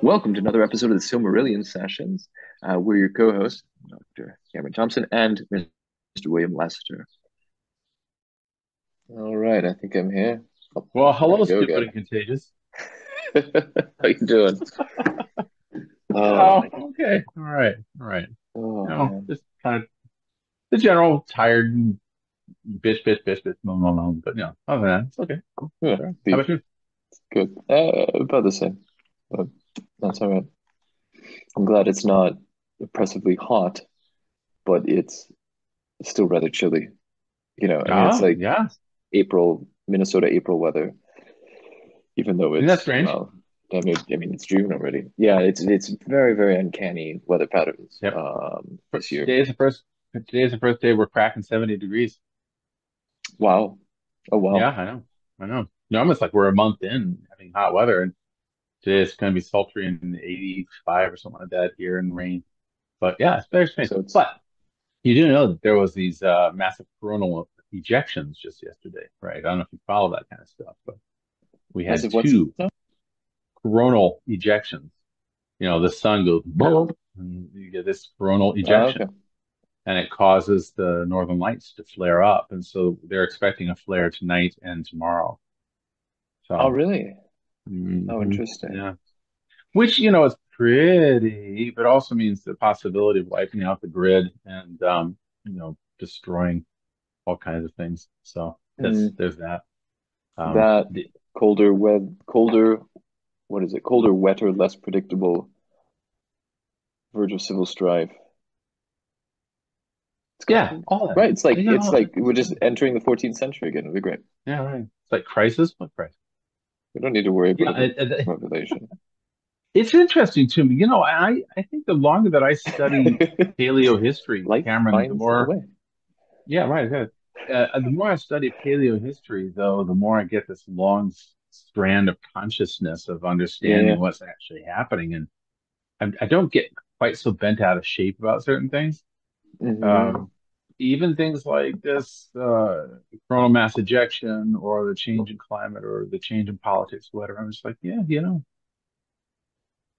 Welcome to another episode of the Silmarillion sessions. We're your co-hosts, Dr. Cameron Thompson and Mr. William Lester. All right, I think I'm here. Oh, Well, I gotta hello, go stupid again. and contagious. How you doing? Oh, Oh, okay. All right. oh man. Just kind of the general tired and bitch, but other than that, it's okay. Yeah, Sure. How the about you? good. About the same. But that's all right. I'm glad it's not oppressively hot, but it's still rather chilly. I mean, it's like Yeah. April, Minnesota April weather, even though Isn't that it's strange? well, damn it, I mean it's June already. Yeah, it's very very uncanny weather patterns Yep. this year. Today is the first day we're cracking 70 degrees. Wow. Oh Yeah, wow. I know. I know. Almost like we're a month in having hot weather, and today it's going to be sultry and 85 or something like that here and rain. But yeah, it's very strange. So it's But you do know that there was these massive coronal ejections just yesterday, right? I don't know if you follow that kind of stuff, but we had massive what's two no? coronal ejections. The sun goes boom, and you get this coronal Okay. ejection, and it causes the northern lights to flare up, and so they're expecting a flare tonight and tomorrow. Oh So, really? Oh mhm, interesting. yeah, which is pretty, but also means the possibility of wiping out the grid and destroying all kinds of things. So Mm, there's that. Um, that the, colder, what is it? Colder, wetter, less predictable, verge of civil strife. It's kind yeah, of all that. right. It's No, like we're it's just entering the 14th century again. It'll be great. yeah, right. It's like crisis. What crisis? We don't need to worry Yeah, about population. it's interesting to me. I think the longer that I study paleohistory, Life Cameron, the finds a more, way. yeah, right. The more I study paleohistory, though, the more I get this long strand of consciousness of Yeah, understanding yeah. what's actually happening, and I don't get quite so bent out of shape about certain things. Hmm. Um, Even things like this coronal mass ejection or the change in climate or the change in politics, whatever. I'm just like, yeah,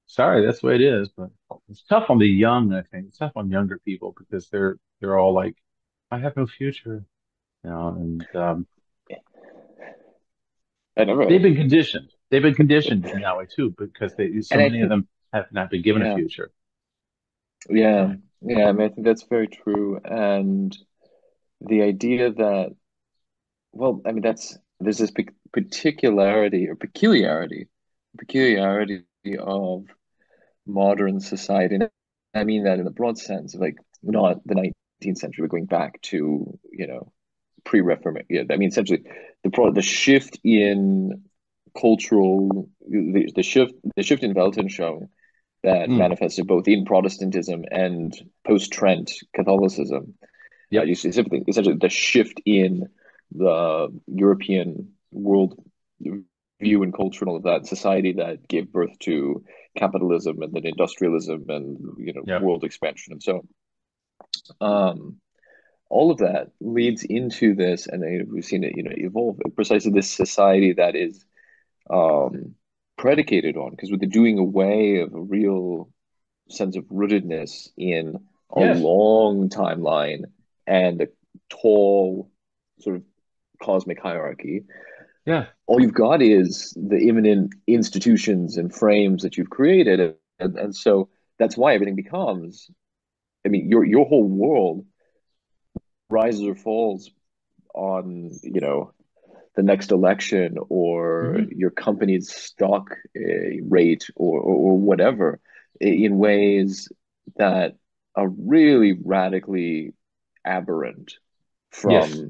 sorry, that's the way it is. But it's tough on the young, I think. It's tough on younger people because they're all like, I have no future, and I never, they've been conditioned. They've been conditioned in that way too, because so and I many of think, them have not been given a yeah, future. yeah, Right. yeah. I mean, I think that's very true. And the idea that, well, I mean, there's this particularity or peculiarity of modern society. And I mean that in the broad sense of like not the 19th century, but going back to, pre-Reformation. Yeah, I mean, essentially, the shift in the shift in weltanschauung that Mm. manifested both in Protestantism and post-Trent Catholicism. Yep. You see, essentially the shift in the European world view and culture and all of that society that gave birth to capitalism and then industrialism and Yep. world expansion and so on. All of that leads into this, and we've seen it, evolve precisely this society that is um, predicated on, because with the doing away of a real sense of rootedness in a Yes. long timeline and a tall sort of cosmic hierarchy, Yeah. all you've got is the imminent institutions and frames that you've created, and so that's why everything becomes. I mean, your whole world rises or falls on the next election or Hmm. your company's stock rate or whatever in ways that are really radically aberrant Yes.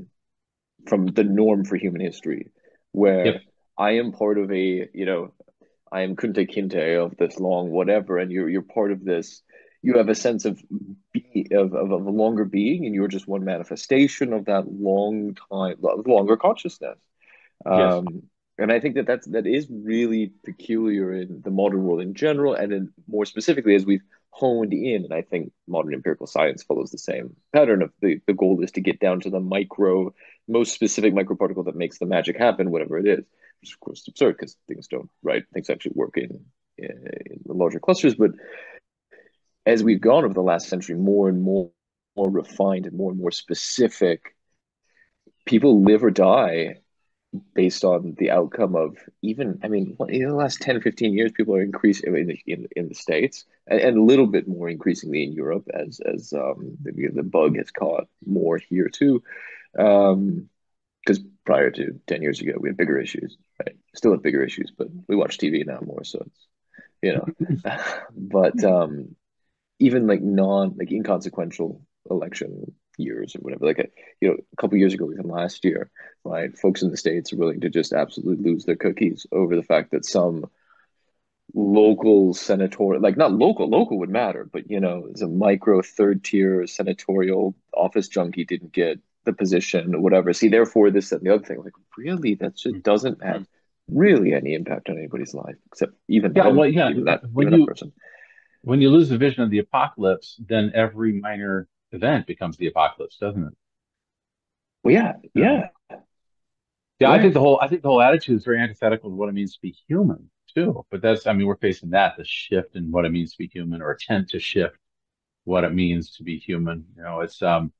from the norm for human history, Yep. where I am part of I am Kunte Kinte of this long whatever, and you're part of this. You have a sense of of a longer being, and you're just one manifestation of that longer consciousness. Yes. Um, and I think that is really peculiar in the modern world in general, and then more specifically as we've honed in. And I think modern empirical science follows the same pattern of the goal is to get down to the most specific microparticle that makes the magic happen, whatever it is. Which is of course absurd because things don't, right? Things actually work in in the larger clusters. But as we've gone over the last century, more and more refined and more specific, people live or die based on the outcome of even, I mean, in the last 10, 15 years, people are increasing in the States and a little bit more increasingly in Europe as the bug has caught more here too. Because prior to 10 years ago, we had bigger issues, right? Still have bigger issues, but we watch TV now more, so it's, you know, but even like like inconsequential election years or whatever. Like a couple years ago, even last year, right? Folks in the States are willing to just absolutely lose their cookies over the fact that some local senatorial, like not local would matter, but as a micro third tier senatorial office junkie didn't get the position or whatever. See, therefore this and the other thing. Like, really, that just doesn't have really any impact on anybody's life, except even Yeah, them, well, yeah. even that person. When you lose the vision of the apocalypse, then every minor event becomes the apocalypse, doesn't it? Well, yeah, Um, yeah, yeah, right. I think the whole attitude is very antithetical to what it means to be human too. But I mean, we're facing that, the shift in what it means to be human, or attempt to shift what it means to be human. It's the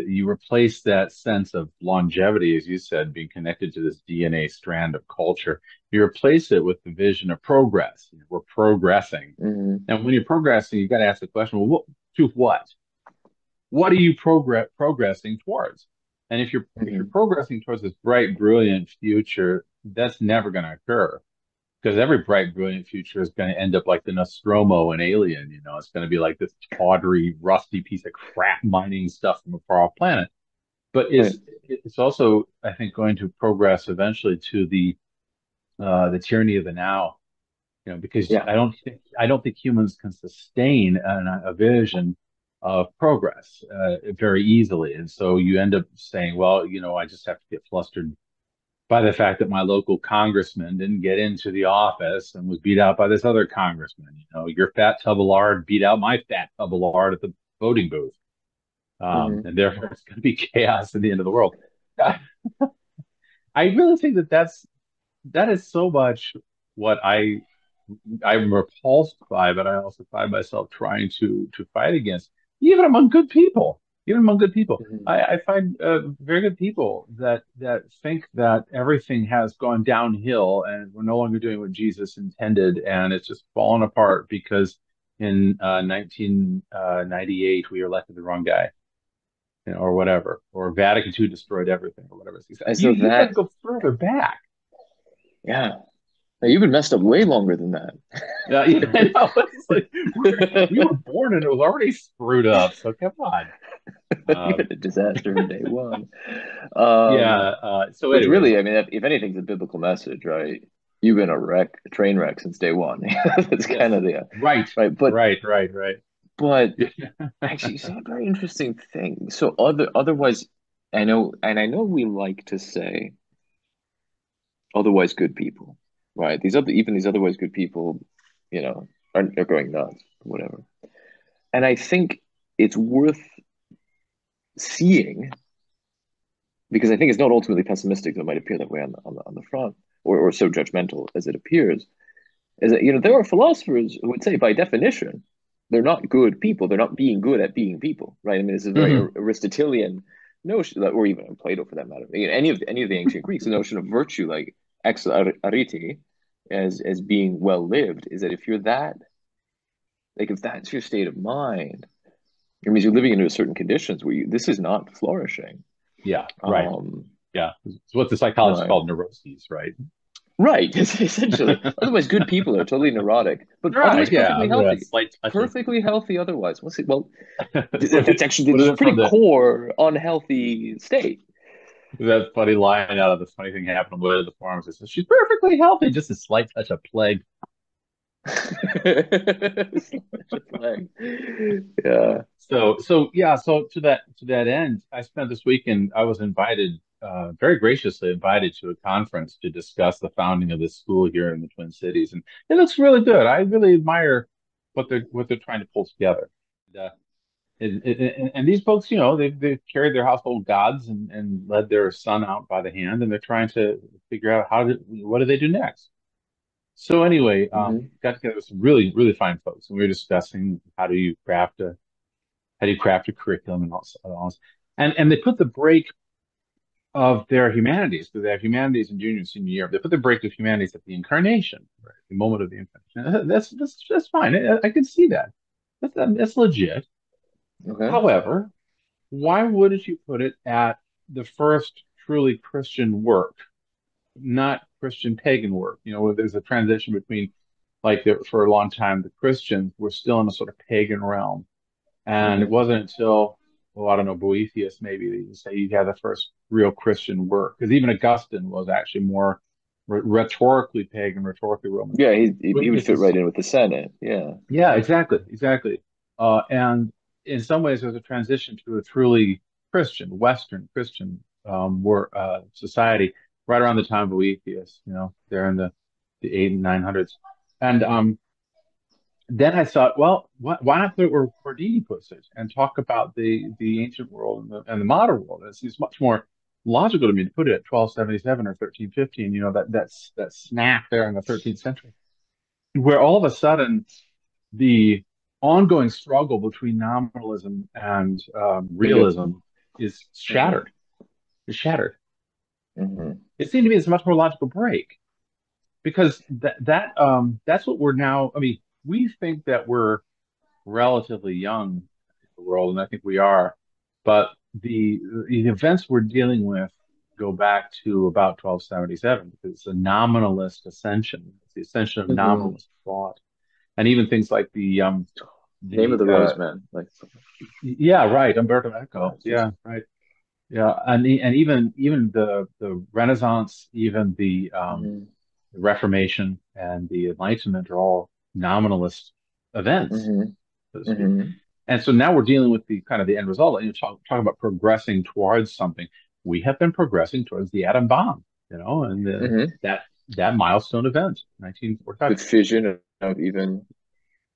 you replace that sense of longevity, as you said, being connected to this DNA strand of culture. You replace it with the vision of progress. We're progressing. Mm-hmm. And when you're progressing, you got to ask the question, well, to what? What are you progressing towards? And if you're Mm-hmm. progressing towards this bright, brilliant future, that's never going to occur because every bright, brilliant future is going to end up like the Nostromo and Alien. It's going to be like this tawdry, rusty piece of crap mining stuff from a far off planet. But Right. it's also, I think, going to progress eventually to the tyranny of the now. Because Yeah. I don't think humans can sustain a vision of progress very easily, and so you end up saying, well, I just have to get flustered by the fact that my local congressman didn't get into the office and was beat out by this other congressman. Your fat tub of lard beat out my fat tub of lard at the voting booth, Mm-hmm. and therefore it's going to be chaos at the end of the world. I really think that is so much what I'm repulsed by, but I also find myself trying to fight against, even among good people. Even among good people, Mm-hmm. I find very good people that think that everything has gone downhill and we're no longer doing what Jesus intended, and it's just fallen apart because in 1998 we elected the wrong guy, or whatever, or Vatican II destroyed everything, or whatever. As though You got that, to go further back. yeah. Now, you've been messed up way longer than that. Yeah, I know. It's like we were born and it was already screwed up. So come on. You've Um, been a disaster from day one. yeah. Um, So which anyway, really, I mean, if anything's a biblical message, right? You've been a wreck, a train wreck since day one. That's yes. kind of the Right. right. Right. But actually, you said a very interesting thing. So otherwise, I know we like to say otherwise good people, right? These otherwise good people, are going nuts, whatever. And I think it's worth seeing because I think it's not ultimately pessimistic that it might appear that way on the front or so judgmental as it appears. Is that there are philosophers who would say by definition they're not good people. They're not being good at being people, right? I mean, this is a very Mhm. Aristotelian notion, or even Plato for that matter. Any of the ancient Greeks, the notion of virtue, like ex arete, as being well lived, is that if you're that, like if that's your state of mind, it means you're living into certain conditions where this is not flourishing. Yeah. Right. Um, Yeah. It's what the psychologists right. call neuroses, right? Right, essentially. Otherwise, good people are totally neurotic, but Right. otherwise Yeah. perfectly Under that healthy. slight touch of Perfectly healthy otherwise. Well, what that's actually is this is it pretty from core unhealthy state. that funny line out of the funny thing happened on the way to the farms? It says she's perfectly healthy, just a slight touch of plague. Such a flag. Yeah. So yeah, so to that end, I spent this weekend. I was invited, very graciously invited to a conference to discuss the founding of this school here in the Twin Cities, and it looks really good. I really admire what they're trying to pull together. And, and these folks, they've carried their household gods and led their son out by the hand, and they're trying to figure out what do they do next. So anyway, Hmm. got together with some really, really fine folks, and we were discussing how do you craft a curriculum and all this. And they put the break of their humanities, because they have humanities in junior and senior year. They put the break of humanities at the incarnation, right? The moment of the incarnation. That's fine. I can see that. That's legit. Okay. However, why wouldn't you put it at the first truly Christian work, not Christian pagan work? You know, where there's a transition between, like, for a long time, the Christians were still in a sort of pagan realm. And it Hmm. wasn't until, well, I don't know, Boethius maybe, that you say you had the first real Christian work. Because even Augustine was actually more rhetorically pagan, rhetorically Roman. Yeah, he would It's fit this, right in with the Senate. Yeah. yeah, exactly, exactly. And in some ways, there's a transition to a truly Christian, Western Christian society right around the time of Boethius, you know, there in the eight and 900s. And then I thought, well, why not put it where Guardini puts it and talk about the ancient world and the modern world? It seems much more logical to me to put it at 1277 or 1315. You know, that snap there in the 13th century, where all of a sudden the ongoing struggle between nominalism and Bingo. realism is Hmm. shattered. Is shattered. Hmm. It seemed to me it's a much more logical break, because that's what we're now. I mean, we think that we're relatively young in the world, and I think we are. But the events we're dealing with go back to about 1277, because it's a nominalist ascension. It's the ascension of Hmm. nominalist thought, and even things like Name of the the Rose, man. Like, yeah, right, Umberto yeah, Eco, just yeah, right, yeah, and even the Renaissance, even hmm. the Reformation and the Enlightenment are all nominalist events, Hmm. so to speak. Hmm. And so now we're dealing with the kind of the end result. And you talk about progressing towards something. We have been progressing towards the atom bomb, you know, and Hmm. that milestone event, 1945. The fission of even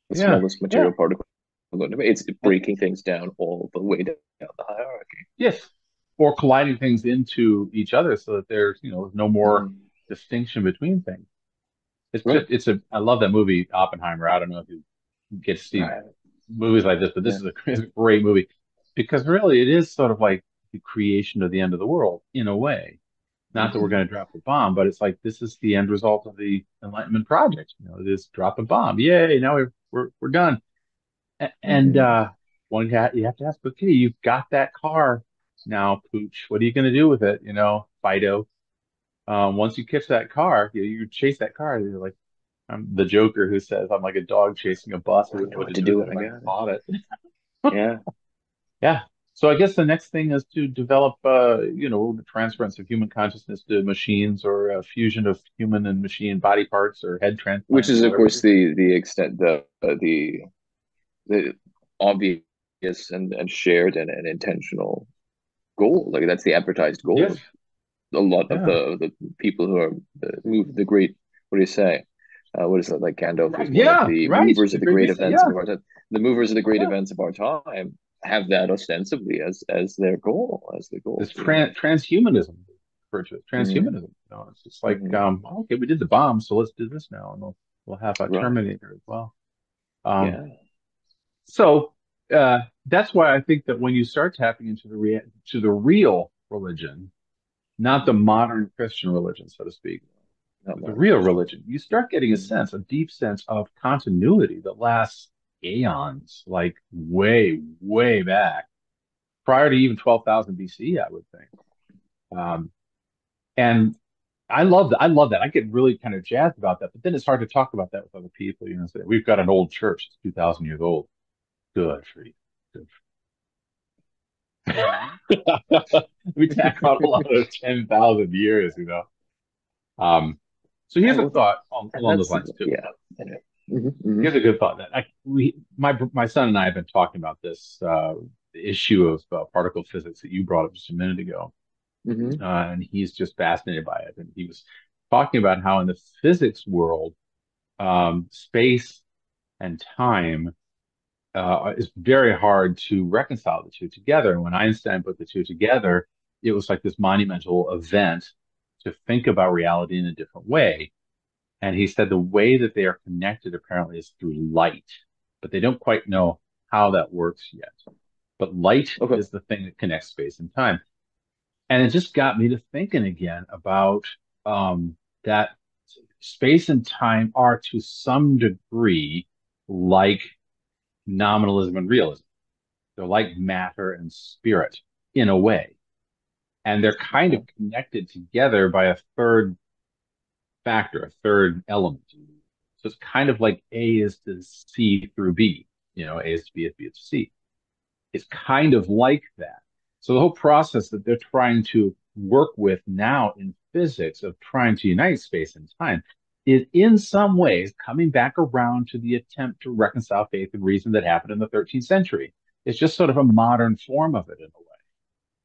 the Yeah, smallest yeah, material particle. It's breaking things down all the way down the hierarchy. yes. Or colliding things into each other so that there's, no more Hmm. distinction between things. Right. I love that movie Oppenheimer. I don't know if you get to see Right. movies like this, but this Yeah. is a great movie, because really it is sort of like the creation of the end of the world in a way. Not that we're Hmm. going to drop the bomb, but it's like this is the end result of the Enlightenment project. You know, it is drop a bomb. Yay! Now we're done. And Hmm. one you have to ask, okay, you've got that car now, Pooch. What are you going to do with it? You know, Fido. Once you catch that car, you chase that car. You're like, I'm the Joker who says I'm like a dog chasing a bus. I I wouldn't know know what what to to do with do it when if I I got it. caught it. Yeah. Yeah. So I guess the next thing is to develop, the transference of human consciousness to machines, or a fusion of human and machine body parts, or head Which transplants, is, or of whatever it course, is. the extent the obvious and shared and intentional goal. Like that's the advertised goal Yes. of a lot of Yeah. the people who are the great. What do you say? What is it, like Gandalf is one of Yeah. the Right. movers The of the Great great Reset. events Yeah. of our time. The movers of the great Yeah. events of our time have that ostensibly as their goal, as the goal This to. transhumanism, referred to as Hmm. transhumanism. It's just like, Hmm. okay, we did the bomb, so let's do this now, and we'll have a Right. Terminator as well. Um, Yeah. so that's why I think that when you start tapping into to the real religion, not the Hmm. modern Christian religion, so to speak, Not but the modern real Christian. religion, you start getting Hmm. a deep sense of continuity that lasts aeons, like way, way back, prior to even 12,000 BC, I would think. Um, and I love that. I love that. I get really kind of jazzed about that, but then it's hard to talk about that with other people. You know, say, we've got an old church, it's 2,000 years old. Good for you. Good we tack on a lot of 10,000 years, you know. Um, so here's a Well, thought and along those that's lines too. yeah. Anyway. Hmm. Hmm. Here's a good thought that my son and I have been talking about this the issue of particle physics that you brought up just a minute ago, Hmm. and he's just fascinated by it. And he was talking about how in the physics world, space and time is very hard to reconcile the two together. And when Einstein put the two together, it was like this monumental event to think about reality in a different way. And he said the way that they are connected apparently is through light, but they don't quite know how that works yet. But light Okay. is the thing that connects space and time. And it just got me to thinking again about that space and time are to some degree like nominalism and realism. They're like matter and spirit in a way. And they're kind of Okay. connected together by a third factor, a third element. So it's kind of like A is to C through B. A is to B is B is to C. It's kind of like that. So the whole process that they're trying to work with now in physics of trying to unite space and time is in some ways coming back around to the attempt to reconcile faith and reason that happened in the 13th century. It's just sort of a modern form of it in a way.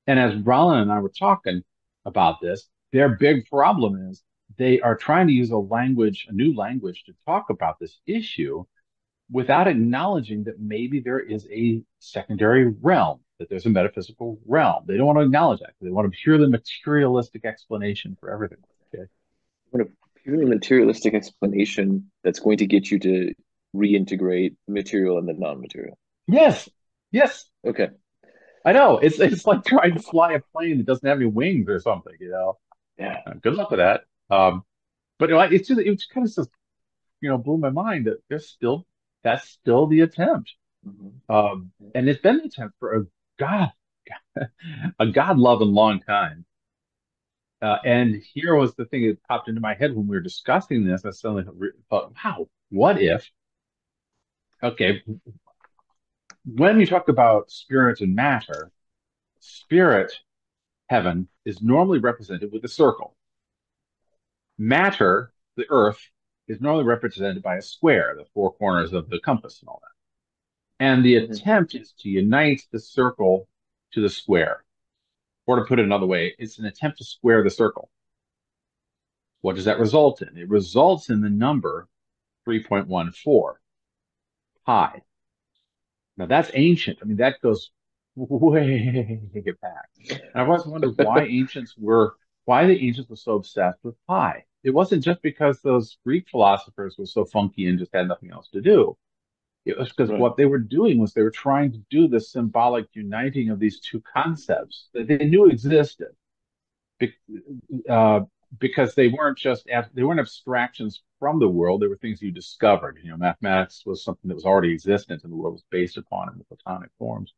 And as Roland and I were talking about this, their big problem is they are trying to use a new language to talk about this issue without acknowledging that maybe there is a secondary realm, that there's a metaphysical realm. They don't want to acknowledge that. They want a purely materialistic explanation for everything. Okay. What a purely materialistic explanation that's going to get you to reintegrate material and the non-material. Yes. Yes. Okay. I know. It's like trying to fly a plane that doesn't have any wings or something. Yeah. Good luck with that. But it kind of just, blew my mind that that's still the attempt. Mhm. And it's been the attempt for God, a God-loving long time. And here was the thing that popped into my head when we were discussing this. I suddenly thought, wow, what if, okay, when you talk about spirit and matter, spirit, heaven, is normally represented with a circle. Matter, the earth, is normally represented by a square, the four corners of the compass and all that. And the Mhm. attempt is to unite the circle to the square. Or to put it another way, it's an attempt to square the circle. What does that result in? It results in the number 3.14 pi. Now that's ancient. I mean, that goes way back. And I've always wondered why the ancients were so obsessed with pi. It wasn't just because those Greek philosophers were so funky and just had nothing else to do. It was because Right. what they were doing was they were trying to do the symbolic uniting of these two concepts that they knew existed. Be- uh, because they weren't abstractions from the world. They were things you discovered. Mathematics was something that was already existent, and the world was based upon in the Platonic forms.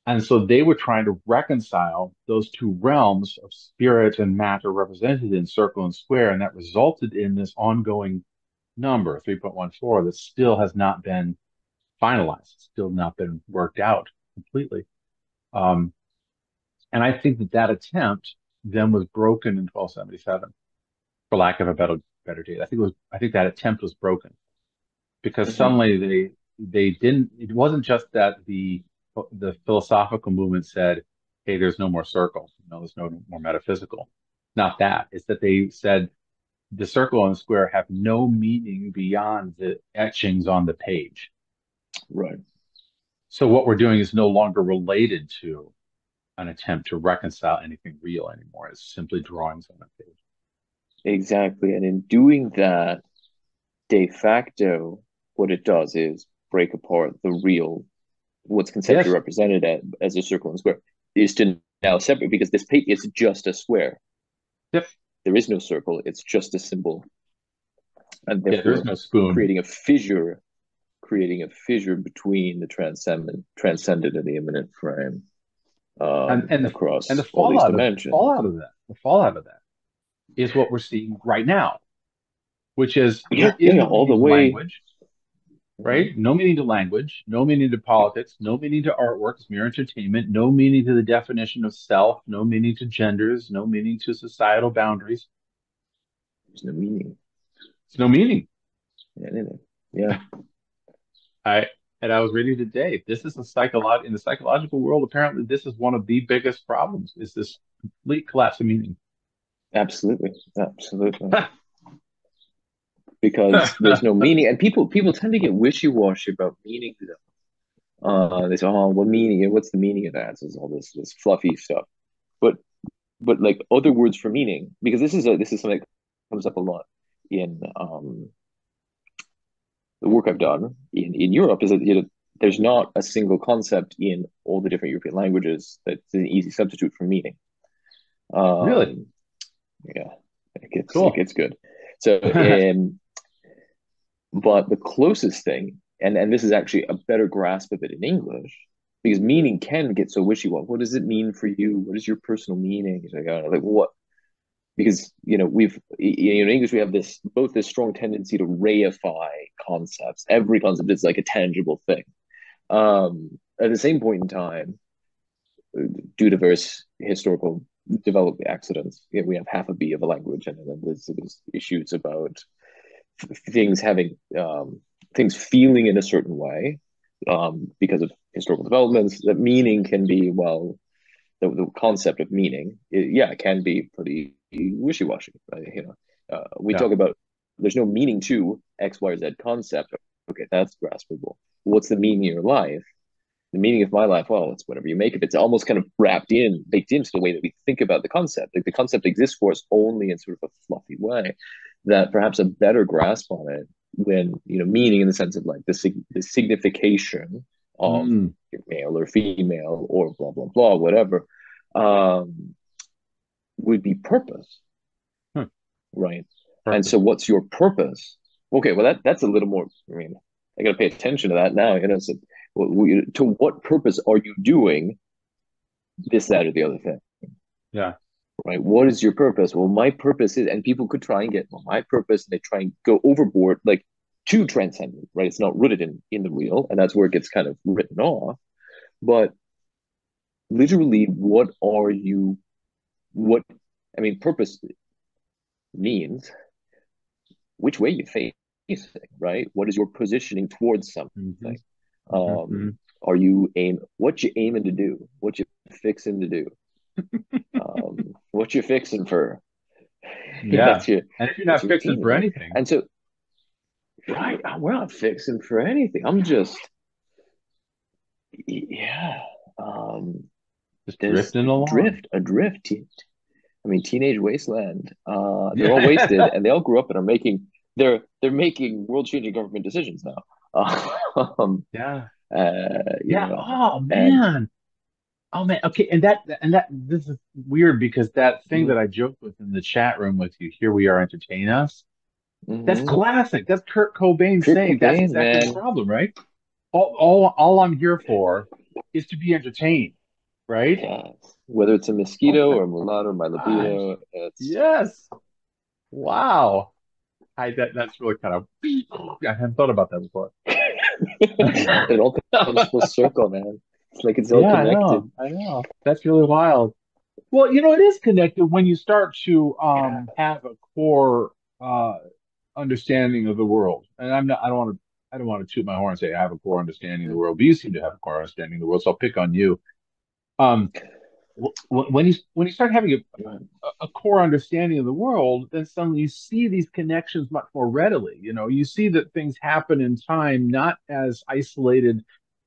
And so they were trying to reconcile those two realms of spirit and matter represented in circle and square, and that resulted in this ongoing number, 3.14, that still has not been finalized, still not been worked out completely. Um, and I think that attempt then was broken in 1277, for lack of a better date. I think that attempt was broken because Mhm. suddenly they didn't. It wasn't just that the philosophical movement said, "Hey, there's no more circle. There's no more metaphysical." Not that. It's that they said the circle and the square have no meaning beyond the etchings on the page. Right. So what we're doing is no longer related to an attempt to reconcile anything real anymore. It's simply drawings on a page. Exactly. And in doing that, de facto, what it does is break apart the real, what's conceptually Yes. represented as a circle and square, is to now separate because this page is just a square. Yep. There is no circle, it's just a symbol. And Yeah, there is therefore no spoon. creating a fissure, creating a fissure between the transcendent and the immanent frame And and the and across the all these fallout of dimensions. the fallout of that is what we're seeing right now, which is Yeah, there yeah, is yeah, no all the meaning to way. language, Mhm. right? No meaning to language, no meaning to Yep. politics, no meaning to artwork, it's mere entertainment, no meaning to the definition of self, no meaning to genders, no meaning to societal boundaries. There's no meaning It's no meaning. in anything. Yeah, I and I was reading today, this is in the psychological world, apparently this is one of the biggest problems, is this complete collapse of meaning. absolutely, absolutely. Because there's no meaning, and people tend to get wishy-washy about meaning. They say, "Oh, what meaning? What's the meaning of that?" It's all this fluffy stuff. But like other words for meaning, because this is something that comes up a lot. in the work I've done in Europe is that there's not a single concept in all the different European languages that's an easy substitute for meaning. Really Um, yeah, it cool. gets good. So, but the closest thing, and this is actually a better grasp of it in English, because meaning can get so wishy-washy. What does it mean for you? What is your personal meaning? It's like, like what? Because in English we have this strong tendency to reify concepts. Every concept is like a tangible thing. At the same point in time, due to various historical development accidents, we have half a B of a language, and then there's issues about things having things feeling in a certain way because of historical developments. That meaning can be the concept of meaning, it can be pretty wishy-washy, right? We Yeah, talk about there's no meaning to X, Y, or Z concept. Okay, that's graspable. What's the meaning of your life? The meaning of my life, well, it's whatever you make of it. It's almost kind of baked into the way that we think about the concept. Like the concept exists for us only in sort of a fluffy way, that perhaps a better grasp on it when, meaning in the sense of like the signification of mm, male or female or blah, blah, blah, whatever, um, would be purpose, hmm, right? And so purpose. what's your purpose? Okay, well, that's a little more, I got to pay attention to that now. So, to what purpose are you doing this, that, or the other thing? Yeah, Right? What is your purpose? Well, my purpose is, and people could try and get, well, my purpose, and they try and go overboard, like too transcendent, right? It's not rooted in the real, and that's where it gets kind of written off. But literally, what are you? What purpose means which way you face it, right? What is your positioning towards hmm something? hmm Are you what you aiming to do? What you fixing to do? What you fixing for? Yeah. that's your And if you're that's not your fixing aiming, for right? anything, And so, right, we're not fixing for anything. I'm just, yeah. Um, just there's drifting along. adrift. Teenage wasteland. They're all wasted, Yeah. and they all grew up and are making they're making world-changing government decisions now. Um, Yeah. uh, you Yeah. know, Oh and man. Oh man. Okay. And that this is weird because that thing that mm-hmm, I joked with in the chat room with you, here we are, entertain us. That's mm-hmm. classic. That's Kurt Cobain Kurt saying that's Cobain, exactly the man. problem, right? All I'm here for is to be entertained, right? Yeah. Whether it's a Oh mosquito my or mulatto, my gosh. libido, it's Yes. Wow. That's really kind of I hadn't thought about that before. it all comes full circle, man. It's like it's all Yeah, I know. connected. I know. That's really wild. Well, it is connected when you start to Yeah. have a core understanding of the world. And I don't want to toot my horn and say I have a core understanding of the world, but you seem to have a core understanding of the world, so I'll pick on you. Um, when you start having a core understanding of the world, then suddenly you see these connections much more readily. You see that things happen in time not as isolated,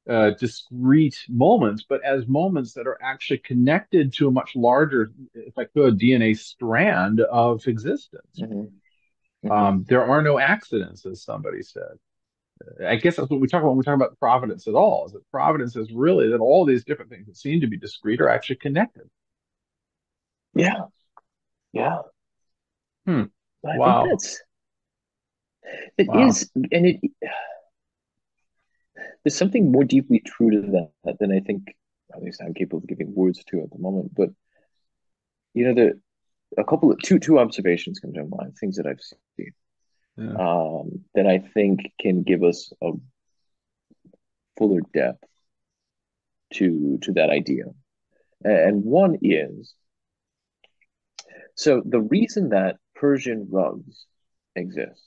discrete moments, but as moments that are actually connected to a much larger, if I could, DNA strand of existence. Mm-hmm. Mm-hmm. There are no accidents, as somebody said. I guess that's what we talk about when we talk about providence at all, is that providence is really that all these different things that seem to be discrete are actually connected. Yeah. Yeah. Hmm. I think Wow. it Wow. is, and there's something more deeply true to that than I think, at least I'm capable of giving words to at the moment. But the a couple of two observations come to mind, things that I've seen, Yeah. that I think can give us a fuller depth to that idea. And one is, so the reason that Persian rugs exist,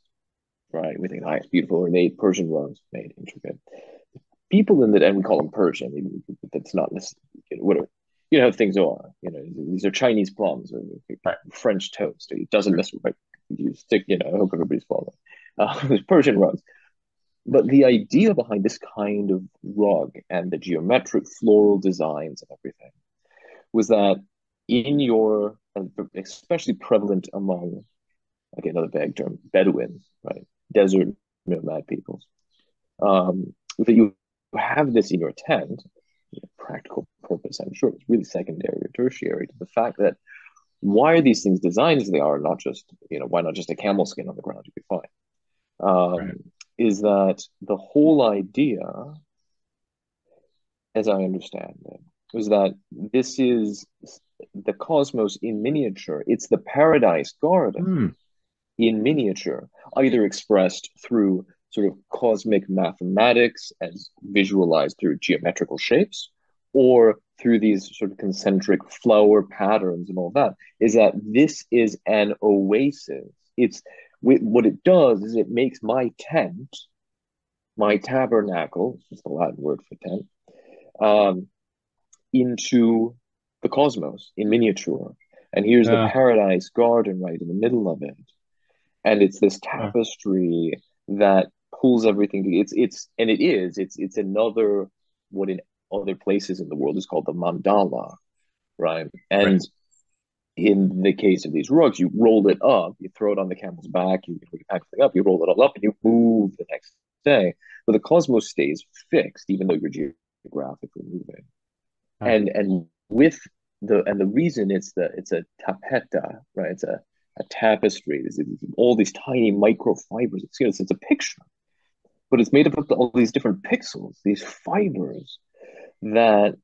right? We think, nice, beautiful, ornate Persian rugs made intricate. People in the, and we call them Persian. That's not necessarily, whatever. How things are. These are Chinese plums or Right. French toast. It doesn't necessarily, you stick. I hope everybody's following. Persian rugs. But the idea behind this kind of rug and the geometric floral designs and everything was that in your, especially prevalent among Okay, another bad term, Bedouins, right? Desert nomad peoples. That you have this in your tent, practical purpose, I'm sure it's really secondary or tertiary to the fact that why are these things designed as they are, not just, why not just a camel skin on the ground? You'd be fine. Right. Is that the whole idea, as I understand it, was that this is the cosmos in miniature. It's the paradise garden Hmm. in miniature, either expressed through sort of cosmic mathematics as visualized through geometrical shapes, or through these sort of concentric flower patterns and all that, is that this is an oasis. It's what it does is it makes my tent, my tabernacle, it's the Latin word for tent, um, into the cosmos in miniature. And here's the Yeah. paradise garden right in the middle of it, and it's this Yeah. tapestry that pulls everything together. It's another, what in other places in the world is called the mandala, right? Right. And in the case of these rugs, you roll it up, you throw it on the camel's back, you pack the thing up, you roll it all up, and you move the next day. But the cosmos stays fixed, even though you're geographically moving. Yeah. And with the reason it's a tapeta, right? It's a tapestry. There's all these tiny microfibers. It's a picture, but it's made up of all these different pixels, these fibers that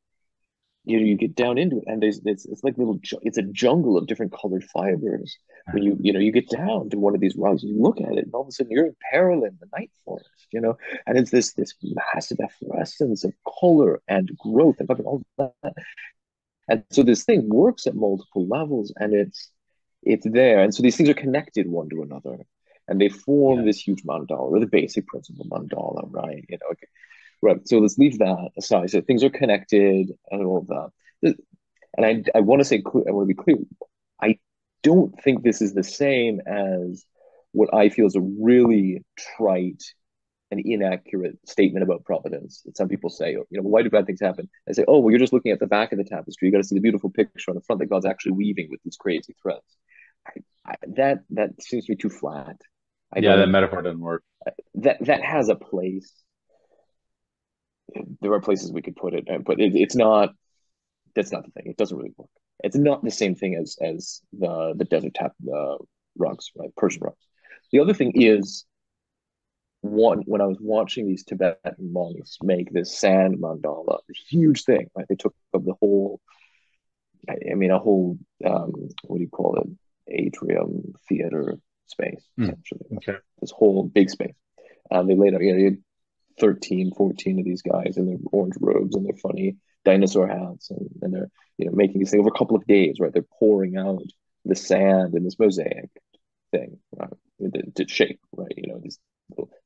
you get down into it, and it's like it's a jungle of different colored fibers. When you get down to one of these rugs, you look at it, and all of a sudden you're in peril in the night forest, and it's this massive efflorescence of color and growth and all that. And so this thing works at multiple levels, and it's there. And so these things are connected one to another, and they form Yeah. this huge mandala, or the basic principle mandala, right? Okay. Right. So let's leave that aside. So things are connected and all of that. And I want to say, I want to be clear. I don't think this is the same as what I feel is a really trite an inaccurate statement about providence. That some people say, why do bad things happen? I say, oh, well, you're just looking at the back of the tapestry. You got to see the beautiful picture on the front that God's actually weaving with these crazy threads. That seems to be too flat. I Yeah. That don't. metaphor doesn't work. That has a place. There are places we could put it, but it's not. That's not the thing. It doesn't really work. It's not the same thing as the desert tap rugs, right? Persian rugs. The other thing is when I was watching these Tibetan monks make this sand mandala, a huge thing, right? They took up the whole, I mean, a whole, what do you call it? Atrium theater space, Hmm. essentially. Okay. This whole big space. They laid out, you had 13, 14 of these guys in their orange robes and their funny dinosaur hats, and they're, making these things over a couple of days, right? They're pouring out the sand in this mosaic thing, right? To shape, right? It's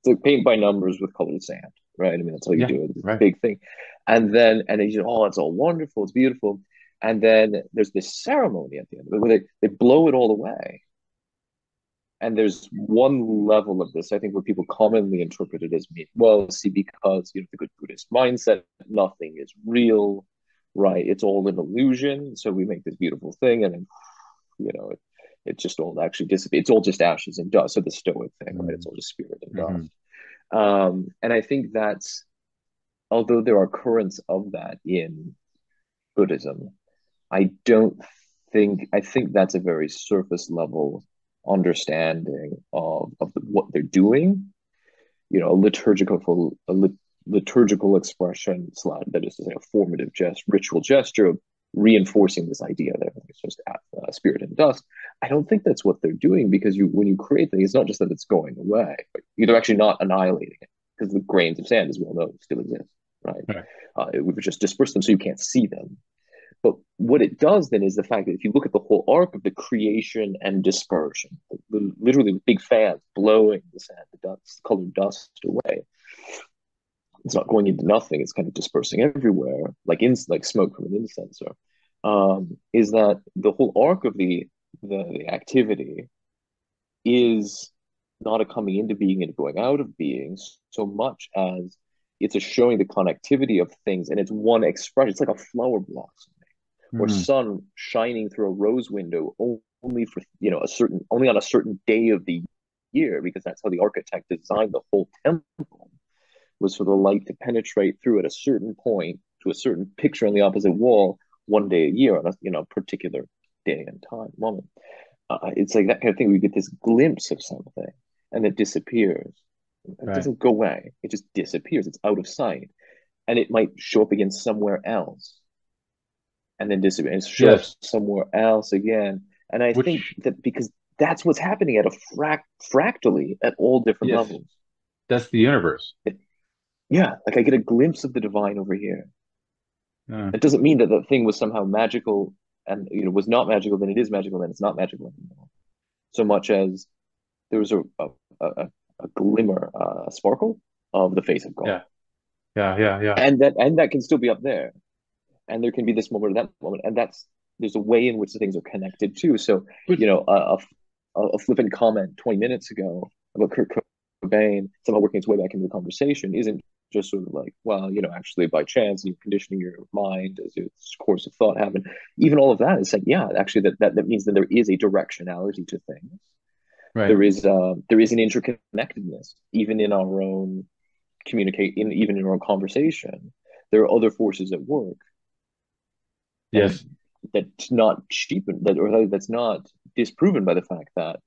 like paint by numbers with colored sand, right? I mean, that's all you Yeah. do. It's a Right. big thing. And then oh, it's all wonderful, it's beautiful. And then there's this ceremony at the end of it where they blow it all away. And there's one level of this, I think, where people commonly interpret it as well, see, because the good Buddhist mindset, nothing is real, right? It's all an illusion. So we make this beautiful thing, and then it just all actually dissipates. It's all just ashes and dust. So the Stoic thing, right? It's all just spirit and Mm-hmm. dust. And I think that's, although there are currents of that in Buddhism, I think that's a very surface level understanding of what they're doing. A liturgical expression slide that is a formative ritual gesture of reinforcing this idea that it's just spirit and dust. I don't think that's what they're doing, because when you create things, it's not just that it's going away, but you're actually not annihilating it, because the grains of sand, as well known, still exist, right? Right. We've just dispersed them so you can't see them. But what it does then is the fact that if you look at the whole arc of the creation and dispersion, literally with big fans blowing the sand, the dust, colored dust away, it's not going into nothing. It's kind of dispersing everywhere, like smoke from an incenser. Is that the whole arc of the activity is not a coming into being and a going out of being so much as it's a showing the connectivity of things, and it's one expression. It's like a flower blossom or Mm-hmm. sun shining through a rose window only for, only on a certain day of the year, because that's how the architect designed the whole temple, was for the light to penetrate through at a certain point to a certain picture on the opposite wall one day a year on a particular day and time moment. It's like that kind of thing. We get this glimpse of something and it disappears. It Right. doesn't go away. It just disappears. It's out of sight, and it might show up again somewhere else, and then disappear and show up Yes. somewhere else again. And I think Which, that because that's what's happening at a fractally at all different yes, levels. that's the universe. Yeah, like I get a glimpse of the divine over here. Uh, It doesn't mean that the thing was somehow magical and was not magical, then it is magical, then it's not magical anymore. So much as there was a, a glimmer, a sparkle of the face of God, yeah. Yeah. Yeah. Yeah. and that can still be up there, and there can be this moment or that moment, and there's a way in which the things are connected too. So But a flippant comment 20 minutes ago about Kurt Cobain somehow working its way back into the conversation isn't just sort of like, well, actually by chance you're conditioning your mind as its course of thought happened. Even all of that is like, yeah, actually that means that there is a directionality to things. right. There is an interconnectedness even in our own even in our own conversation. There are other forces at work, and Yes. that's not cheapened that's not disproven by the fact that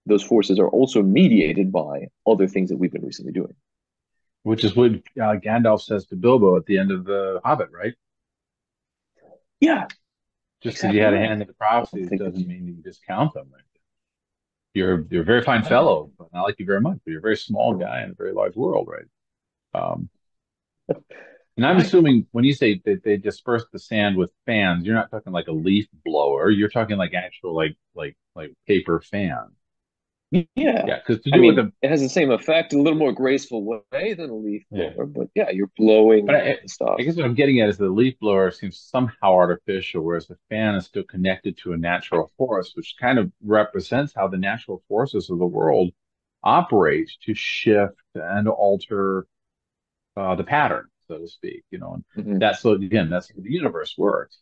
those forces are also mediated by other things that we've been recently doing. Which is what Gandalf says to Bilbo at the end of The Hobbit, right? Yeah, Just because you exactly had a right. hand in the I prophecies think doesn't it's mean you discount them. Right? You're a very fine right. fellow, but I like you very much. But you're a very small guy in a very large world, right? Um, and I'm Right. assuming when you say that they disperse the sand with fans, you're not talking like a leaf blower. You're talking like actual like paper fan. Yeah. Yeah, because to I do it with mean, the it has the same effect in a little more graceful way than a leaf yeah. blower, but yeah, you're But blowing I, stuff. I guess what I'm getting at is the leaf blower seems somehow artificial, whereas the fan is still connected to a natural force, which kind of represents how the natural forces of the world operate to shift and alter the pattern, so to speak. And Mm-hmm. that's so again, that's the universe works.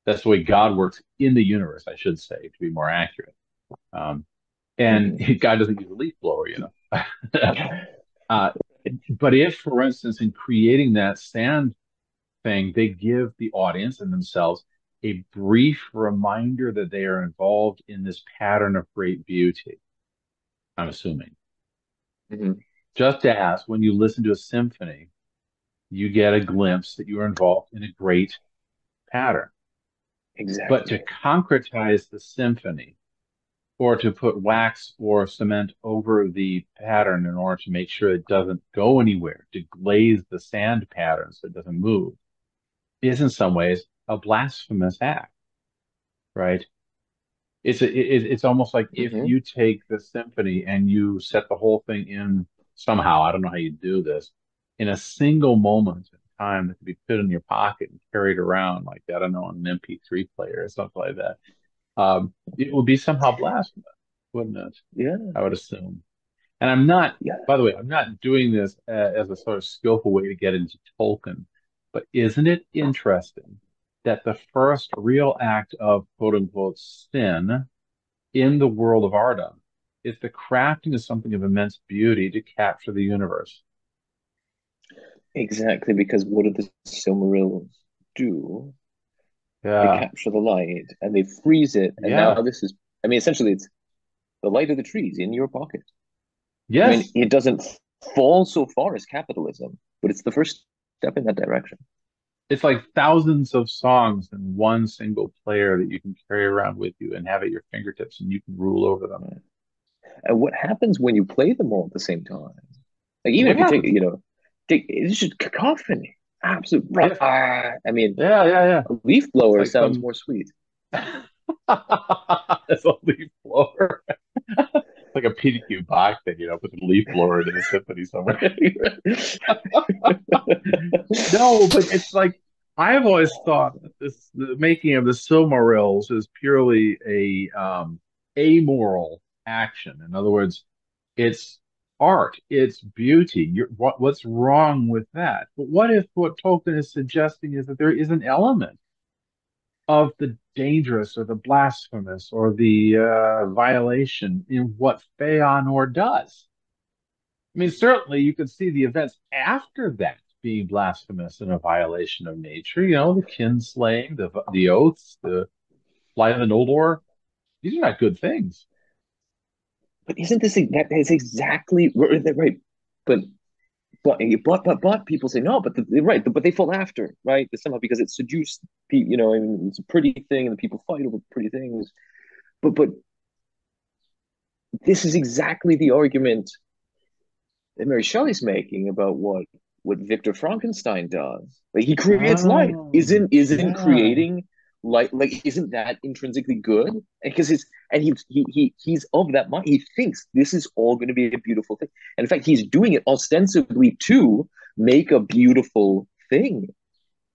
That's the way God works in the universe, I should say, to be more accurate. Um, and Mm-hmm. God doesn't use a leaf blower. uh, but if, for instance, in creating that sand thing, they give the audience and themselves a brief reminder that they are involved in this pattern of great beauty, I'm assuming. Mm-hmm. Just as when you listen to a symphony, you get a glimpse that you are involved in a great pattern. But Exactly. to concretize the symphony or to put wax or cement over the pattern in order to make sure it doesn't go anywhere, to glaze the sand pattern so it doesn't move, is in some ways a blasphemous act, right? It's almost like if Mm-hmm. you take the symphony and you set the whole thing in somehow, I don't know how you do this, in a single moment in time that could be put in your pocket and carried around like that, I don't know, on an MP3 player or something like that. It would be somehow blasphemous, wouldn't it? Yeah. I would assume. And I'm not, Yeah. by the way, I'm not doing this as a sort of skillful way to get into Tolkien, but isn't it interesting that the first real act of quote unquote sin in the world of Arda is the crafting of something of immense beauty to capture the universe? Exactly. Because what do the Silmarillions do? They Yeah. capture the light and they freeze it. And now Yeah. this is, I mean, essentially, it's the light of the trees in your pocket. I mean, Yes. it doesn't fall so far as capitalism, but it's the first step in that direction. It's like thousands of songs in one single player that you can carry around with you and have at your fingertips and you can rule over them. Right? And what happens when you play them all at the same time? Like, even What if you take, happens? it's just cacophony. Absolute. Yes. I mean, Yeah, yeah, yeah. a leaf It's blower like sounds some more sweet. it's a leaf blower. Like a PDQ bach thing, put the leaf blower into the symphony somewhere. No, but it's like I've always thought that the making of the Silmarils is purely a amoral action. In other words, it's art, it's beauty. What's wrong with that? But what if what Tolkien is suggesting is that there is an element of the dangerous or the blasphemous or the violation in what Feanor does. I mean, certainly you could see the events after that being blasphemous and a violation of nature. You know, the kinslaying, the oaths, the flight of the Noldor. These are not good things. But isn't this that is exactly right? But but people say no, but right, but they fall after, right? Somehow because it seduced people, you know, I mean, it's a pretty thing, and the people fight over pretty things. But this is exactly the argument that Mary Shelley's making about what Victor Frankenstein does. Like he creates life. Oh, Isn't yeah. creating like isn't that intrinsically good? Because he's of that mind. He thinks this is all going to be a beautiful thing. And in fact, he's doing it ostensibly to make a beautiful thing.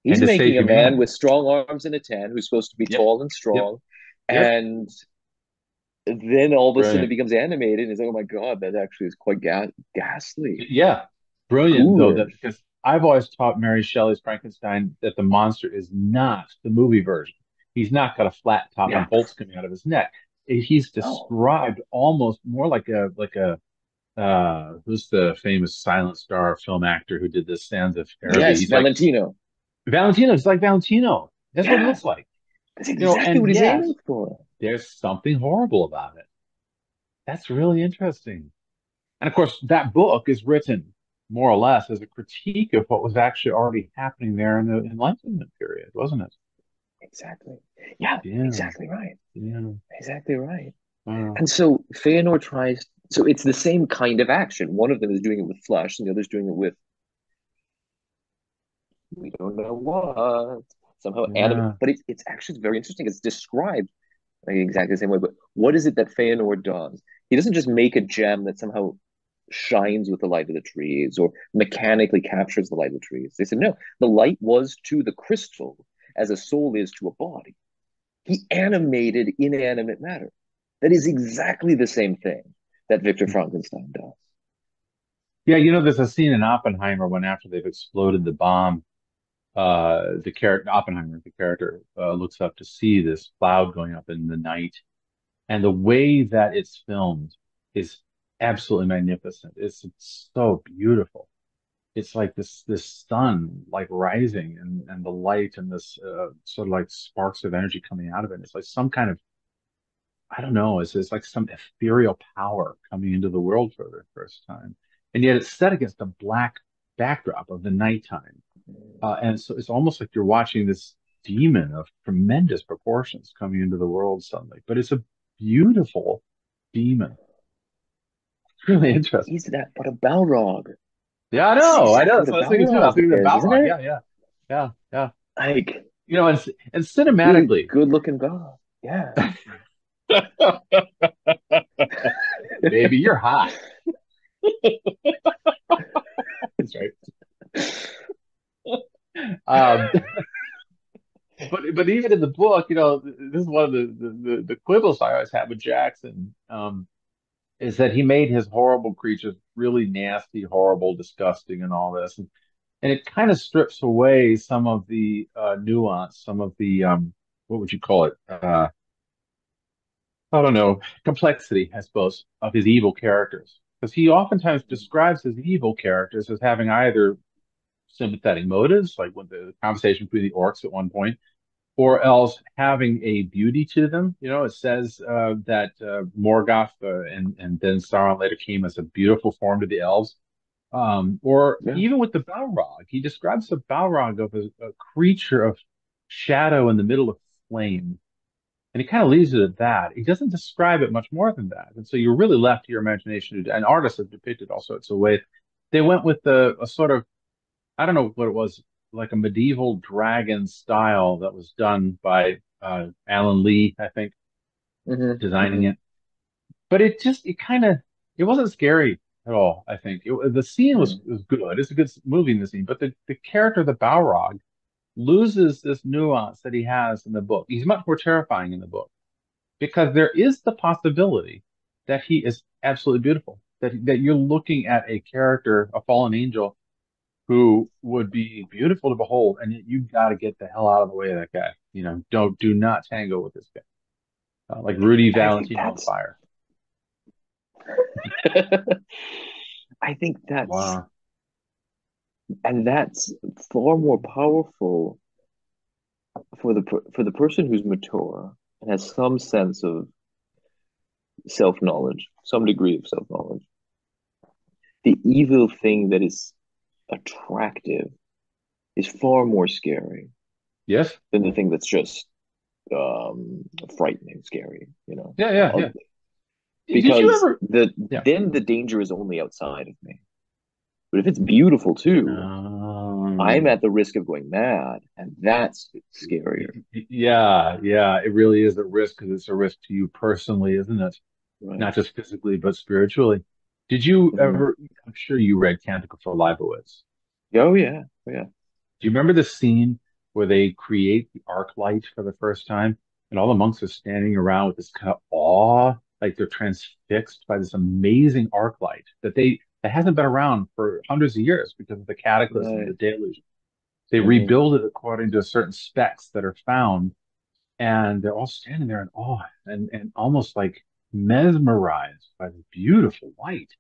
And He's to save making a man humanity. with strong arms and a tan who's supposed to be Yep. tall and Yep. strong. Yep. And then all of a sudden it Brilliant. becomes animated and it's like, oh my God, that actually is quite ghastly. Yeah. Brilliant, though, that Ghoulish. because I've always taught Mary Shelley's Frankenstein that the monster is not the movie version. He's not got a flat top Yeah. and bolts coming out of his neck. He's No. described almost more like a who's the famous silent star film actor who did this Sands of Araby? Yes, He's like Valentino. Valentino. It's like Valentino. That's what he Yeah, looks like. that's You know, exactly and what he's yet aiming for. there's something horrible about it. That's really interesting. And of course, that book is written more or less as a critique of what was actually already happening there in the Enlightenment period, wasn't it? Exactly. Yeah, Yeah, exactly right. yeah. Exactly right. Wow. And so Feanor tries, so it's the same kind of action. One of them is doing it with flesh, and the other's doing it with, we don't know what, somehow animate. Yeah. But it's actually very interesting. It's described like exactly the same way. But what is it that Feanor does? He doesn't just make a gem that somehow shines with the light of the trees or mechanically captures the light of the trees. They said, no, the light was to the crystal as a soul is to a body. He animated inanimate matter. That is exactly the same thing that Victor Frankenstein does. Yeah, you know, there's a scene in Oppenheimer when after they've exploded the bomb, the character Oppenheimer, the character, looks up to see this cloud going up in the night, and the way that it's filmed is absolutely magnificent. It's so beautiful. It's like this sun like rising and the light and this sort of like sparks of energy coming out of it. It's like some kind of I don't know. It's like some ethereal power coming into the world for the first time, and yet it's set against a black backdrop of the nighttime. And so it's almost like you're watching this demon of tremendous proportions coming into the world suddenly. But it's a beautiful demon. It's really What interesting. is that but a Balrog? Yeah, I This is know. I know. exactly That's what a what I was thinking too. I was Balrog thinking of is, isn't Balrog. it? Yeah, yeah, yeah, yeah. Like, You know, and really cinematically, good looking Balrog. Yeah. baby, you're hot. That's right. Um, but even in the book, you know, this is one of the quibbles I always had with Jackson. Is that he made his horrible creatures really nasty, horrible, disgusting, and all this, and it kind of strips away some of the nuance, some of the what would you call it? I don't know, complexity, I suppose, of his evil characters. Because he oftentimes describes his evil characters as having either sympathetic motives, like with the conversation between the orcs at one point, or else having a beauty to them. You know, it says that Morgoth and then Sauron later came as a beautiful form to the elves. Or Yeah. even with the Balrog, he describes the Balrog of a creature of shadow in the middle of flame. And he kind of leaves it at that. He doesn't describe it much more than that. And so you're really left to your imagination. And artists have depicted all sorts of ways. They went with a sort of, I don't know what it was, like a medieval dragon style that was done by Alan Lee, I think, designing Hmm. it. But it kind of, it wasn't scary at all, I think. The scene was good. It's a good movie in the scene. But the character, the Balrog, loses this nuance that he has in the book. He's much more terrifying in the book because there is the possibility that he is absolutely beautiful, that you're looking at a character, a fallen angel, who would be beautiful to behold, and yet you've got to get the hell out of the way of that guy. Do not tango with this guy. Like Rudy I think Valentino on that's fire. I think that's Wow. and that's far more powerful for the person who's mature and has some sense of self-knowledge, some degree of self-knowledge. The evil thing that is attractive is far more scary Yes. than the thing that's just frightening, scary, Yeah, yeah, yeah. ugly. Did you Because ever? Yeah. the danger is only outside of me. But if it's beautiful too, I'm Um, at the risk of going mad, and that's scarier, yeah, yeah. It really is a risk because it's a risk to you personally, isn't it? right? Not just physically, but spiritually. Did you Mhm. ever? I'm sure you read Canticle for Leibowitz. Oh yeah, oh, yeah, Do you remember the scene where they create the arc light for the first time, and all the monks are standing around with this kind of awe, like they're transfixed by this amazing arc light that hasn't been around for hundreds of years because of the cataclysm, the right. deluge. They Hmm. rebuild it according to certain specs that are found, and they're all standing there in awe and almost like mesmerized by the beautiful light.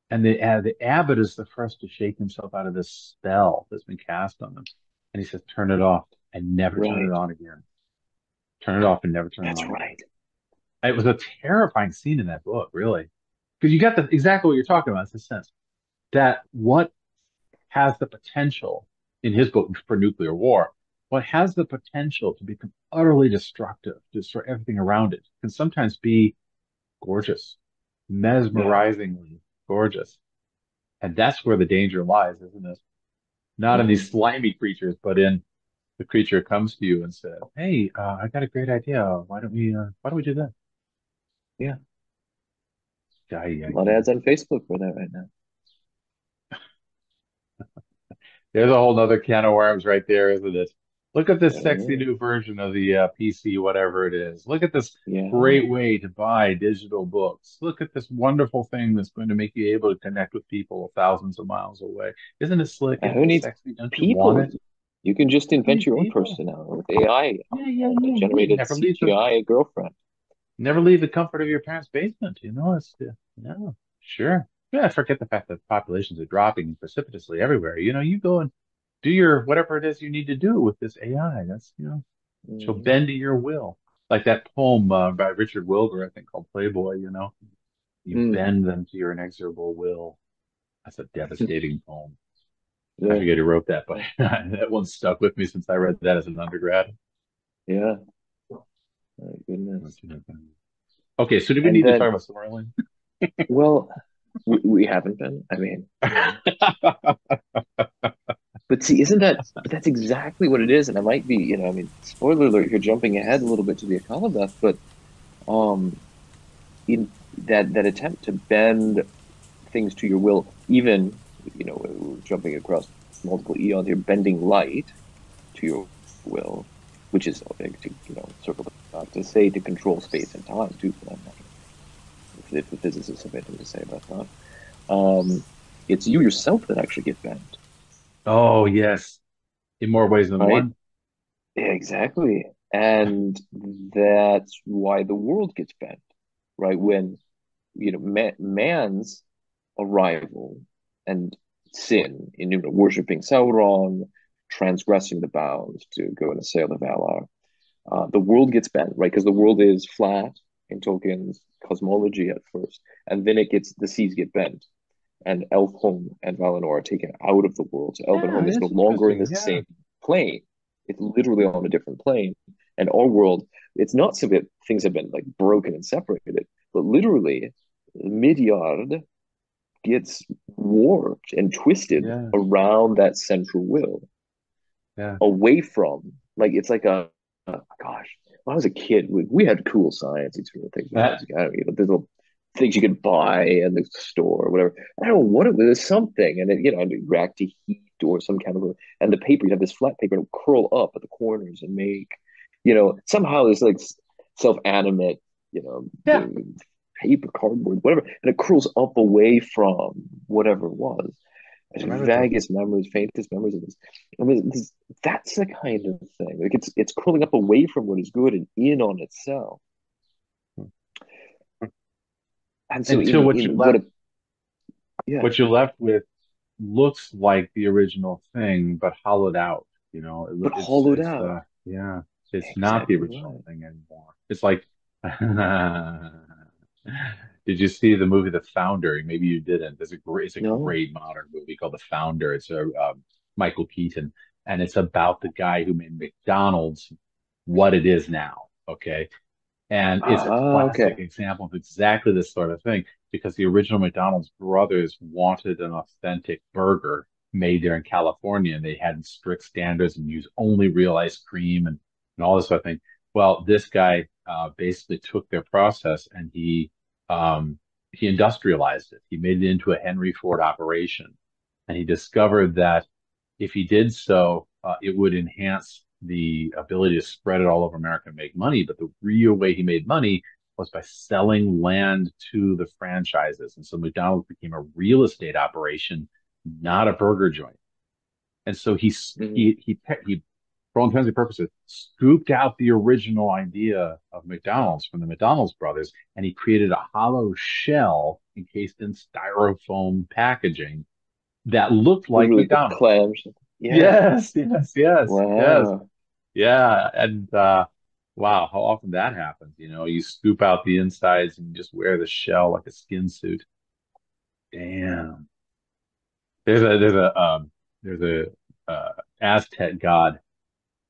And the abbot is the first to shake himself out of this spell that's been cast on them. And he says, turn it off and never turn it Right. on again. Turn it off and never turn it That's on again. right. It was a terrifying scene in that book, really. Because you got exactly what you're talking about. It's the sense that what has the potential in his book for nuclear war, what has the potential to become utterly destructive, destroy everything around it, can sometimes be gorgeous, Yeah. mesmerizingly gorgeous. And that's where the danger lies, isn't it? Not in Hmm. these slimy creatures, but in the creature comes to you and says, "Hey, I got a great idea. Why don't we do that?" Yeah. Yeah, yeah, A lot of yeah. ads on Facebook for that right now. There's a whole nother can of worms right there, isn't it? Look at this sexy Oh, new version of the PC, whatever it is. Look at this yeah. great way to buy digital books. Look at this wonderful thing that's going to make you able to connect with people thousands of miles away. Isn't it slick? Yeah. Isn't Who it needs sexy? Don't you want people? it? You can just Who invent needs your own people? person now with AI, Yeah, yeah, yeah, yeah. generated CGI girlfriend. Never leave the comfort of your parents' basement. No, sure. Yeah, forget the fact that populations are dropping precipitously everywhere. You go and do your whatever it is you need to do with this AI. She'll Hmm. bend to your will. Like that poem by Richard Wilbur, I think, called Playboy. You Mm. bend them to your inexorable will. That's a devastating poem. I Yeah. forget who wrote that, but that one stuck with me since I read that as an undergrad. Yeah. My goodness. Okay, so do we And need to talk then, about Silmarillion? well, we haven't been. I mean, but see, isn't that, but that's exactly what it is. And I might be, I mean, spoiler alert, you're jumping ahead a little bit to the Akala, but um, in that attempt to bend things to your will, even, we're jumping across multiple eons here, bending light to your will, which is to, circle back to say to control space and time too, for that matter. If the physicists have anything to say about that. It's you yourself that actually get bent, Oh, yes. In more ways than right? one. Yeah, exactly. And that's why the world gets bent, right? When, man's arrival and sin in, worshiping Sauron, transgressing the bounds to go and assail the Valar, the world gets bent, right? Because the world is flat in Tolkien's cosmology at first, and then the seas get bent, and Elfhome and Valinor are taken out of the world. So Yeah, Elvenhome is no that's longer in interesting. the Yeah. same plane. It's literally on a different plane. And our world, it's not so that things have been like broken and separated, but literally Midyard gets warped and twisted Yeah. around that central will, Yeah. away from, like, it's like gosh, when I was a kid, we had cool science things when I Uh, was a kid. I don't know, there's little things you could buy in the store or whatever. I don't know what it was, something, and it, it'd react to heat or some chemical. And the paper, you have this flat paper, and it'll curl up at the corners and make, somehow there's like self-animate, yeah. the paper, cardboard, whatever, and it curls up away from whatever it was. Rather than vaguest memories, faintest memories of this. And that's the kind of thing. Like it's curling up away from what is good and in on itself. And so until in what a yeah, what you're left with looks like the original thing, but hollowed out. You know, but hollowed out. yeah, it's not the Exactly original right. thing anymore. It's like, did you see the movie The Founder? Maybe you didn't. It's a No. great modern movie called The Founder. It's a Michael Keaton, and it's about the guy who made McDonald's what it is now. Okay, and it's a Ah, classic okay. example of exactly this sort of thing because the original McDonald's brothers wanted an authentic burger made there in California, and they had strict standards and used only real ice cream and all this sort of thing. Well, this guy basically took their process and he industrialized it. He made it into a Henry Ford operation, and he discovered that if he did so, it would enhance the ability to spread it all over America and make money. But the real way he made money was by selling land to the franchises. And so McDonald's became a real estate operation, not a burger joint. And so Hmm. for all intents and purposes, scooped out the original idea of McDonald's from the McDonald's brothers, and he created a hollow shell encased in styrofoam packaging that looked like Literally the McDonald's. clams. Yeah. Yes. Wow. Yeah. And wow, how often that happens. You know, you scoop out the insides and you just wear the shell like a skin suit. Damn. There's a Aztec god.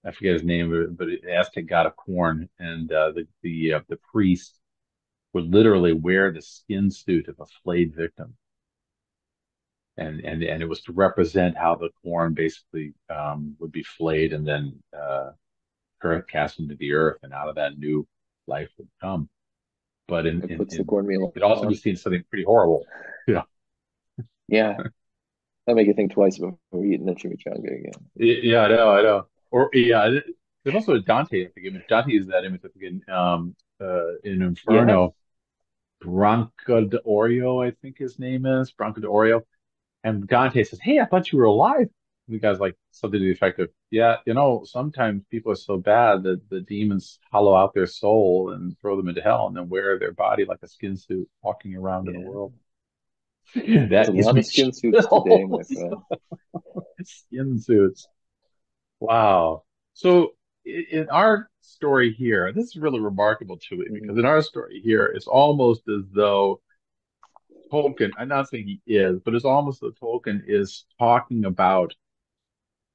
I forget his name, but Aztec god of corn, and the priest would literally wear the skin suit of a flayed victim, and it was to represent how the corn basically would be flayed and then cast into the earth, and out of that new life would come. But It puts the in it cornmeal could also be on. seen as something pretty horrible. You know, Yeah. That make you think twice before eating a chimichanga again. yeah, I know. Or yeah, there's also a Dante, I think, image. Dante is that image, I think, in Yeah. Inferno. Branca d'Orio, I think his name is Branca d'Orio. And Dante says, "Hey, I thought you were alive." And the guy's like something to the effect of, "Yeah, you know, sometimes people are so bad that the demons hollow out their soul and throw them into hell and then wear their body like a skin suit walking around in the Yeah. world." There's a That gives lot me of skin suits today, my chills. friend. Skin suits. Wow. So in our story here, this is really remarkable to me because Hmm. in our story here, it's almost as though Tolkien, I'm not saying he is, but it's almost as though Tolkien is talking about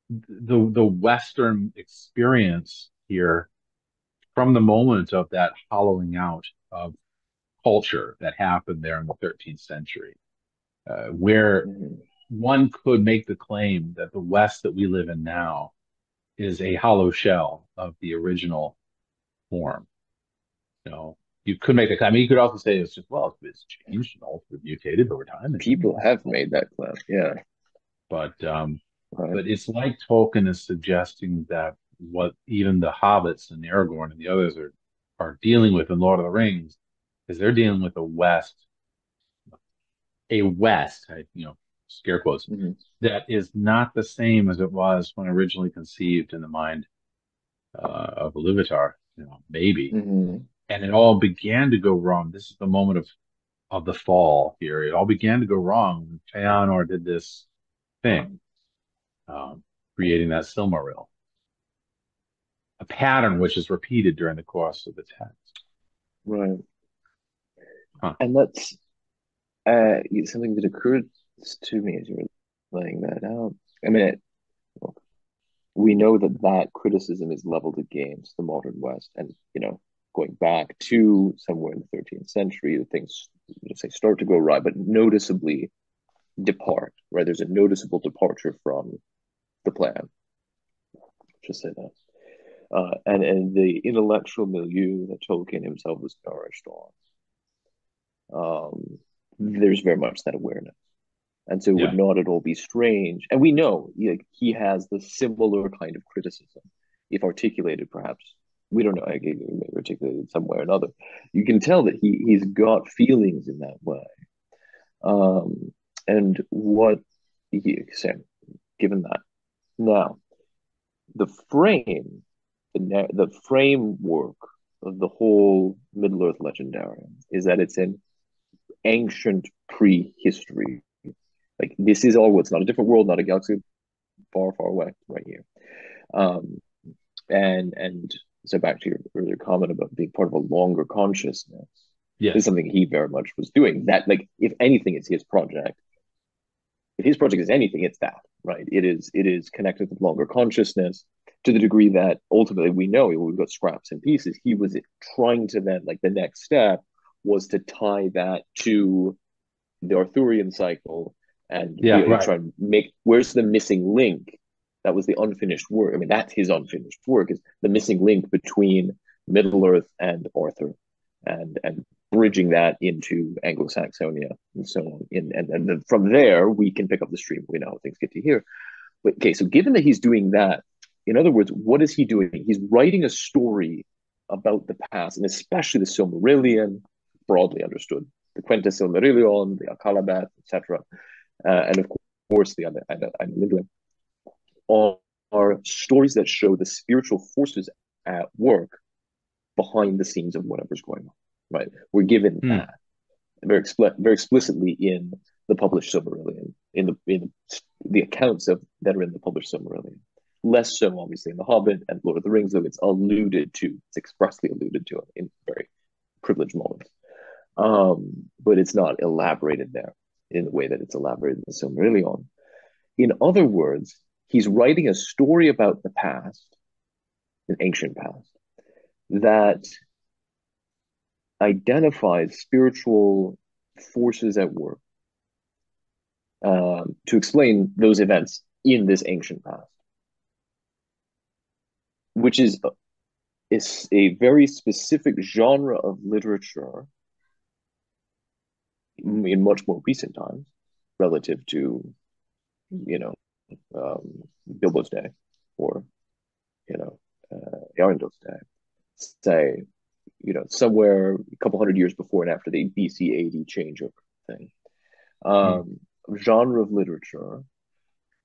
the Western experience here from the moment of that hollowing out of culture that happened there in the 13th century, where Hmm. one could make the claim that the West that we live in now is a hollow shell of the original form. You know, you could make the claim. I mean, you could also say it's just, well, it's changed and altered, mutated over time, and People yes, have made that claim. Yeah. but Right. but it's like Tolkien is suggesting that what even the hobbits and Aragorn and the others are dealing with in Lord of the Rings is they're dealing with a West, scare quotes, Hmm. that is not the same as it was when originally conceived in the mind of Iluvatar, maybe. Hmm. And it all began to go wrong. This is the moment of the fall here. It all began to go wrong when Feanor did this thing, um, creating that Silmaril, a pattern which is repeated during the course of the text. Right. Huh. And that's something that occurred to me as you were laying that out. I mean, we know that that criticism is leveled against the modern West, and going back to somewhere in the 13th century, things say start to go right, but noticeably depart. Right, there's a noticeable departure from the plan. Just say that, and the intellectual milieu that Tolkien himself was nourished on. There's very much that awareness. And so it would Yeah. not at all be strange. And we know he has the similar kind of criticism, if articulated, perhaps. We don't know. He may articulate it some way or another. You can tell that he's got feelings in that way. And what Same, given that. Now, the frame, the framework of the whole Middle Earth legendarium is that it's an ancient prehistory. Like this is all. It's not a different world, not a galaxy far, far away, right here. Um, and so back to your earlier comment about being part of a longer consciousness. This is Yes. something he very much was doing. That, like, if anything, it's his project. If his project is anything, it's that, right? It is connected with longer consciousness to the degree that ultimately we know we've got scraps and pieces. He was trying to then, like, the next step was to tie that to the Arthurian cycle and Yeah. Right. try and make where's the missing link. That was the unfinished work. I mean, that's his unfinished work, is the missing link between Middle Earth and Arthur, and bridging that into Anglo-Saxonia and so on. And then from there we can pick up the stream. We know how things get to here. But okay, so given that he's doing that, in other words, what is he doing? He's writing a story about the past, and especially the Silmarillion, broadly understood, the Quenta Silmarillion, the Alcalabath, etc., and of course the Unrest, are stories that show the spiritual forces at work behind the scenes of whatever's going on. Right? We're given Hmm. that very explicitly in the published Silmarillion, in the accounts of that are in the published Silmarillion. Less so, obviously, in The Hobbit and Lord of the Rings, though it's alluded to, it's expressly alluded to in very privileged moments. But it's not elaborated there in the way that it's elaborated in the Silmarillion. In other words, he's writing a story about the past, an ancient past, that identifies spiritual forces at work to explain those events in this ancient past, which is a very specific genre of literature in much more recent times relative to, you know, Bilbo's day or, you know, Arundel's day. Say, somewhere a couple hundred years before and after the BC AD changeover thing. Hmm. Um, Genre of literature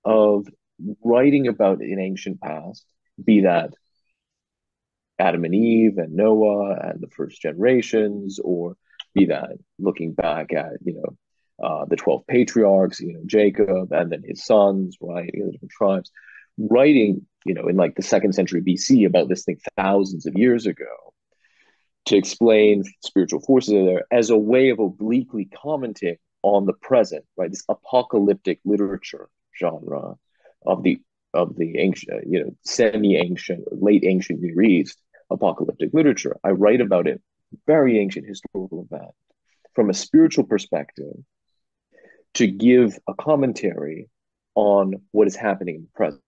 of writing about an ancient past, be that Adam and Eve and Noah and the first generations, or be that looking back at, the 12 patriarchs, Jacob and then his sons, right, the different tribes, writing, in like the 2nd century BC about this thing thousands of years ago to explain spiritual forces there as a way of obliquely commenting on the present, right? This apocalyptic literature genre of the ancient, semi-ancient, late ancient Near East apocalyptic literature. I write about it, very ancient historical event, from a spiritual perspective, to give a commentary on what is happening in the present,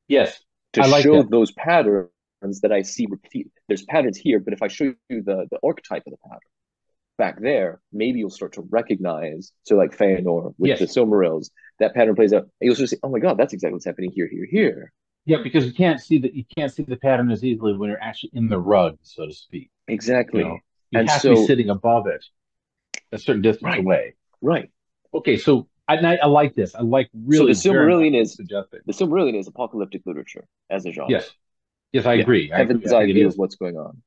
Yes. to I like show that. those patterns that I see repeat. There's patterns here, but if I show you the archetype of the pattern back there, maybe you'll start to recognize. So, like Feanor with the Yes. Silmarils, that pattern plays out. And you'll sort of say, "Oh my God, that's exactly what's happening here, here, here." Yeah, because you can't see the pattern as easily when you're actually in the rug, so to speak. You know, Exactly. you And have to be so, sitting above it a certain distance right, away. right. Okay, so I like this. I like So really very much what you're suggesting. The Silmarillion is apocalyptic literature as a genre. Yes. Yes, I Yeah, agree. I agree. heaven's I eye think it view of is. what's going on.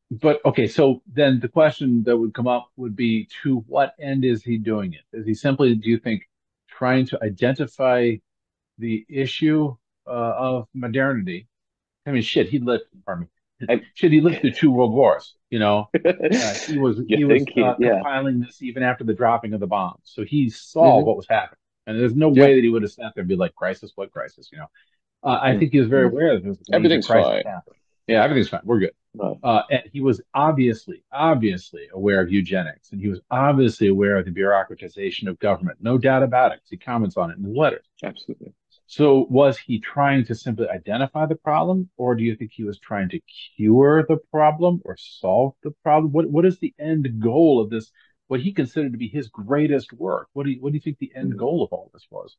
But okay, so then the question that would come up would be, to what end is he doing it? Is he simply, do you think, trying to identify the issue of modernity? I mean, shit, he lived, pardon me, I, shit, he lived through two world wars, you know. you He was think he, yeah. compiling this even after the dropping of the bombs, so he saw Mm-hmm. what was happening, and there's no Yeah. way that he would have sat there and be like, "Crisis, what crisis?" You know. I think he was very Mm-hmm. aware that there was a major Everything's crisis fine. happening. Yeah, everything's fine. We're good. Right. And he was obviously aware of eugenics, and he was obviously aware of the bureaucratization of government. No doubt about it. He comments on it in his letters. Absolutely. So was he trying to simply identify the problem, or do you think he was trying to cure the problem or solve the problem? What is the end goal of this? What he considered to be his greatest work? What do you think the end Mm-hmm. goal of all this was?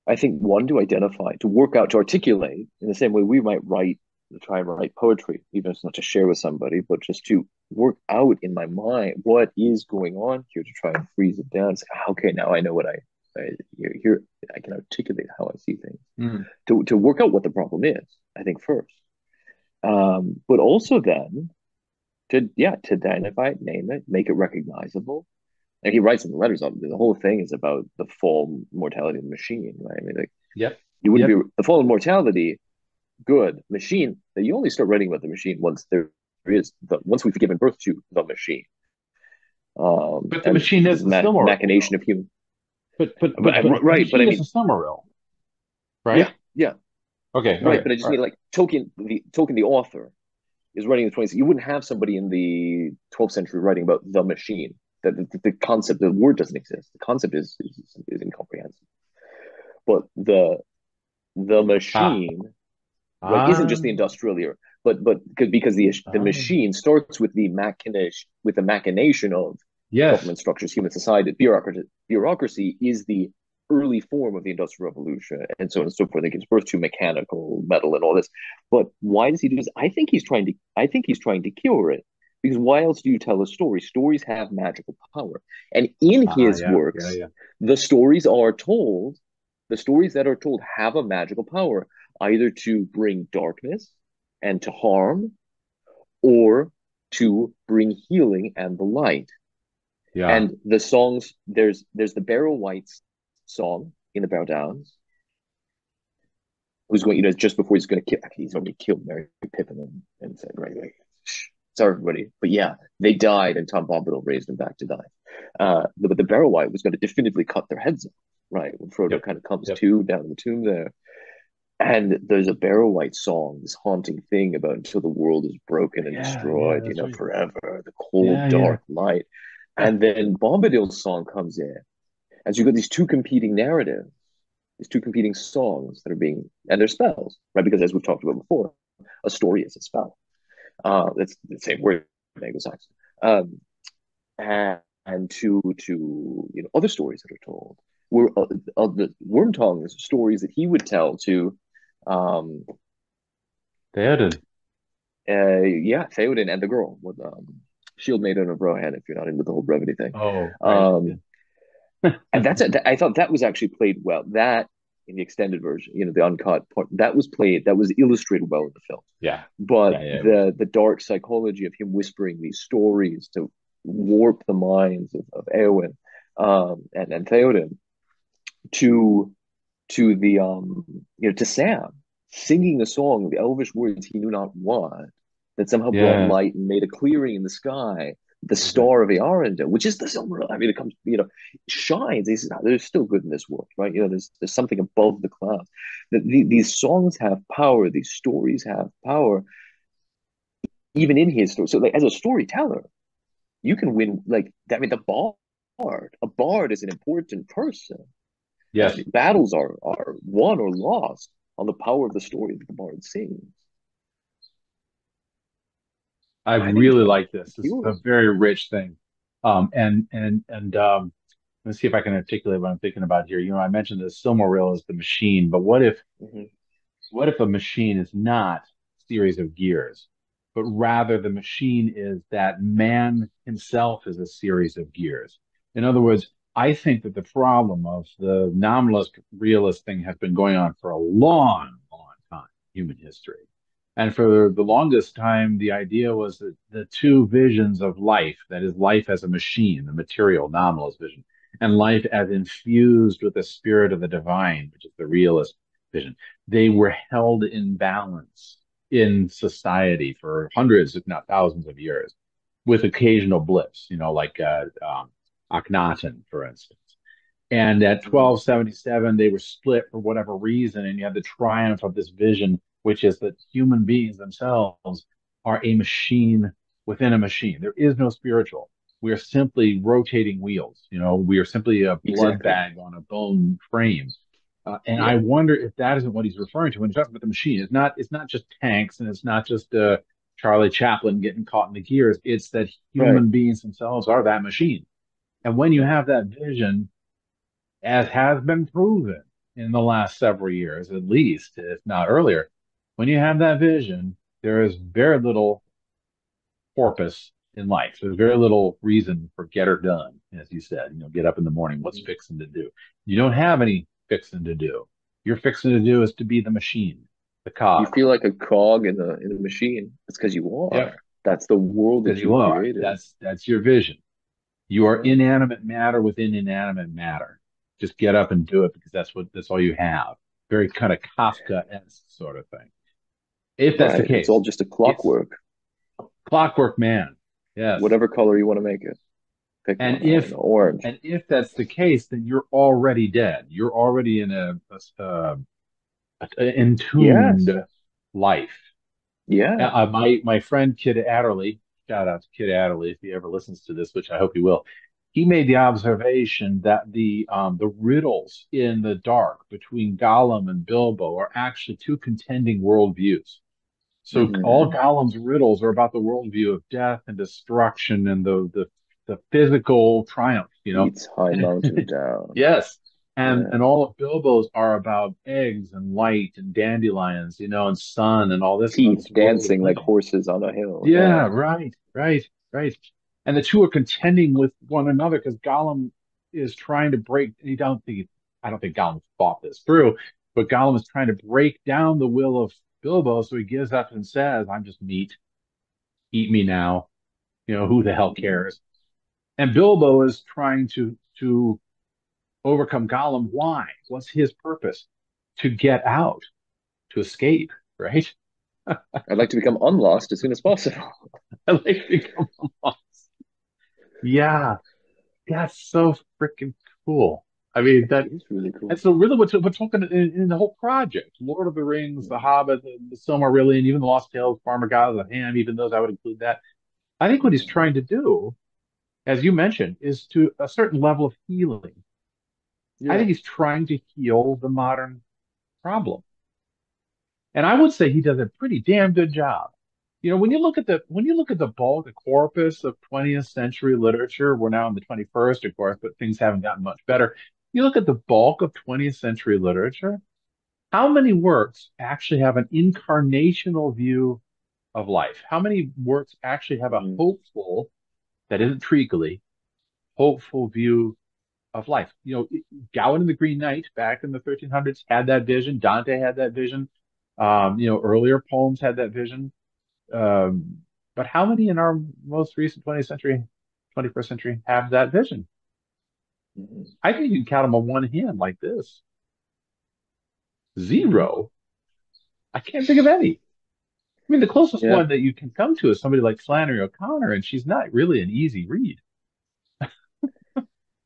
I think one, to identify, to work out, to articulate in the same way we might write, to try and write poetry, even if it's not to share with somebody, but just to work out in my mind what is going on here, to try and freeze it down. Say, okay, now I know Here, I can articulate how I see things Mm. to work out what the problem is, I think first. But also then to identify it, name it, make it recognizable. And he writes in the letters of the whole thing is about the fall mortality of the machine, right? I mean, like Yep. you wouldn't Yep. be the fall of mortality, good machine. That you only start writing about the machine once there is once we've given birth to the machine, But the and machine is the the Silmarillion, machination though. of human. But the Right, but I machine is mean, the Silmarillion, yeah, right? yeah, Okay. right. Okay. But I just All right. mean like Tolkien, the author, is writing in the 20th. You wouldn't have somebody in the 12th century writing about the machine. That the concept, the word doesn't exist. The concept is incomprehensible. But the Ah. machine, right, isn't just the Ah. industrial era, but because the Ah. machine starts with the machination of Yes. government structures, human society, bureaucracy is the early form of the industrial revolution, and so on and so forth. It gives birth to mechanical metal and all this. But why does he do this? I think he's trying to cure it. Because why else do you tell a story? Stories have magical power. And in Ah. his Yeah. Yeah. works, Yeah. the stories are told, the stories that are told have a magical power, either to bring darkness and to harm, or to bring healing and the light. Yeah. And the songs, there's the Barrow White's song in the Barrow Downs, who's going, just before he's going to kill, he's already killed Mary Pippin and said, right, sorry everybody, but yeah, they died, and Tom Bombadil raised them back to die. But the Barrow White was going to definitively cut their heads off, right, when Frodo Yep. kind of comes Yep. to down in the tomb there. And there's a Barrow White song, this haunting thing about until the world is broken and Yeah. Yeah. destroyed, That's right. forever, the cold, Yeah. Yeah. dark light. And then Bombadil's song comes in. And so you've got these two competing narratives, these two competing songs that are being, and they're spells, right? Because as we've talked about before, a story is a spell. It's the same word in Anglo-Saxon. And to other stories that are told were the Wormtongue's stories that he would tell to um Theoden. yeah, Theoden and the girl with shield made out of Rohan, if you're not into the whole brevity thing. Oh, right. Yeah. Um and I thought that was actually played well. That in the extended version, the uncut part, that was illustrated well in the film. Yeah. But Yeah. Yeah. It was. the dark psychology of him whispering these stories to warp the minds of Eowyn, and Theoden to the to Sam singing the song, the elvish words he knew not what, that somehow brought Yeah. light and made a clearing in the sky, the Okay. star of Earendel, which is the silver. I mean, it comes, shines. There's still good in this world, right? There's something above the clouds. These songs have power. These stories have power, even in his story. So, like, as a storyteller, you can win. Like, I mean, a bard is an important person. Yes. Battles are won or lost on the power of the story that the bard sings. I I think he's really trying to like this. This is cure a it. very rich thing. And let's see if I can articulate what I'm thinking about here. I mentioned the Silmaril is the machine, but Mm-hmm. what if a machine is not a series of gears, but rather the machine is that man himself is a series of gears? In other words, I think that the problem of the nominalist realist thing has been going on for a long, long time, human history. And for the longest time, the idea was that the two visions of life, that is, life as a machine, the material nominalist vision, and life as infused with the spirit of the divine, which is the realist vision, they were held in balance in society for hundreds, if not thousands of years, with occasional blips, like Akhenaten, for instance. And at Mm-hmm. 1277, they were split for whatever reason, and you had the triumph of this vision, which is that human beings themselves are a machine within a machine. There is no spiritual. We are simply rotating wheels. We are simply a blood Exactly. bag on a bone frame. And I Yeah. wonder if that isn't what he's referring to when he talks about the machine. It's not just tanks, and it's not just Charlie Chaplin getting caught in the gears. It's that Right. human beings themselves are that machine. And when you have that vision, as has been proven in the last several years, at least, if not earlier, when you have that vision, there is very little porpoise in life. There's very little reason for get her done, as you said. Get up in the morning. What's Mhm. fixing to do? You don't have any fixing to do. Your fixing to do is to be the machine, the You cog. feel like a cog in a machine. It's because you Yep, are. That's the world because that you you've are. created. That's your vision. You are Yeah. inanimate matter within inanimate matter. Just get up and do it because that's all you have. Very kind of Kafka-esque sort of thing. If that's the Right. It's all case, just a it's clockwork, Clockwork Man. Yes. whatever color you want to make it. Pick And one. I don't if know, orange. and if that's the case, then you're already dead. You're already in a entombed Yes. life. Yeah. My friend Kid Adderley, shout out to Kid Adderley if he ever listens to this, which I hope he will. He made the observation that the riddles in the dark between Gollum and Bilbo are actually two contending worldviews. So all Hmm. Gollum's riddles are about the worldview of death and destruction and the physical triumph, Eats high And mountain down. yes. And Yeah. all of Bilbo's are about eggs and light and dandelions, and sun and all this Teeth this world of dancing like living. horses on a hill. Yeah, Yeah. right, right, right. And the two are contending with one another because Gollum is trying to break. I don't think Gollum thought this through, but Gollum is trying to break down the will of Bilbo, so he gives up and says, "I'm just meat. Eat me now. Who the hell Mhm. cares?" And Bilbo is trying to overcome Gollum. Why? What's his purpose? To get out, to escape, right? I'd like to become unlost as soon as possible. I like to become lost. Yeah, that's so freaking cool. I mean, It is really and cool. so really what's talking in the whole project, Lord of the Rings, The Mhm. Hobbit, the Silmarillion, even the Lost Tales, Farmer God of the Ham, even those I would include that. I think what he's Mhm. trying to do, as you mentioned, is to a certain level of healing. I Yeah. think he's trying to heal the modern problem. And I would say he does a pretty damn good job. When you look at the bulk, the corpus of 20th century literature, we're now in the 21st, of course, but things haven't gotten much better. You look at the bulk of 20th century literature, how many works actually have an incarnational view of life? How many works actually have a Mhm. hopeful, that isn't treacly, hopeful view of life? Gawain and the Green Knight back in the 1300s had that vision. Dante had that vision. Earlier poems had that vision. But how many in our most recent 20th century, 21st century have that vision? Mhm. I think you can count them on one hand like this. Mhm. Zero. I can't think of any. I mean, the closest Yeah. one that you can come to is somebody like Flannery O'Connor, and she's not really an easy read.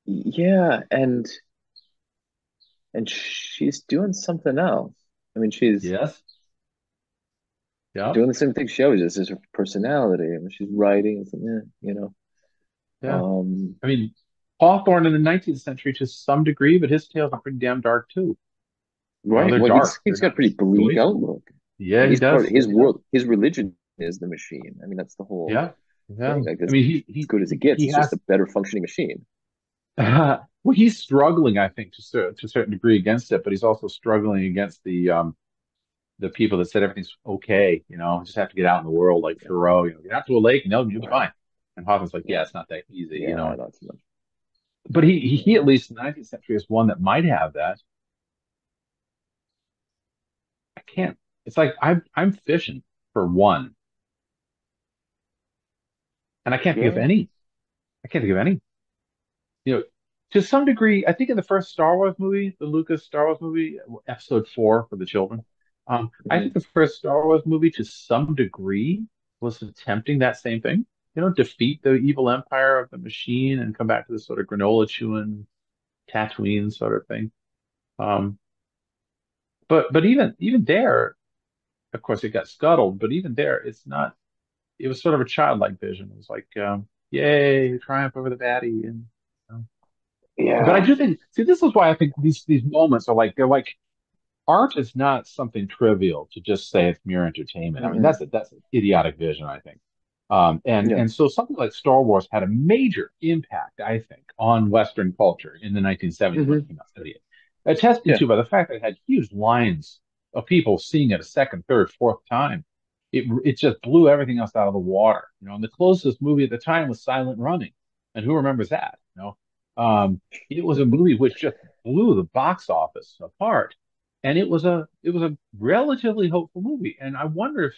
Yeah. And she's doing something else. I mean, she's Yes. Yeah. doing the same thing she always does. Is her personality. I mean, she's writing. It's, Yeah. um, I mean, Hawthorne in the 19th century to some degree, but his tales are pretty damn dark too. right. They're Well, dark. They're he's got a not pretty bleak joyful. outlook, Yeah, and he he's part does. of Yeah, his he does. world. His religion is the machine. I mean, that's the whole Yeah. Yeah. thing. Like, I it's mean, as good as it gets. he It's just has a better functioning machine. well, he's struggling, I think, to a certain degree against it, but he's also struggling against the people that said everything's okay, just have to get out in the world like Yeah. Thoreau, get out to a lake and you'll be Right. fine. And Hawkins like, yeah, Right. it's not that easy, Yeah. Not too much. But he Yeah. at least in the 19th century is one that might have that. I can't. It's like I'm fishing for one, and I can't think of Yeah. any. I can't think of any. You know, to some degree, I think in the first Star Wars movie, the Lucas Star Wars movie, Episode 4 for the children, I think Mhm. the first Star Wars movie, to some degree, was attempting that same thing. Defeat the evil empire of the machine and come back to this sort of granola chewing Tatooine sort of thing. Um, but even there, of course, it got scuttled. But even there, it's not. It was sort of a childlike vision. It was like, yay, triumph over the baddie, and but I Yeah. do think, see, this is why I think these moments are like, they're like, art is not something trivial to just say it's mere entertainment. I mean, Mm-mm. that's an idiotic vision, I think. And Yeah. and so something like Star Wars had a major impact, I think, on Western culture in the 1970s when it Hmm. came out, 78. Attested Yeah. to by the fact that it had huge lines of people seeing it a second, third, fourth time. it just blew everything else out of the water. And the closest movie at the time was Silent Running, and who remembers that? It was a movie which just blew the box office apart, and it was a relatively hopeful movie. And I wonder if,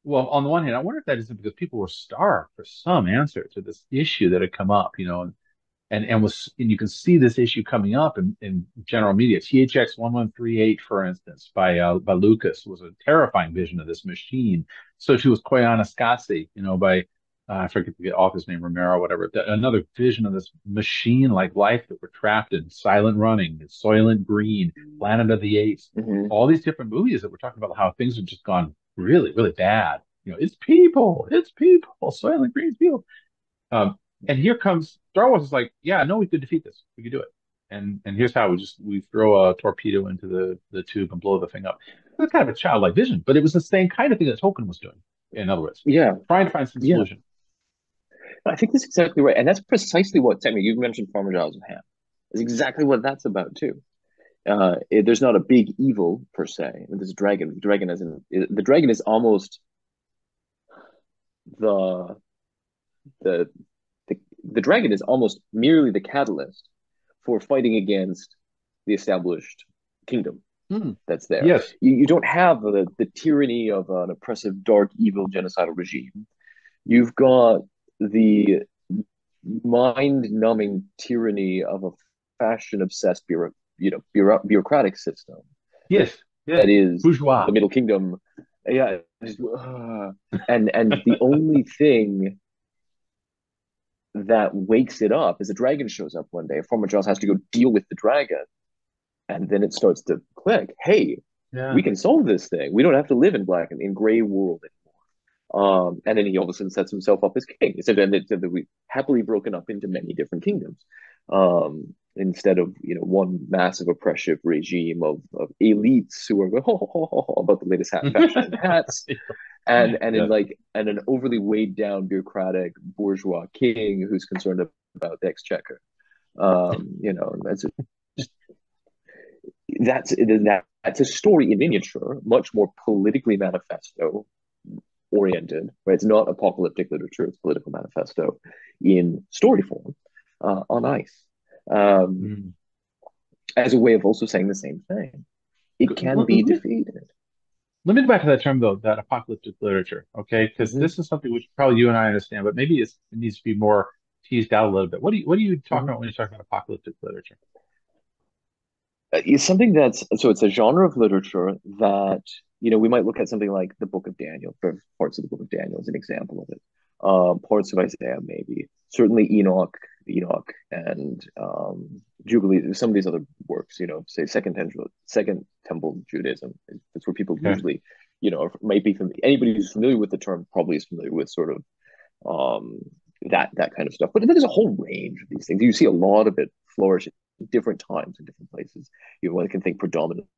well, on the one hand, I wonder if that isn't because people were starved for some answer to this issue that had come up, and you can see this issue coming up in general media. THX 1138, for instance, by Lucas, was a terrifying vision of this machine. So too was Koyaanisqatsi, by I forget the author's name, Romero, whatever. Another vision of this machine-like life that we're trapped in. Silent Running, Soylent Green, Planet of the Apes, Hmm. all these different movies that we're talking about how things have just gone really, really bad. It's people, Soylent Green's people. Um, and here comes Star Wars is like, yeah, no, we could defeat this. We could do it. And here's how we throw a torpedo into the tube and blow the thing up. It's kind of a childlike vision, but it was the same kind of thing that Tolkien was doing. In other words, Yeah, trying to find some yeah. solution. I think that's exactly right, and that's precisely what technically you mentioned. Farmer Giles of Ham. That's exactly what that's about too. There's not a big evil per se. There's a dragon. The dragon is almost the the the dragon is almost merely the catalyst for fighting against the established kingdom Hmm. that's there. Yes. You don't have the tyranny of an oppressive, dark, evil, genocidal regime. You've got the mind-numbing tyranny of a fashion-obsessed bureaucratic system Yes. Yes. that is the Bourgeois. Middle Kingdom. Yeah, and the only thing that wakes it up is a dragon shows up one day. Farmer Giles has to go deal with the dragon, and then it starts to click. Hey, we Yeah. can solve this thing. We don't have to live in black and in gray world. And then he all of a sudden sets himself up as king. So then we happily broken up into many different kingdoms, instead of one massive oppressive regime of elites who are going about the latest fashion and hats, and in Yeah. like and an overly weighed down bureaucratic bourgeois king who's concerned about the exchequer. That's just that's a story in miniature, much more politically manifesto oriented, right? It's not apocalyptic literature; it's political manifesto in story form, on ice, um, Mm. as a way of also saying the same thing. It can Let, be me, defeated. let me go back to that term though, that apocalyptic literature, okay? Because Mm-hmm, this is something which probably you and I understand, but maybe it needs to be more teased out a little bit. What do you talk mm-hmm. about when you talk about apocalyptic literature? It's something that's so it's a genre of literature that we might look at something like the Book of Daniel, for parts of the Book of Daniel as an example of it. Parts of Isaiah, maybe certainly Enoch, and Jubilee. Some of these other works, say Second Temple Judaism. That's where people Okay. usually, might be familiar. Anybody who's familiar with the term probably is familiar with sort of um, that kind of stuff. But there's a whole range of these things. You see a lot of it flourish at different times in different places. One can think predominantly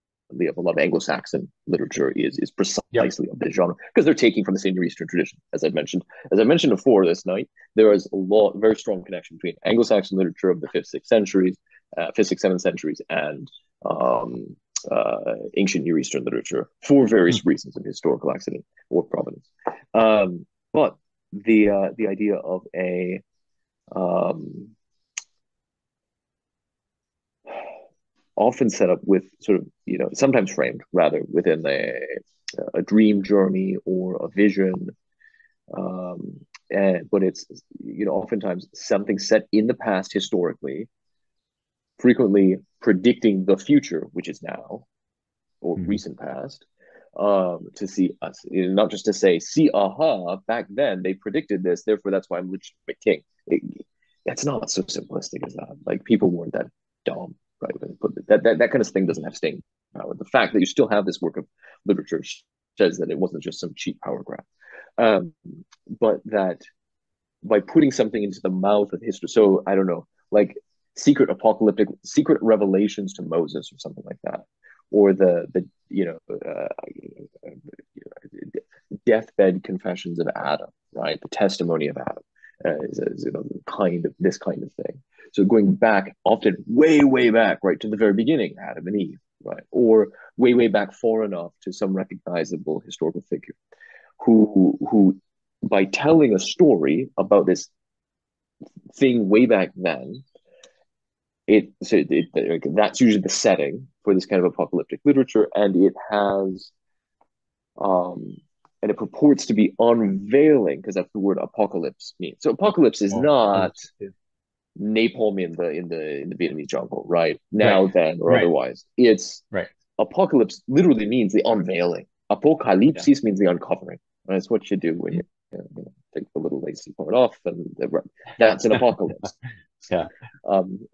of a lot of Anglo-Saxon literature is Yep. precisely of this genre because they're taking from the same Near Eastern tradition, as I mentioned. As I mentioned before this night, there is very strong connection between Anglo-Saxon literature of the fifth, sixth centuries, fifth, sixth, seventh centuries, and ancient Near Eastern literature for Hmm. various reasons of historical accident or providence. But the idea of a um, often set up with sort of sometimes framed rather within a dream journey or a vision, but it's oftentimes something set in the past historically, frequently predicting the future, which is now or Hmm. recent past, to see us, not just to say, see, aha, back then they predicted this, therefore that's why I'm legitimate king. It's not so simplistic as that. Like people weren't that dumb, right? But that kind of thing doesn't have staying power. The fact that you still have this work of literature says that it wasn't just some cheap power grab, but that by putting something into the mouth of history. So I don't know, like secret revelations to Moses or something like that, or the deathbed confessions of Adam, right? The testimony of Adam is kind of this kind of thing. So going back, often way back, right to the very beginning, Adam and Eve, right, or way back far enough to some recognizable historical figure. who by telling a story about this thing way back then, that's usually the setting for this kind of apocalyptic literature, and um, it purports to be unveiling because that's the word apocalypse means. So apocalypse is Oh, not oops, yeah. napalm in the Vietnamese jungle, right? Right, Now, then, or right, otherwise. It's right. apocalypse literally means the unveiling. Yeah. Apocalypsis means the uncovering. That's what you do when take the little lacy part off, and that's an apocalypse. Yeah.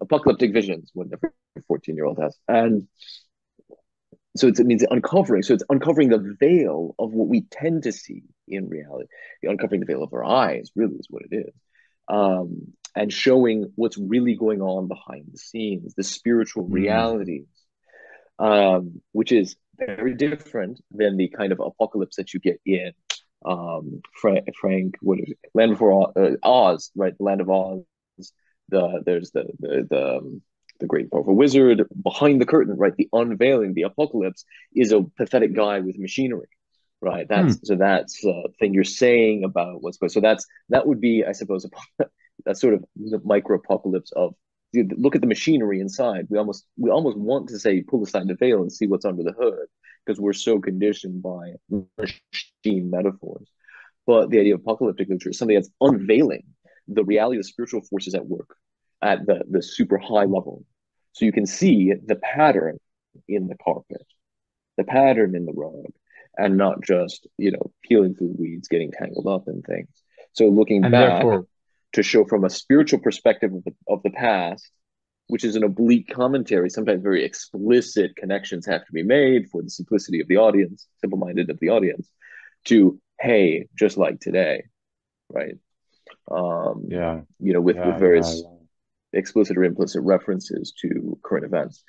Apocalyptic visions, when every 14-year-old has. And so it means uncovering. So it's uncovering the veil of what we tend to see in reality. The uncovering the veil of our eyes really is what it is. And showing what's really going on behind the scenes, the spiritual Mm. realities, which is very different than the kind of apocalypse that you get in Frank, what is it? Land Before Oz, right? The Land of Oz. There's the great powerful wizard behind the curtain, right? The unveiling, the apocalypse is a pathetic guy with machinery, right? Hmm. That's thing you're saying about what's going. So that would be, I suppose, a sort of micro apocalypse of look at the machinery inside. We almost want to say pull aside the veil and see what's under the hood because we're so conditioned by machine metaphors. But the idea of apocalyptic literature is something that's unveiling the reality of the spiritual forces at work at the super high level. So you can see the pattern in the carpet, the pattern in the rug, and not just, peeling through the weeds, getting tangled up in things. So looking And back therefore, to show from a spiritual perspective of the past, which is an oblique commentary, sometimes very explicit connections have to be made for the simplicity of the audience, simple minded of the audience, to, hey, just like today, right? yeah, With yeah, yeah, various yeah. explicit or implicit references to current events.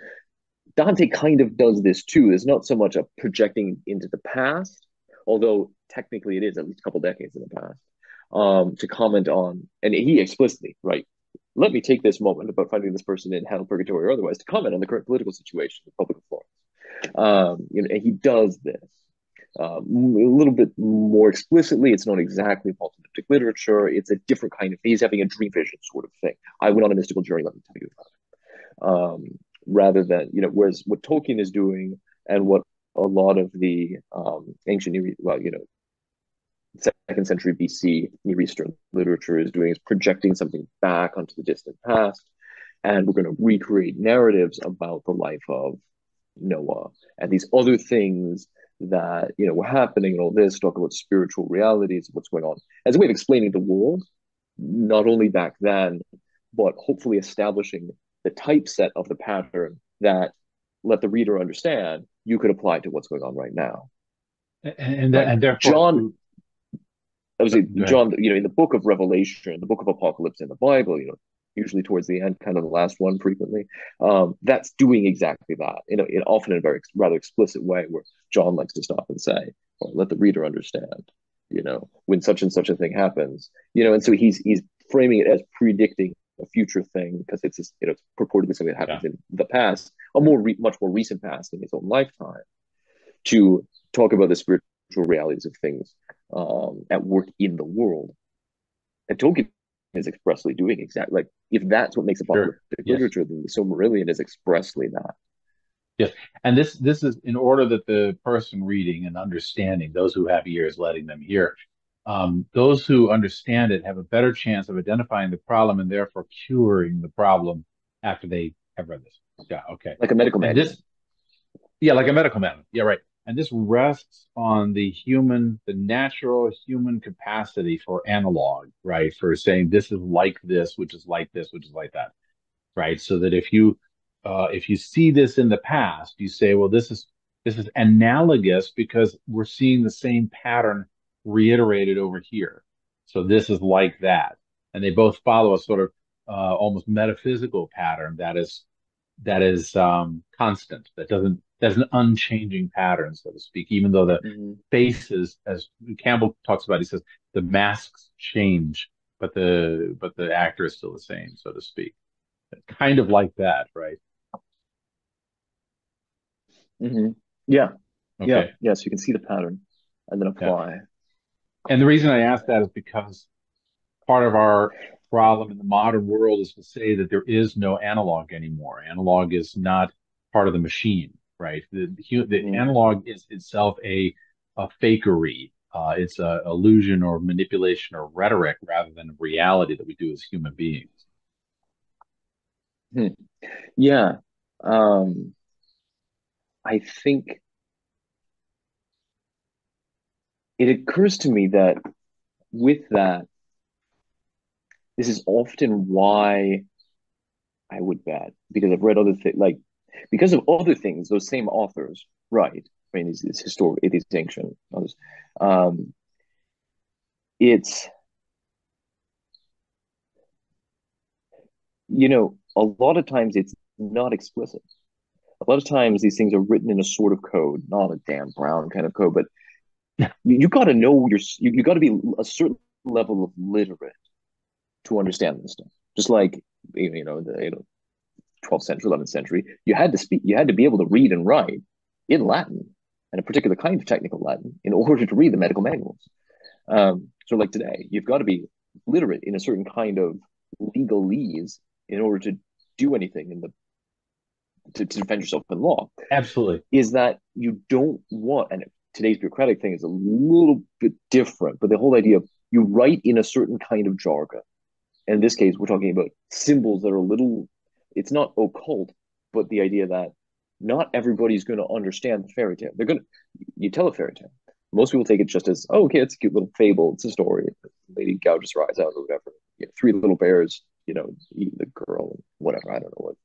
Dante kind of does this too. It's not so much a projecting into the past, although technically it is at least a couple decades in the past, to comment on, and he explicitly, right? Let me take this moment about finding this person in hell, purgatory, or otherwise, to comment on the current political situation in the Republic of Florence. And he does this a little bit more explicitly. It's not exactly apocalyptic literature. It's a different kind of. He's having a dream vision sort of thing. I went on a mystical journey. Let me tell you about it. Rather than whereas what Tolkien is doing and what a lot of the ancient second century BC Near Eastern literature is doing is projecting something back onto the distant past, and we're going to recreate narratives about the life of Noah and these other things that were happening and all this. Talk about spiritual realities, what's going on, as a way of explaining the world, not only back then, but hopefully establishing the typeset of the pattern that let the reader understand you could apply to what's going on right now. Right, And therefore, John. Obviously, go ahead. John, in the book of Revelation, the book of Apocalypse in the Bible, usually towards the end, kind of the last one frequently, that's doing exactly that, often in a very rather explicit way where John likes to stop and say, well, let the reader understand, when such and such a thing happens, and so he's framing it as predicting a future thing because it's purportedly something that Yeah. happens in the past, much more recent past in his own lifetime, to talk about the spiritual realities of things at work in the world. And Tolkien is expressly doing exactly like if that's what makes Sure. apocalyptic Yes. literature, then the Silmarillion is expressly that. Yes. And this is in order that the person reading and understanding, those who have ears, letting them hear, those who understand it have a better chance of identifying the problem and therefore curing the problem after they have read this. Yeah. Okay. Like a medical And manual. this, yeah, like a medical manual. Yeah, right. And this rests on the natural human capacity for analog, right? For saying this is like this, which is like this, which is like that, right? So that if you see this in the past, you say, well, this is analogous because we're seeing the same pattern reiterated over here. So this is like that, and they both follow a sort of almost metaphysical pattern that is constant, that's an unchanging pattern, so to speak, even though the Mm-hmm. faces, as Campbell talks about, he says the masks change, but the actor is still the same, so to speak. Kind of like that, right? Mm-hmm. Yeah, yeah, Okay. yeah. So you can see the pattern and then Yeah. apply. And the reason I ask that is because part of our problem in the modern world is to say that there is no analog anymore. Analog is not part of the machine, right? The Mhm. analog is itself a fakery. It's a illusion or manipulation or rhetoric rather than a reality that we do as human beings. Hmm. Yeah. Um, I think it occurs to me that with that, this is often why I would bet, because I've read other things, like because of other things, those same authors, right? I mean, it's historic, it is ancient. Others. Um, it's a lot of times it's not explicit. A lot of times these things are written in a sort of code, not a Dan Brown kind of code, but you got to know you got to be a certain level of literate to understand this stuff. Just like the 12th century, 11th century, you had to be able to read and write in Latin and a particular kind of technical Latin in order to read the medical manuals. So like today, you've got to be literate in a certain kind of legalese in order to do anything to defend yourself in law. Absolutely. Is that you don't want, and today's bureaucratic thing is a little bit different, but the whole idea of you write in a certain kind of jargon. And in this case, we're talking about symbols that are a little, it's not occult, but the idea that not everybody's going to understand the fairy tale. You tell a fairy tale. Most people take it just as, oh, okay, it's a cute little fable. It's a story. The lady gouges her eyes out or whatever. Three little bears, eat the girl, whatever. I don't know what.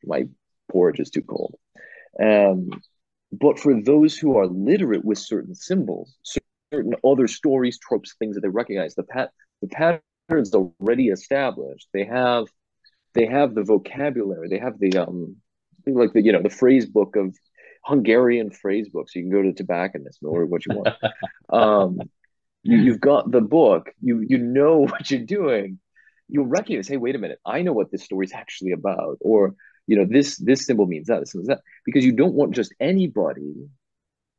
My porridge is too cold. Um, but for those who are literate with certain symbols, certain other stories, tropes, things that they recognize, the patterns already established. They have the vocabulary. They have the like the phrase book of Hungarian phrase books. You can go to tobacconist or what you want. Um, you've got the book. You know what you're doing. You'll recognize, hey, wait a minute, I know what this story is actually about, or this symbol means that, this means that, because you don't want just anybody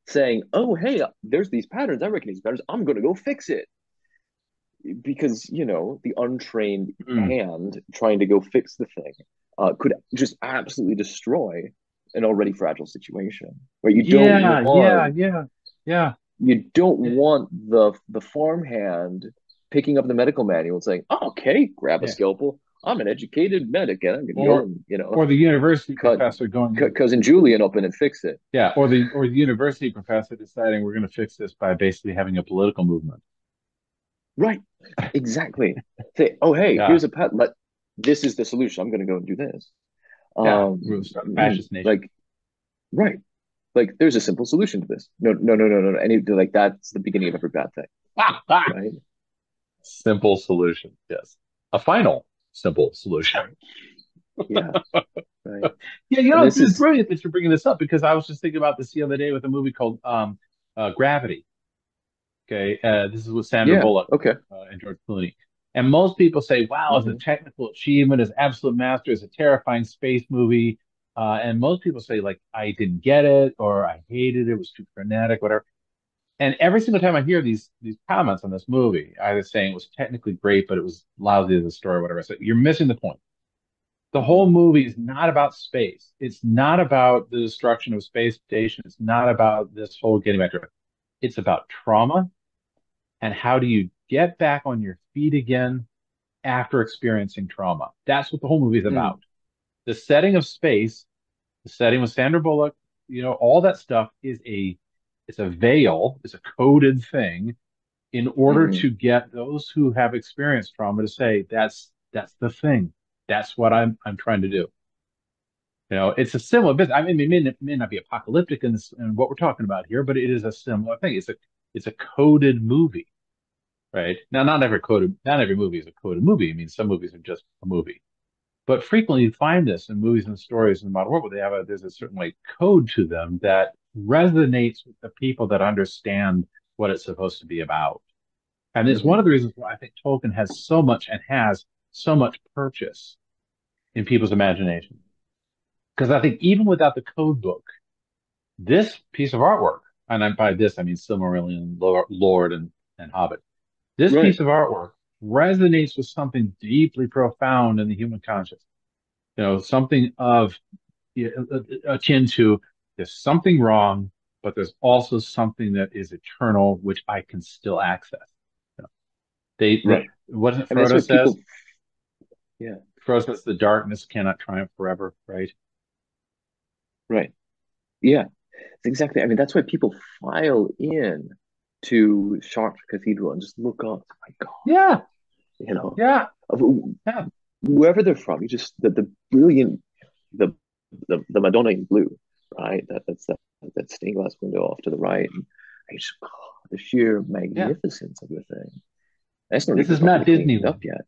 saying, oh, hey, there's these patterns. I recognize these patterns. I'm going to go fix it because the untrained Mm. hand trying to go fix the thing could just absolutely destroy an already fragile situation. Right? Yeah, yeah, yeah, yeah. You don't want the farmhand picking up the medical manual and saying, oh, "Okay, grab a Yeah. scalpel. I'm an educated medic, and I'm going to go Or and or the university cut professor going, cousin Julian open and fix it." yeah, or the university professor deciding we're going to fix this by basically having a political movement. Right? Exactly. Say, "Oh, hey, Yeah, here's a pet. This is the solution. I'm going to go and do this." yeah, we're going to start a fascist nation. Like right. Like there's a simple solution to this. No, no, no, no, no. Like that's the beginning of every bad thing, right? Simple solution. Yes, a final simple solution. Yeah, right. Yeah, And this it's is brilliant that you're bringing this up because I was just thinking about this the other day with a movie called Gravity. Okay, this is with Sandra yeah, Bullock okay. and George Clooney. And most people say, "Wow, it's a Hmm. technical achievement, it's absolute master, it's a terrifying space movie." And most people say, like, "I didn't get it," or "I hated it, it was too frenetic," whatever. And every single time I hear these comments on this movie, either saying it was technically great, but it was lousy as a story, whatever. So you're missing the point. The Hmm. whole movie is not about space. It's not about the destruction of a space station. It's not about this whole getting back to it. It's about trauma and how do you get back on your feet again after experiencing trauma. That's what the whole movie is Hmm. about. The setting of space, the setting with Sandra Bullock, all that stuff it's a veil, it's a coded thing in order Hmm. to get those who have experienced trauma to say that's the thing. That's what I'm trying to do. It's a similar business. I mean, it may not be apocalyptic in what we're talking about here, but it is a similar thing. It's a coded movie, right? Now, not every movie is a coded movie. I mean, some movies are just a movie, but frequently you find this in movies and stories in the modern world where there's a certain like code to them that resonates with the people that understand what it's supposed to be about. And it's one Hmm. of the reasons why I think Tolkien has so much and has so much purchase in people's imagination. Because I think even without the code book, this piece of artwork, and by this I mean Silmarillion, Lord, and and Hobbit. This Right. piece of artwork resonates with something deeply profound in the human conscious. Something of akin to there's something wrong, but there's also something that is eternal, which I can still access. You know, Right. wasn't I mean, that's Frodo why people, says, yeah, the darkness cannot triumph forever, right? right. Yeah, it's exactly. I mean, that's why people file in to Chartres Cathedral and just look up. My God, Yeah, you know, yeah, of yeah, wherever they're from, you just the brilliant, the the Madonna in blue, right? That stained glass window off to the right. And I just, oh, the sheer yeah. magnificence of the thing. That's not This even is properly not cleaned up Disneyland. yet.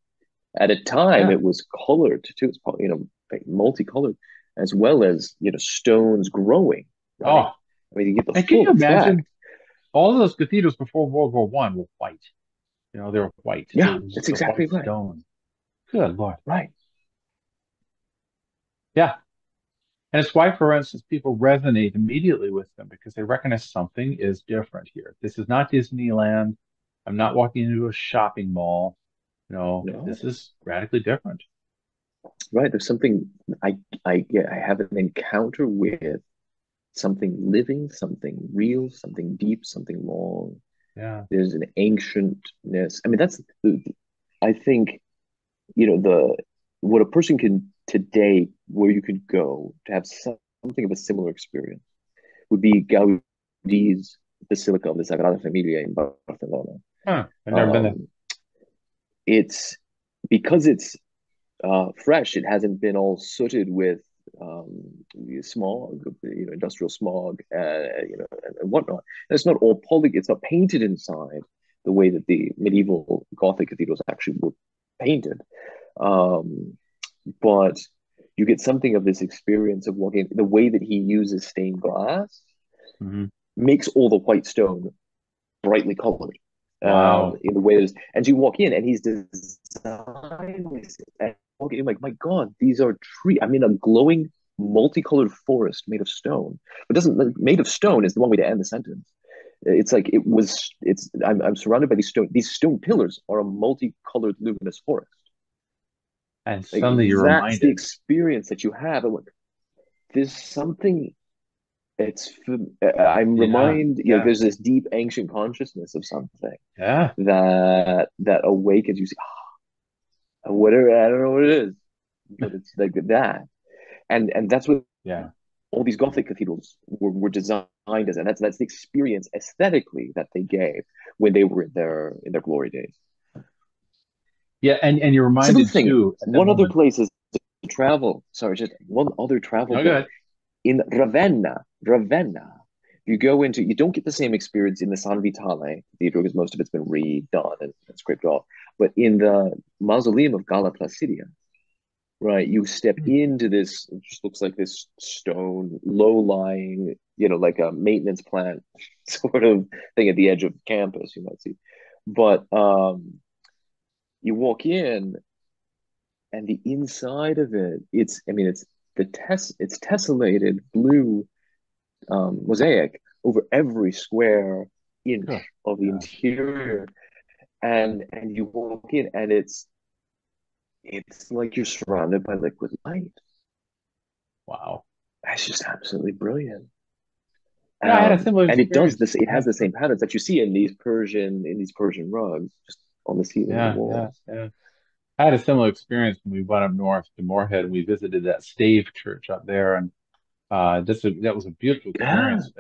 At a time, Yeah. it was colored too. It's probably, like multicolored, as well as, stones growing, right? Oh, I mean, you get the and can you full effect. imagine all of those cathedrals before World War One were white? They were white. They Yeah, were that's just a exactly white right. stone. Good Lord. Right. Yeah. And it's why, for instance, people resonate immediately with them because they recognize something is different here. This is not Disneyland. I'm not walking into a shopping mall. No, This is radically different. right. There's something I have an encounter with something living, something real, something deep, something long. Yeah. There's an ancientness. I mean, I think, the what a person can today, where you could go to have something of a similar experience would be Gaudi's Basilica of the Sagrada Familia in Barcelona. Huh. I've never been there. Um, it's because it's fresh. It hasn't been all sooted with smog, industrial smog, and whatnot. And it's not all It's not painted inside the way that the medieval Gothic cathedrals actually were painted. Um, but you get something of this experience of walking. The way that he uses stained glass Hmm. makes all the white stone brightly colored, Wow. in the way that is. And you walk in, and he's designed this. And walking in, like, my God, these are trees. I'm in a glowing, multicolored forest made of stone. It doesn't made of stone is the one way to end the sentence. It's like it was. I'm surrounded by these stone. These stone pillars are a multicolored, luminous forest. And Like, suddenly you're that's the reminded. experience that you have. And there's something. I'm Yeah. reminded, Yeah. there's this deep ancient consciousness of something Yeah. that awakens. You say, oh, whatever, I don't know what it is, but it's like that. And that's what Yeah. all these Gothic cathedrals were designed as, and that's the experience aesthetically that they gave when they were in their glory days. Yeah. And you're Similar reminded thing. too at that One other moment. place is to travel. Sorry, just one other travel No point good. in Ravenna. Ravenna. You go into, you don't get the same experience in the San Vitale Cathedral because most of it's been redone and scraped off. But in the mausoleum of Galla Placidia, right, you step Hmm. into this, it just looks like this stone, low lying, like a maintenance plant sort of thing at the edge of campus, you might see. But you walk in, and the inside of it, it's tessellated blue mosaic over every square inch Good of the gosh. interior, and you walk in, and it's like you're surrounded by liquid light. Wow. That's just absolutely brilliant. Yeah, I had a similar And it does experience. this. It has Yeah. the same patterns that you see in these Persian rugs, just on the ceiling and the Yeah. Yeah. walls. Yeah. I had a similar experience when we went up north to Moorhead and we visited that stave church up there. And that was a beautiful Yeah, experience.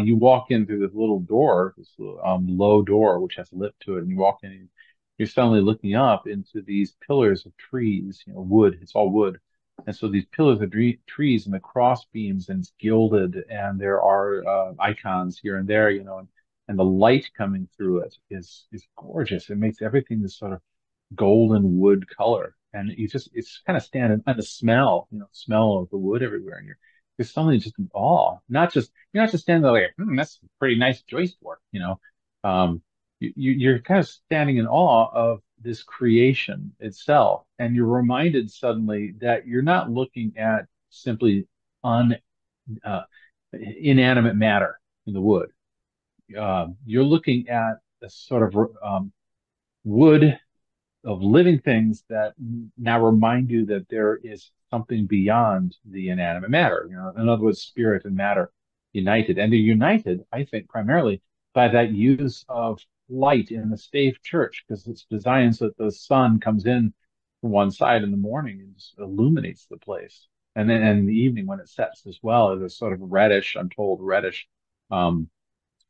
You walk in through this little door, this little, low door, which has a lip to it, and you walk in, and you're suddenly looking up into these pillars of trees, wood. It's all wood, and so these pillars of trees and the cross beams, and it's gilded, and there are icons here and there, and the light coming through it is gorgeous. It makes everything this sort of golden wood color, and it's kind of standing, and the smell, smell of the wood everywhere, and you're suddenly just in awe. You're not just standing there like, that's pretty nice joist work, Um, you're kind of standing in awe of this creation itself, and you're reminded suddenly that you're not looking at simply un uh, inanimate matter in the wood. You're looking at a sort of wood of living things that now remind you that there is something beyond the inanimate matter. You know, in other words, spirit and matter united, and they're united, I think, primarily by that use of light in the stave church, because it's designed so that the sun comes in from one side in the morning and just illuminates the place, and then in the evening when it sets as well, there's a sort of reddish, untold reddish um,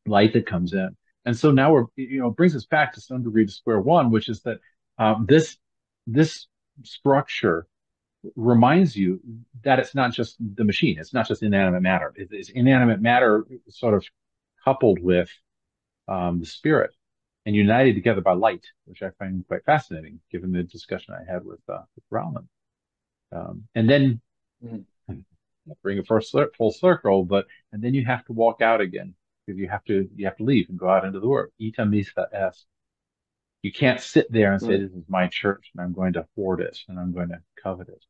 light that comes in. And so now we're, it brings us back to some degree to square one, which is that this this structure reminds you that it's not just the machine, it's not just inanimate matter. It's inanimate matter sort of coupled with the spirit and united together by light, which I find quite fascinating, given the discussion I had with Rowland. And then Mhm. bring it full circle, but and then you have to walk out again because you have to leave and go out into the world. Ita mista est. You can't sit there and say, Right. this is my church and I'm going to hoard it and I'm going to covet it.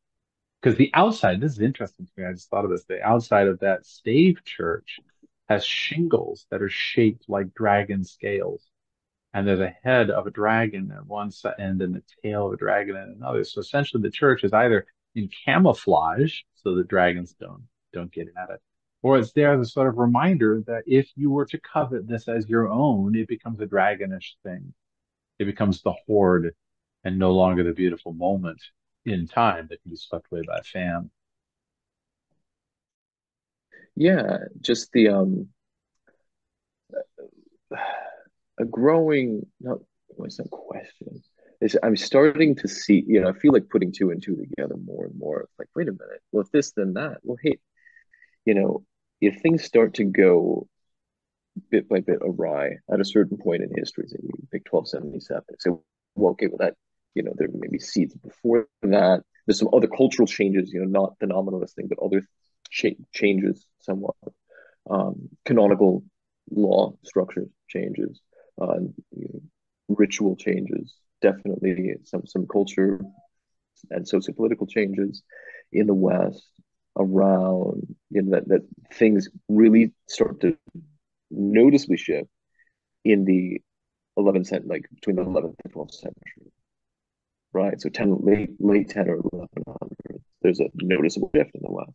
Because the outside, this is interesting to me. I just thought of this. The outside of that stave church has shingles that are shaped like dragon scales. And there's a head of a dragon at one end and the tail of a dragon at another. So essentially the church is either in camouflage so that dragons don't get at it, or it's there as a sort of reminder that if you were to covet this as your own, it becomes a dragonish thing. It becomes the hoard and no longer the beautiful moment in time that can be swept away by a fan. Yeah, just the a growing not what's that question? Is I'm starting to see, I feel like putting two and two together more and more. It's like, wait a minute, well, if this, then that. Well, hey, you know, if things start to go bit by bit awry at a certain point in history, say you pick 1277, so well, okay, well that, there may be seeds before that. There's some other cultural changes, not the nominalist thing, but other changes somewhat. Canonical law structure changes, uh, you know, ritual changes, definitely some culture and socio-political changes in the West around, that things really start to noticeably shift in the 11th century, like between the 11th and 12th century, right? So late 10 or 1100, there's a noticeable shift in the West.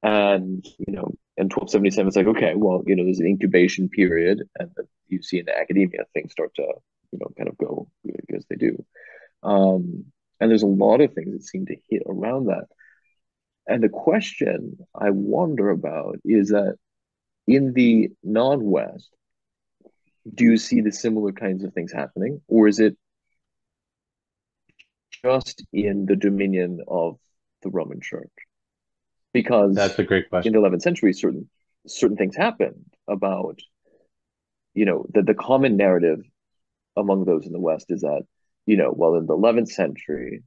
And, in 1277, it's like, okay, well, there's an incubation period, and you see in academia things start to, kind of go as they do. Um, and there's a lot of things that seem to hit around that. And the question I wonder about is that in the non-West, do you see the similar kinds of things happening, or is it just in the dominion of the Roman Church? That's Because a great in the question. 11th century, certain things happened about, the common narrative among those in the West is that, well, in the 11th century,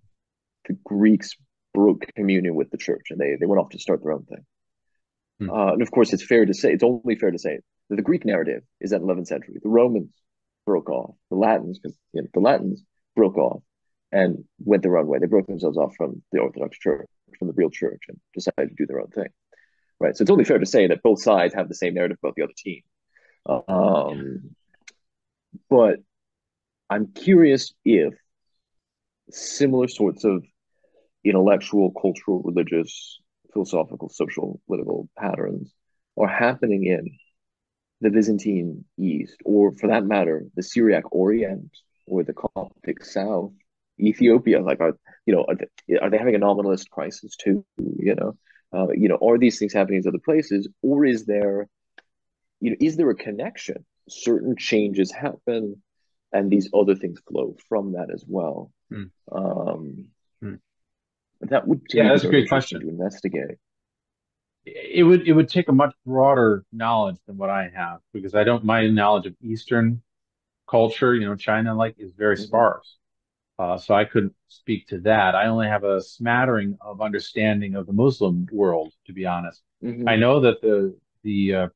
the Greeks broke communion with the church and they went off to start their own thing. Hmm. And of course, it's only fair to say that the Greek narrative is that 11th century. The Romans broke off. The Latins broke off and went their own way. They broke themselves off from the Orthodox Church, from the real church, and decided to do their own thing. Right. So it's only fair to say that both sides have the same narrative about the other team. Yeah. Um, but I'm curious if similar sorts of intellectual, cultural, religious, philosophical, social, political patterns are happening in the Byzantine East, or for that matter, the Syriac Orient or the Coptic South, Ethiopia. Like, are they having a nominalist crisis too? Are these things happening in other places, or is there a connection? Certain changes happen, and these other things flow from that as well. Hmm. Um, Hmm. that would, to Yeah, me, be that's a very great interesting question. to investigate. It would take a much broader knowledge than what I have because I don't my knowledge of Eastern culture, China like is very Mm-hmm. sparse. So I couldn't speak to that. I only have a smattering of understanding of the Muslim world, to be honest. I Mm-hmm. know that the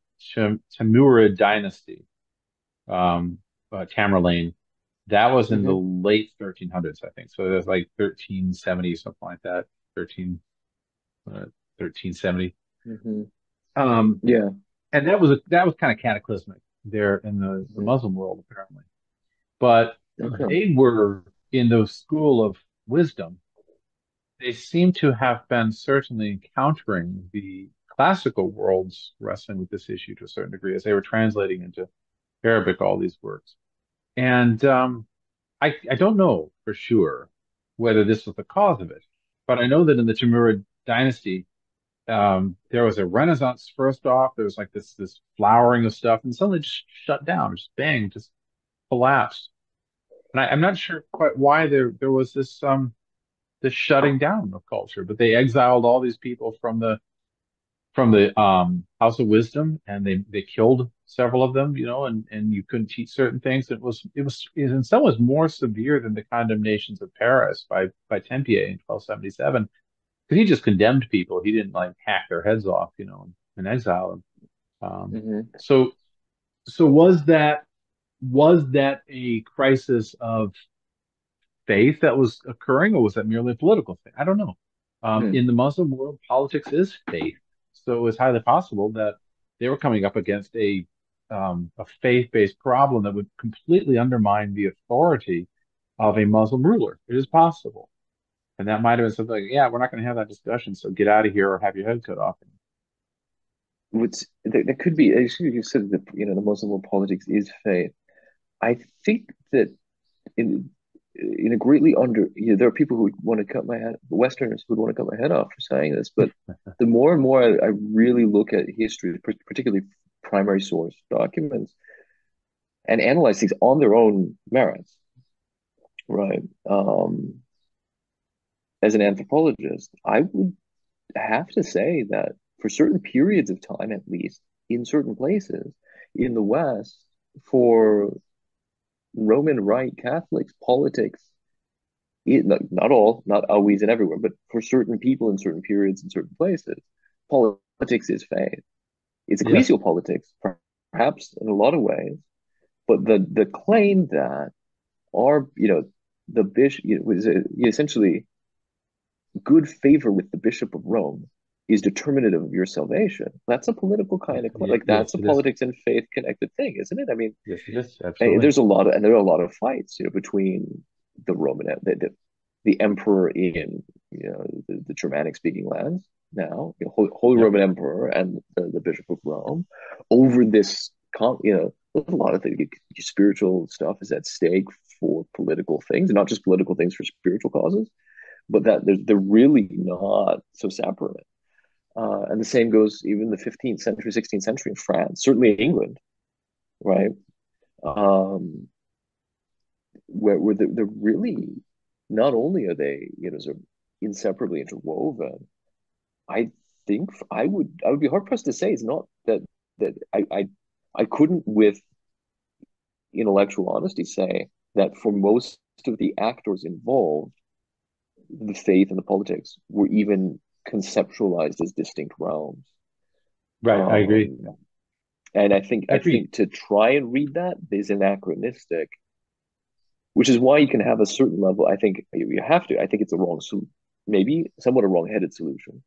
Timurid dynasty, Tamerlane, that was in the Mm-hmm. late 1300s, I think. So it was like 1370, something like that, 13, 1370. Mm-hmm. Um, Yeah. and that was kind of cataclysmic there in the Mm-hmm. Muslim world, apparently. but Okay. they were in the school of wisdom. They seem to have been certainly encountering the classical worlds wrestling with this issue to a certain degree as they were translating into Arabic all these works. And I don't know for sure whether this was the cause of it, but I know that in the Timurid dynasty, there was a renaissance first off. There was like this flowering of stuff, and suddenly just shut down, just bang, just collapsed. And I'm not sure quite why there was this shutting down of culture, but they exiled all these people from the House of Wisdom, and they killed several of them, and you couldn't teach certain things. It was in some ways more severe than the condemnations of Paris by Tempier in 1277, because he just condemned people. He didn't like hack their heads off, and exile them. Um, Hmm. so so was that a crisis of faith that was occurring, or was that merely a political thing? I don't know. Hmm. In the Muslim world, politics is faith, so it's highly possible that they were coming up against a faith-based problem that would completely undermine the authority of a Muslim ruler. It is possible, and that might have been something like, yeah, we're not going to have that discussion, so get out of here or have your head cut off. What's there could be, actually, you said that, the Muslim world politics is faith. I think that in in a greatly under, there are people who would want to cut my head, Westerners who would want to cut my head off for saying this, but the more and more I really look at history, particularly primary source documents, and analyze things on their own merits, right? As an anthropologist, I would have to say that for certain periods of time, at least in certain places in the West, for Roman Rite Catholics, politics, not all, not always and everywhere, but for certain people in certain periods in certain places, politics is faith. It's Yes, ecclesial politics, perhaps in a lot of ways, but the claim that our, the bishop, was essentially good favor with the Bishop of Rome is determinative of your salvation. That's a political kind of like yes, that's a it is. politics and faith connected thing, isn't it? I mean, Yes, it is. Absolutely. there's a lot of and there are a lot of fights, between the Roman the emperor in the Germanic speaking lands now, Holy Yep. Roman Emperor and the Bishop of Rome over this. A lot of the spiritual stuff is at stake for political things, not just political things for spiritual causes, but that they're really not so separate. And the same goes even the 15th century, 16th century in France, certainly England, right? Um, where they're really not only are they sort of inseparably interwoven. I think I would be hard pressed to say it's not that I couldn't with intellectual honesty say that for most of the actors involved, the faith and the politics were even conceptualized as distinct realms. Right. I agree. Yeah. Um, and I Agreed. think to try and read that is anachronistic, which is why you can have a certain level. I think you have to. I think it's a wrong, maybe somewhat a wrong-headed solution,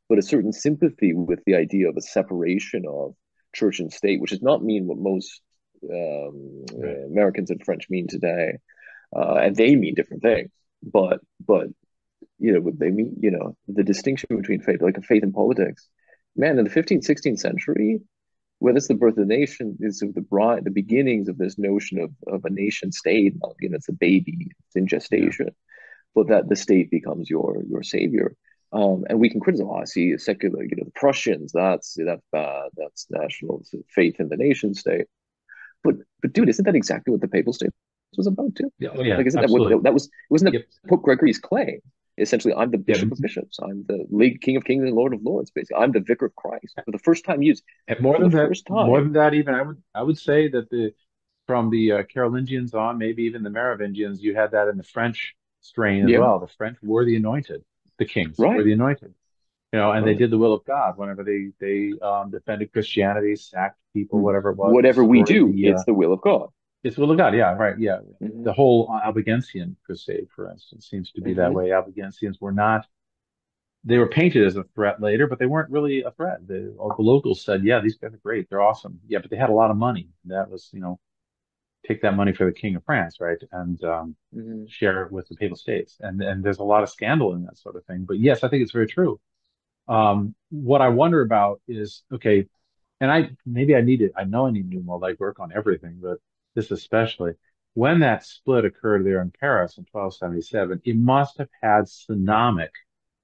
but a certain sympathy with the idea of a separation of church and state, which does not mean what most Right. Americans and French mean today, and they mean different things. But what they mean, the distinction between faith, like a faith and politics. Man, in the 15th, 16th century, when it's the birth of the nation, is of the beginnings of this notion of a nation state. It's a baby, it's in Yeah. gestation, but that the state becomes your savior. And we can criticize, oh, I see secular, the Prussians, that's bad, that's national faith in the nation state. But dude, isn't that exactly what the papal state was about too? Yeah. Oh, yeah. Like, isn't that what Absolutely. that was? Wasn't that Yep. Pope Gregory's claim? Essentially, I'm the Yeah. bishop of bishops. I'm the King of kings and Lord of lords. Basically, I'm the vicar of Christ for the first time used And for the first more time. than that, even I would say that the from the Carolingians on, maybe even the Merovingians, you had that in the French strain as Yeah, well. The French were the anointed, the kings were right, the anointed, and they right. did the will of God whenever they defended Christianity, sacked people, whatever it was, Whatever we destroyed do, the it's the will of God. it's the will of God. Yeah, right. Yeah, Hmm. the whole Albigensian crusade, for instance, seems to be that Hmm. way. Albigensians were not they were painted as a threat later, but they weren't really a threat. All the locals said, "Yeah, these guys are great. They're awesome. Yeah, but they had a lot of money. That was, take that money for the King of France, right? And Hmm. share it with the Papal States. And there's a lot of scandal in that sort of thing. But yes, I think it's very true. What I wonder about is, okay, and I know I need to do more legwork on everything, but this especially. When that split occurred there in Paris in 1277, it must have had tsunomic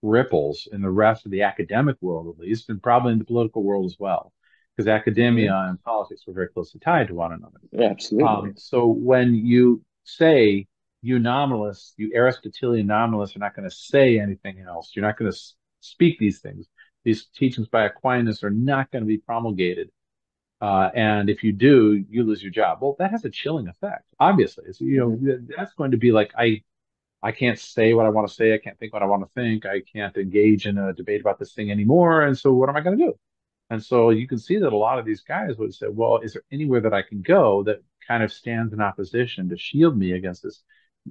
ripples in the rest of the academic world, at least, and probably in the political world as well, because academia Hmm. and politics were very closely tied to one another. Absolutely. So when you say you nominalists, you Aristotelian nominalists are not going to say anything else, you're not going to speak these things. These teachings by Aquinas are not going to be promulgated. And if you do, you lose your job. Well, that has a chilling effect. Obviously, it's, Hmm. that's going to be like I can't say what I want to say. I can't think what I want to think. I can't engage in a debate about this thing anymore. And so, what am I going to do? And so you can see that a lot of these guys would say, well, is there anywhere that I can go that kind of stands in opposition to shield me against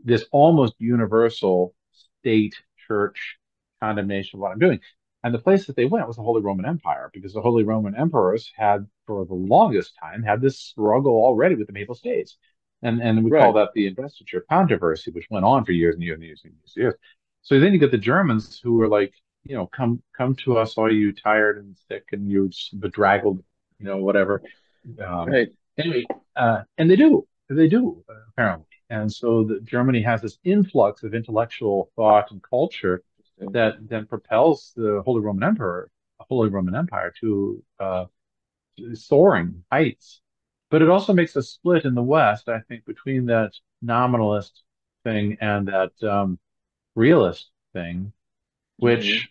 this almost universal state church condemnation of what I'm doing? And the place that they went was the Holy Roman Empire, because the Holy Roman emperors had, for the longest time, had this struggle already with the Papal States. And we call Right. that the investiture controversy, which went on for years and years and years and years and years. So then you get the Germans who were like, come to us, all you tired and sick and you bedraggled, whatever. Um, Right. anyway, and they do apparently. And so Germany has this influx of intellectual thought and culture Interesting. that then propels the Holy Roman Empire to soaring heights. But it also makes a split in the West, I think, between that nominalist thing and that realist thing, Hmm. which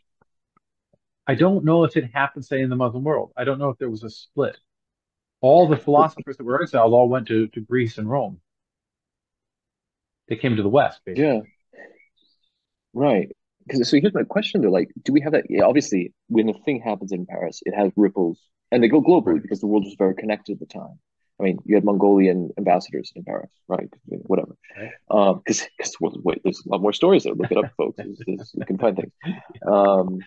I don't know if it happened, say, in the Muslim world. I don't know if there was a split. All the But philosophers that were exiled all went to Greece and Rome. They came to the West, yeah, basically. right. Because so here's my question though, like, do we have that? Yeah, obviously, when a thing happens in Paris, it has ripples, and they go globally Right. because the world was very connected at the time. I mean, you had Mongolian ambassadors in Paris, right? Whatever. Right. Because wait, there's a lot more stories there. Look it up, folks. You can find things. Um,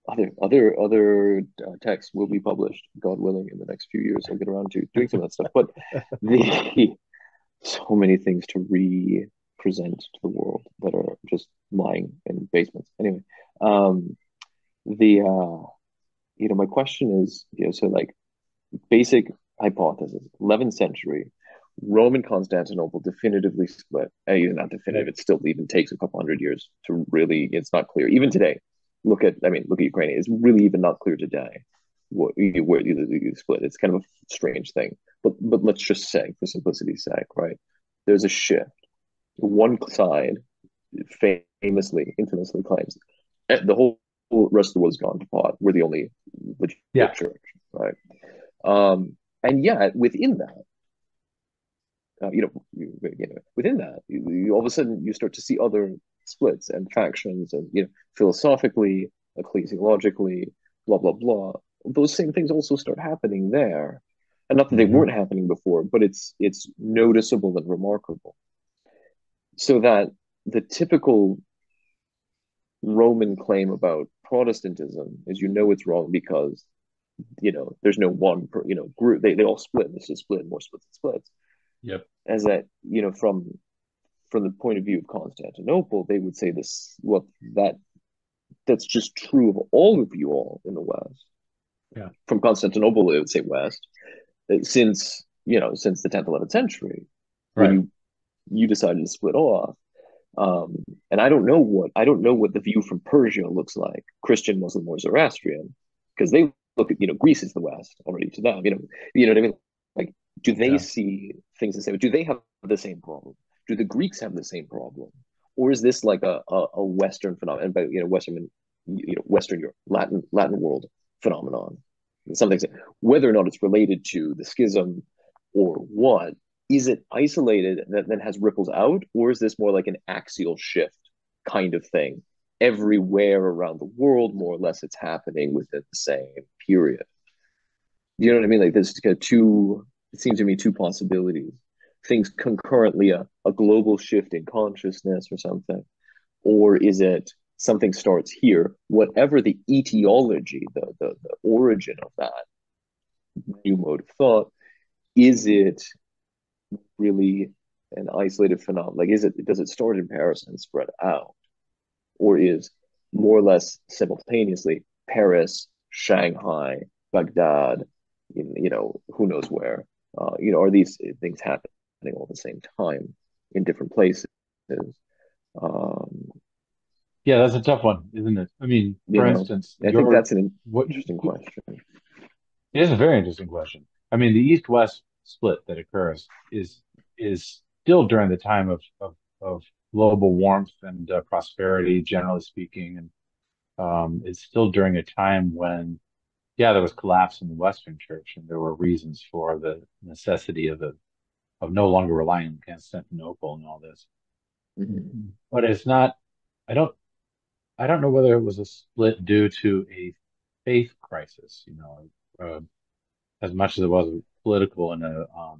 other texts will be published, God willing, in the next few years. I'll get around to doing some of that stuff. But the so many things to re-present to the world that are just lying in basements. Anyway, um, the my question is, so like basic hypothesis, 11th century, Roman Constantinople definitively split. Even not definitive, Right. it still even takes a couple hundred years to really, it's not clear. Even today, look at Ukraine. It's really even not clear today where you split. It's kind of a strange thing. But let's just say, for simplicity's sake, right? There's a shift. One side infamously claims the whole rest of the world is gone to pot. We're the only legit Yeah. church, right? And yet within that, within that, all of a sudden you start to see other splits and factions, and philosophically, ecclesiologically, blah blah blah. Those same things also start happening there, and not that they Hmm. weren't happening before, but it's noticeable and remarkable. So that the typical Roman claim about Protestantism is, it's wrong because there's no one group. They all split. This is split, more splits and splits. Yep. As that from the point of view of Constantinople, they would say this. Well, that's just true of all of you all in the West. Yeah. From Constantinople, they would say West, since the 10th, 11th century, when Right. you decided to split off. And I don't know what the view from Persia looks like, Christian, Muslim, or Zoroastrian, because they look at Greece is the West already to them. What I mean. Like, do they Yeah. see things the same? Do they have the same problem? Do the Greeks have the same problem, or is this like a Western phenomenon? But Western Europe, Latin world phenomenon. Something whether or not it's related to the schism or what, is it isolated that then has ripples out, or is this more like an axial shift kind of thing everywhere around the world? More or less, it's happening within the same period. You know what I mean? Like, there's kind of two. It seems to me two possibilities: things concurrently, a global shift in consciousness or something, or is it something starts here, whatever the etiology, the origin of that new mode of thought? Is it really an isolated phenomenon? Like, does it start in Paris and spread out, or is more or less simultaneously Paris, Shanghai, Baghdad, who knows where? Are these things happening all at the same time in different places? Um, Yeah, that's a tough one, isn't it? I mean, you for know, instance, I think your that's an what interesting question. it is a very interesting question. I mean, the East-West split that occurs is still during the time of global warmth and prosperity, generally speaking, and it's still during a time when, yeah, there was collapse in the Western Church, and there were reasons for the necessity of no longer relying on Constantinople and all this. Mhm. But it's not. I don't. I don't know whether it was a split due to a faith crisis, as much as it was political and Well,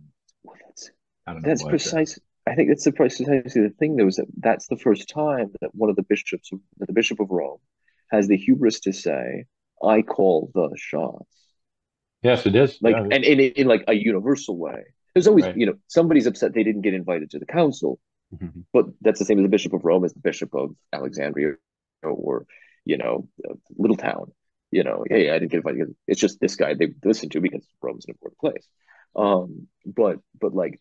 I don't know that's what. precise. I think that's the precisely the thing, though, is that that's the first time that one of the bishops, that the Bishop of Rome, has the hubris to say, "I call the shots." Yes, it is. Like, Yeah, it is. and in like a universal way. There's always, Right. somebody's upset they didn't get invited to the council, Mhm. but that's the same as the Bishop of Rome as the Bishop of Alexandria or little town. Right. Hey, I didn't get invited. It's just this guy they listen to because Rome's an important place. But like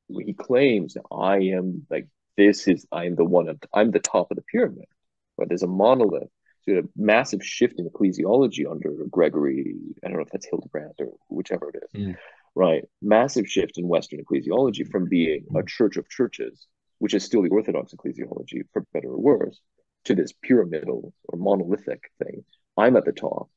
he claims that I am like I am the one I'm the top of the pyramid. But there's a monolith. So a massive shift in ecclesiology under Gregory. I don't know if that's Hildebrand or whichever it is, Mm. right? Massive shift in Western ecclesiology from being a church of churches, which is still the Orthodox ecclesiology, for better or worse, to this pyramidal or monolithic thing. I'm at the top,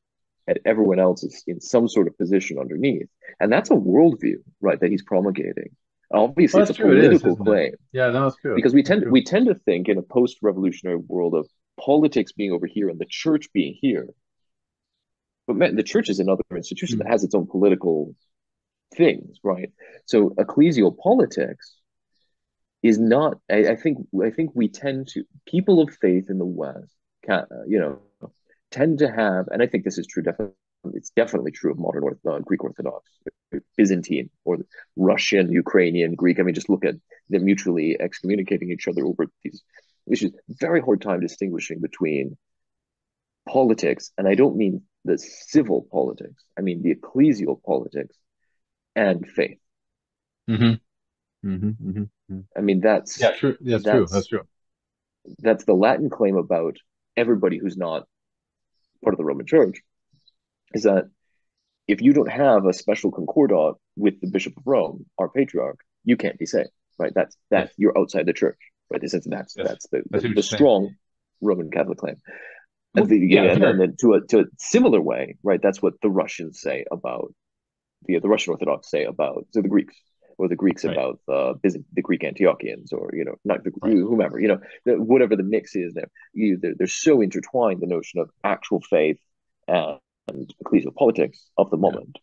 and everyone else is in some sort of position underneath. And that's a worldview, right, that he's promulgating. Obviously, Well, it's a that's true. It is, political isn't it? claim Yeah, no, that's true. because That's true. we tend to think in a post-revolutionary world of politics being over here and the church being here. But man, the church is another institution that Mm. has its own political things, right? So ecclesial politics is not. I think we tend to people of faith in the West, can, tend to have, and I think this is true. Definitely, it's definitely true of modern Greek Orthodox, Byzantine, or Russian, Ukrainian, Greek. I mean, just look at them mutually excommunicating each other over these issues. Very hard time distinguishing between politics, and I don't mean the civil politics. I mean the ecclesial politics and faith. Hmm. Hmm. Hmm. Hmm. I mean Yeah, true. That's true. That's that's true. that's the Latin claim about everybody who's not part of the Roman Church is that if you don't have a special concordat with the Bishop of Rome, our patriarch, you can't be saved. Right? Yes. You're outside the church. Right? This is Yes. that's I see what the you're saying. strong Roman Catholic claim. Well, yeah, And very. then to a similar way, right? That's what the Russians say about the Russian Orthodox say about the Greeks, or the Greeks Right. about the Greek Antiochians, or not Right. whomever, whatever the mix is there. They're so intertwined, the notion of actual faith and ecclesial politics of the Yeah. moment.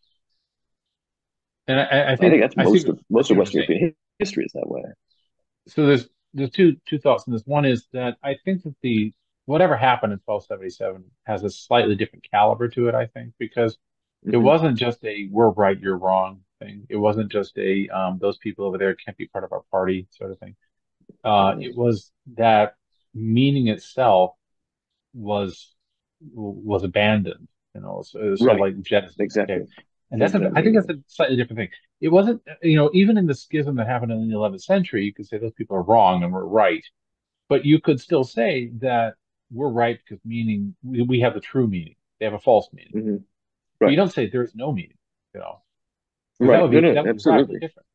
And I I think think that's I most see of what you're Western saying. European history is that way. So there's two thoughts in this. One is that I think that the whatever happened in 1277 has a slightly different caliber to it, I think, because it Mm-hmm. wasn't just a we're right, you're wrong thing. It wasn't just a those people over there can't be part of our party sort of thing. It was that meaning itself was was abandoned, so it was sort of Right, like Genesis. Okay. exactly. And There's no I think that's meaning. a slightly different thing. It wasn't, even in the schism that happened in the 11th century, you could say those people are wrong and we're right. But you could still say that we're right because we have the true meaning. They have a false meaning. Mm-hmm. But you Right, don't say there's no meaning, you know, because right. No, no, that would be radically absolutely. different.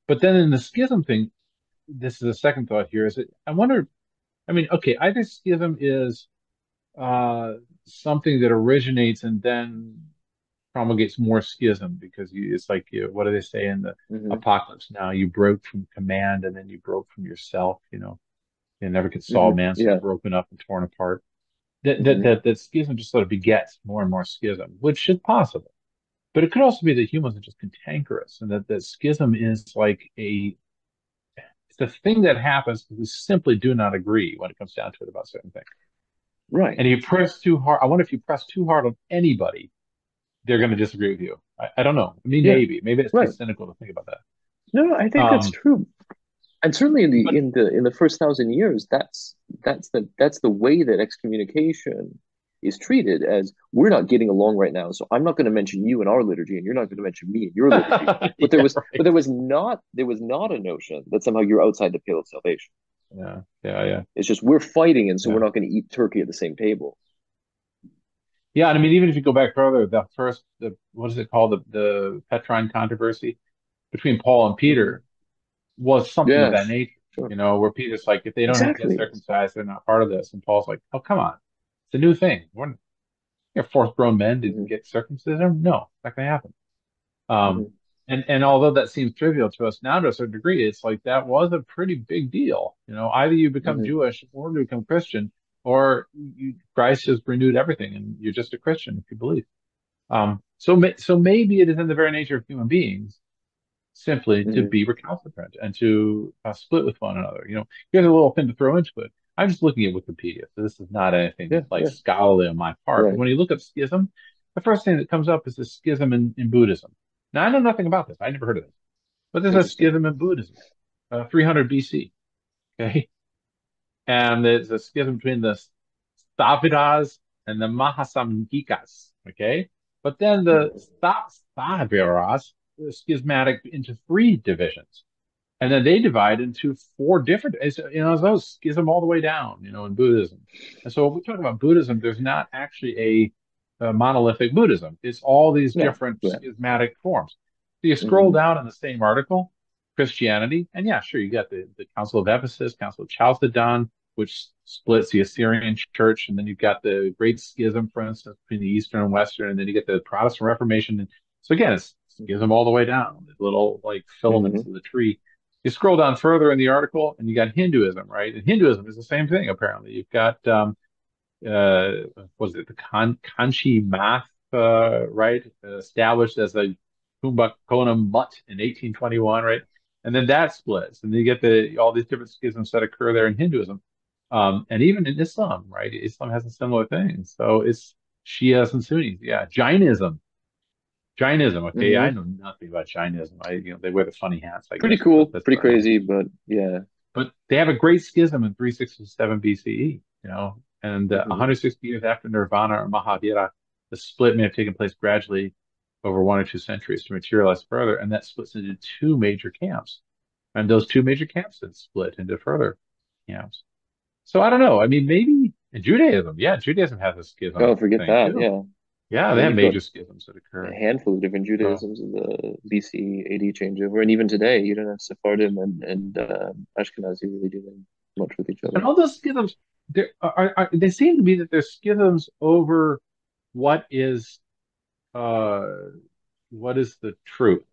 But then in the schism thing, this is a second thought here, is that I wonder, I mean, okay, either schism is uh, something that originates and then promulgates more schism because it's like what do they say in the Mm-hmm. apocalypse now? You broke from command and then you broke from yourself. And Nebuchadnezzar Mm-hmm. man so Yeah. broken up and torn apart. That that Mm-hmm. that that schism just sort of begets more and more schism, which is possible. But it could also be that humans are just cantankerous and that schism is like it's a thing that happens because we simply do not agree when it comes down to it about certain things. Right. And if you press too hard, I wonder if you press too hard on anybody, they're going to disagree with you. I don't know. I mean, Yeah. maybe it's too Right. cynical to think about that. No, I think that's Um, true. And certainly in but the first 1,000 years, that's the way that excommunication is treated as we're not getting along right now. So I'm not going to mention you in our liturgy, and you're not going to mention me in your liturgy. But yeah, right. there was not a notion that somehow you're outside the pale of salvation. Yeah, yeah, yeah, It's just we're fighting, and so we're yeah. not going to eat turkey at the same table. Yeah, and I mean, even if you go back further, the what is it called, the Petrine controversy between Paul and Hmm. Peter was something of that Yes, nature, sure, where Peter's like, if they don't get exactly. circumcised, they're not part of this, and Paul's like, oh, come on, it's a new thing. We're forced grown men to Hmm. get circumcision. No, not gonna happen. Um, Hmm. and although that seems trivial to us now to a certain degree, it's like that was a pretty big deal. Either you become Hmm. Jewish or you become Christian, or Christ has renewed everything, and you're just a Christian if you believe. So maybe it is in the very nature of human beings simply to Hmm. be recalcitrant and to split with one another. Here's a little thing to throw into it. I'm just looking at Wikipedia, so this is not anything Yeah, like yeah, scholarly on my part. But right. when you look up schism, the first thing that comes up is a schism in Buddhism. Now, I know nothing about this. I never heard of this, but there's a Interesting. schism in Buddhism, 300 BC. Okay. And there's a schism between the Sthaviras and the Mahasamgikas. Okay. But then the Hmm. Sthaviras are schismatic into three divisions. And then they divide into four different, those schism all the way down, in Buddhism. And so when we talk about Buddhism, there's not actually a monolithic Buddhism. It's all these No, different yeah. schismatic forms. So you scroll Hmm. down in the same article, Christianity, and yeah, sure, you got the Council of Ephesus, Council of Chalcedon, which splits the Assyrian church, and then you've got the Great Schism, for instance, between the Eastern and Western, and then you get the Protestant Reformation. And so again, it's Hmm. schism all the way down, the little like filaments Hmm. of the tree. You scroll down further in the article, and you got Hinduism, right? And Hinduism is the same thing, apparently. You've got uh, was it the Kanchi math, right? Established as a Kumbhakonam mutt in 1821, right? And then that splits, and then you get all these different schisms that occur there in Hinduism, and even in Islam, right? Islam has a similar thing. So it's Shias and Sunnis, yeah. Jainism, okay. I Hmm. know nothing about Jainism. They wear the funny hats, I Pretty guess, but cool, that's pretty about it. crazy, but yeah. But they have a great schism in 367 BCE, and Hmm. 160 years after Nirvana or Mahavira, the split may have taken place gradually over 1 or 2 centuries to materialize further, and that splits into two major camps. And those two major camps then split into further camps. So I don't know. I mean, maybe in Judaism, yeah, Judaism has a schism Oh, forget thing that. too. Yeah. Yeah, And they then have you've got major schisms that a occur. handful of different So, Judaisms in the BC AD changeover. And even today, you don't have Sephardim and Ashkenazi really doing much with each and other. all those schisms, they seem to be that there's schisms over what is uh, what is the truth?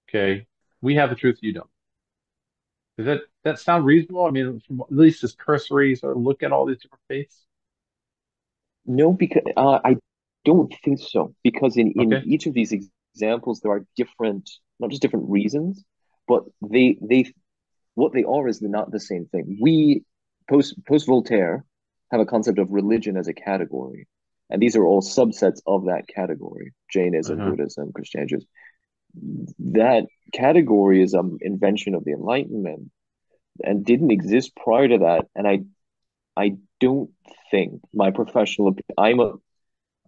Okay. We have the truth, you don't. Does that sound reasonable? I mean, from at least as cursory sort of look at all these different faiths. No, because I don't think so. Because in Okay. each of these examples, there are different, not just different reasons, but they what they are is not the same thing. We post Voltaire have a concept of religion as a category, and these are all subsets of that category: Jainism, Uh-huh. Buddhism, Christianity. That category is an invention of the Enlightenment and didn't exist prior to that. And I don't think my professional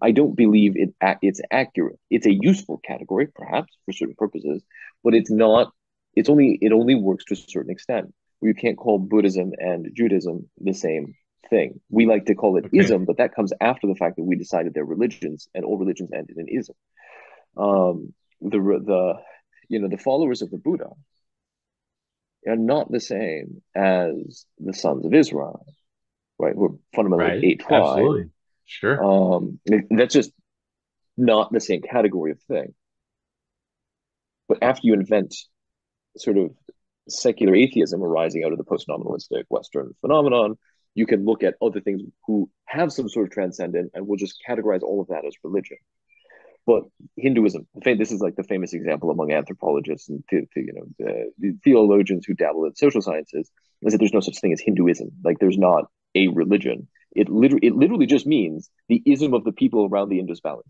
I don't believe it's accurate. It's a useful category, perhaps for certain purposes, but it's not. It only works to a certain extent. You can't call Buddhism and Judaism the same thing. We like to call it Okay. ism, but that comes after the fact that we decided they're religions, and all religions ended in ism. The the followers of the Buddha are not the same as the sons of Israel, right? We're fundamentally Right. a tribe. Absolutely. Sure. That's just not the same category of thing. But after you invent sort of secular atheism arising out of the post-nominalistic Western phenomenon, you can look at other things who have some sort of transcendent, and we'll just categorize all of that as religion. But Hinduism, this is like the famous example among anthropologists and the theologians who dabble in social sciences, is that there's no such thing as Hinduism. Like there's not a religion. It literally just means the ism of the people around the Indus Valley,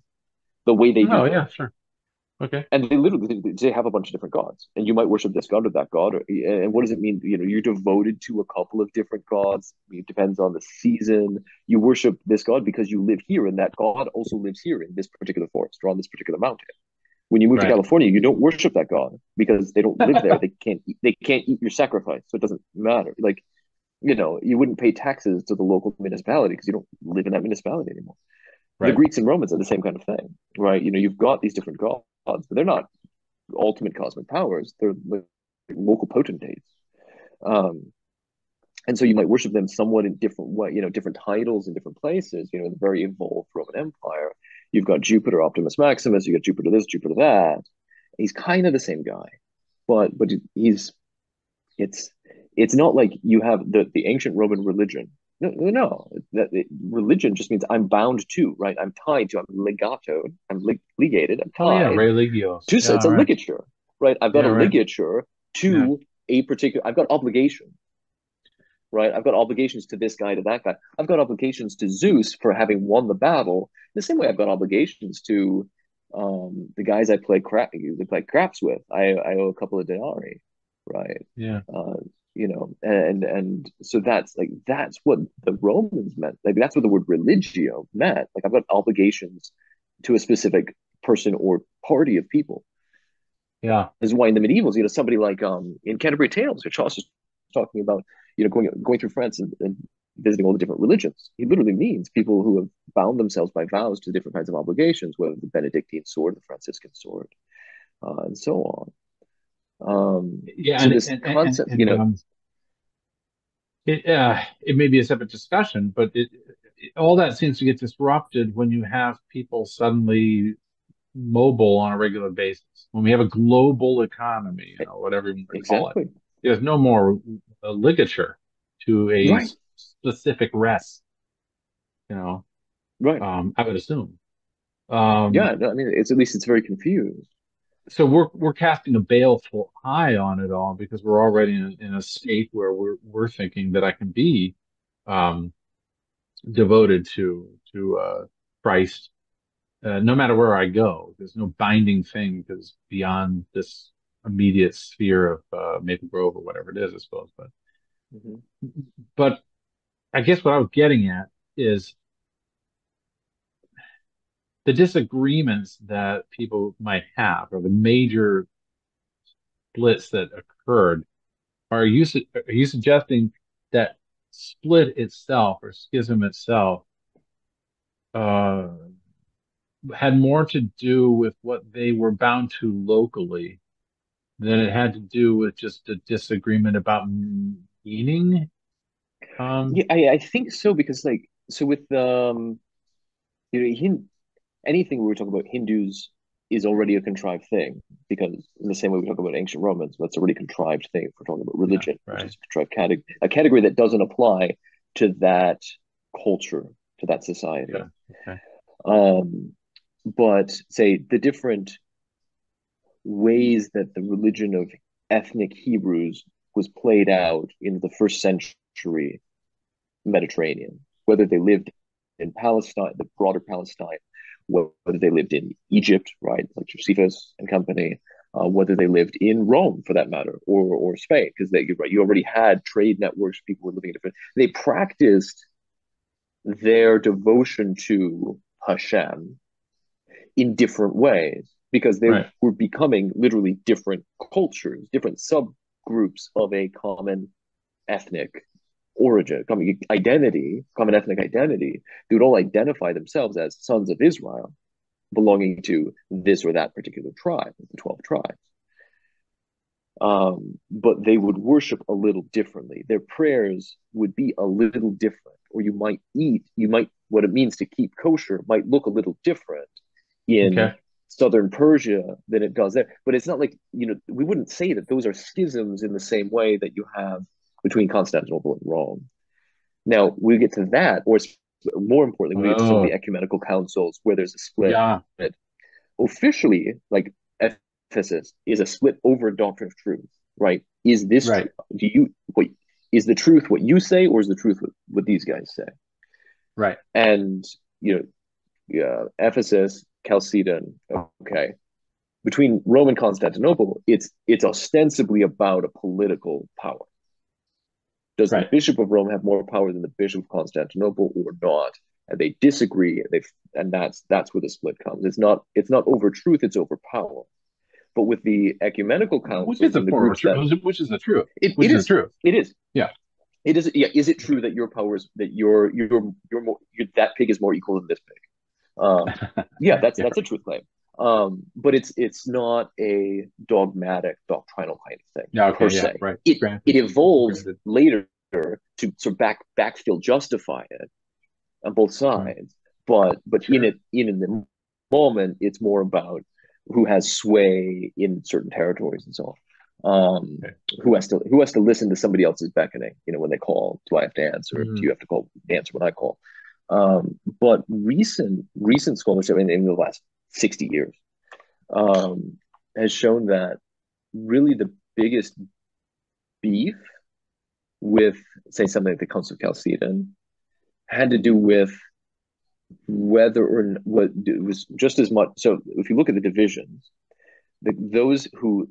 the way they do Oh, things. yeah, sure. Okay. And they literally they have a bunch of different gods, and you might worship this god or that god. And what does it mean? You're devoted to a couple of different gods. It depends on the season. You worship this god because you live here, and that god also lives here in this particular forest or on this particular mountain. When you move to Right. California, you don't worship that god because they don't live there. They can't eat your sacrifice, so it doesn't matter. Like, you wouldn't pay taxes to the local municipality because you don't live in that municipality anymore. The Right. Greeks and Romans are the same kind of thing, right? You've got these different gods, but they're not ultimate cosmic powers. They're like local potentates. Um, and so you might worship them somewhat in different way, different titles in different places. In the very evolved Roman Empire, you've got Jupiter Optimus Maximus, you got Jupiter this, Jupiter that. He's kind of the same guy, but he's it's it's not like you have the ancient Roman religion. No, no, no. Religion just means I'm bound to, right? I'm tied to. I'm legato. I'm legated. I'm Oh yeah, tied religios. to. So Yeah, it's a right. ligature, right? I've got Yeah, a right. ligature Yeah. to a particular. I've got obligations, right? I've got obligations to this guy, to that guy. I've got obligations to Zeus for having won the battle. The same way I've got obligations to the guys they play craps with. I owe a couple of denarii, right? Yeah. Uh, and so that's what the Romans meant. Like that's what the word religio meant. Like I've got obligations to a specific person or party of people. Yeah. This is why in the medievals, somebody like in Canterbury Tales, which Chaucer's talking about, going through France and visiting all the different religions. He literally means people who have bound themselves by vows to different kinds of obligations, whether the Benedictine sword, the Franciscan sword, and so on. Yeah, So this concept, it may be a separate discussion, but all that seems to get disrupted when you have people suddenly mobile on a regular basis. When we have a global economy, whatever you want to call it, exactly there's no more a ligature to a right, specific rest. You know, right. I would assume. Yeah, Um, no, I mean, it's at least it's very confused. so we're casting a baleful eye on it all because we're already in a state where we're thinking that I can be um, devoted to Christ, no matter where I go. There's no binding thing because beyond this immediate sphere of Maple Grove or whatever it is, I suppose. Mhm. But I guess what I was getting at is the disagreements that people might have, or the major splits that occurred. Are you suggesting that split itself or schism itself uh, had more to do with what they were bound to locally than it had to do with just a disagreement about meaning? Um, Yeah, I think so because so with anything we were talking about Hindus is already a contrived thing because in the same way we talk about ancient Romans, that's a really contrived thing. If we're talking about yeah, religion, which right. is a contrived category, a category that doesn't apply to that culture, to that society. Yeah. Okay. Um, but say the different ways that the religion of ethnic Hebrews was played out in the first century Mediterranean, whether they lived in Palestine, the broader Palestine, whether they lived in Egypt, right, like Josephus and company, whether they lived in Rome for that matter, or Spain, because right, you already had trade networks, people were living in different. They practiced their devotion to Hashem in different ways because they Right. were becoming literally different cultures, different subgroups of a common ethnic origin, common ethnic identity. They would all identify themselves as sons of Israel, belonging to this or that particular tribe, the 12 tribes. But they would worship a little differently. Their prayers would be a little different, or what it means to keep kosher might look a little different in Okay. southern Persia than it does there. But it's not like, we wouldn't say that those are schisms in the same way that you have between Constantinople and Rome. Now we get to that, or more importantly, we get to some of the Oh, ecumenical councils where there's a split. yeah. Officially, like Ephesus is a split over doctrine of truth, right? Is this true? Right. Is the truth what you say, or is the truth what these guys say? Right. And Ephesus, Chalcedon, okay. Between Rome and Constantinople, it's ostensibly about a political power. Does the Right. Bishop of Rome have more power than the Bishop of Constantinople or not? And they disagree. And that's where the split comes. It's not over truth, it's over power. But with the ecumenical Which is councils the and the form of groups truth. that Which is the truth. it Which is the is, truth. it is, Yeah. it is, yeah. Is it true that your powers that you're more that pig is more equal than this pig? Yeah, that's Yeah. that's a truth claim. But it's not a dogmatic doctrinal kind of thing Yeah. per Okay. Yeah. se. Right. It Granted. evolves Granted. later to sort of backfill justify it on both Right. sides. But Sure. in the moment, it's more about who has sway in certain territories and so on. Okay. Who has to listen to somebody else's beckoning? When they call, do I have to answer? Do Mm. you have to answer when I call? But recent scholarship in the last 60 years um, has shown that really the biggest beef with, say, something like the Council of Chalcedon had to do with whether or what it was just as much. So if you look at the divisions, those who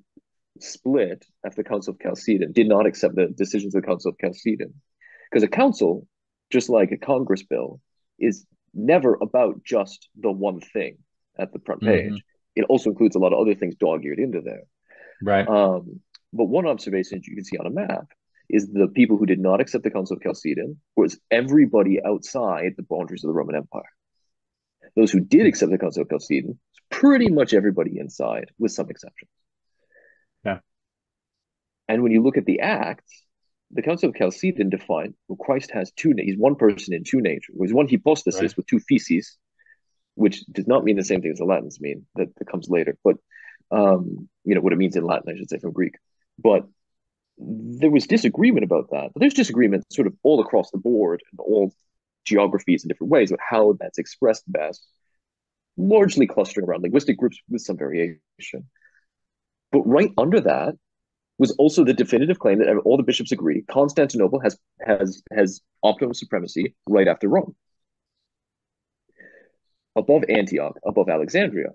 split after the Council of Chalcedon did not accept the decisions of the Council of Chalcedon, because a council, just like a Congress bill, is never about just the one thing at the front Hmm. page. It also includes a lot of other things dog-eared into there. Right. But one observation you can see on a map is the people who did not accept the Council of Chalcedon was everybody outside the boundaries of the Roman Empire. Those who did accept the Council of Chalcedon was pretty much everybody inside, with some exceptions. Yeah. And when you look at the Acts, the Council of Chalcedon defined, well, Christ has he's one person in two natures. He's one Right. hypostasis with two feces, which does not mean the same thing as the Latins mean. That comes later. But what it means in Latin, I should say, from Greek. But there was disagreement about that. But there's disagreement sort of all across the board in all geographies in different ways of how that's expressed best, largely clustering around linguistic groups with some variation. But right under that was also the definitive claim that all the bishops agree Constantinople has optimum supremacy right after Rome, above Antioch, above Alexandria,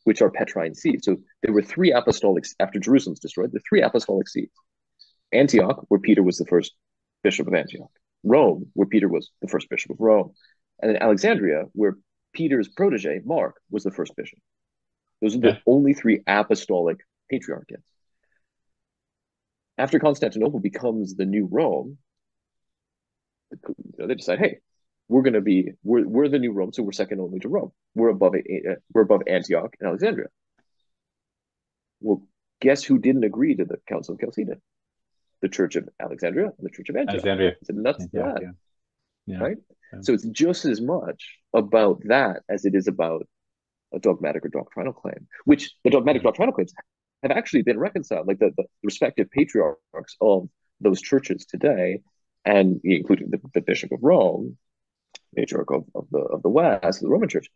which are Petrine sees. So there were three apostolic after Jerusalem's destroyed. The three apostolic sees: Antioch, where Peter was the first bishop of Antioch; Rome, where Peter was the first bishop of Rome; and then Alexandria, where Peter's protege Mark was the first bishop. Those are the Yeah. only three apostolic patriarchates. After Constantinople becomes the new Rome, they decide, hey, we're the new Rome, so we're second only to Rome. We're above Antioch and Alexandria. Well, guess who didn't agree to the Council of Chalcedon? The Church of Alexandria and the Church of Antioch. Alexandria. I said nuts to Yeah. that, Yeah. Yeah. right? Yeah. So it's just as much about that as it is about a dogmatic or doctrinal claim, which the dogmatic Yeah. doctrinal claims have actually been reconciled. Like the respective patriarchs of those churches today, and including the Bishop of Rome, patriarch of the West, the Roman Church,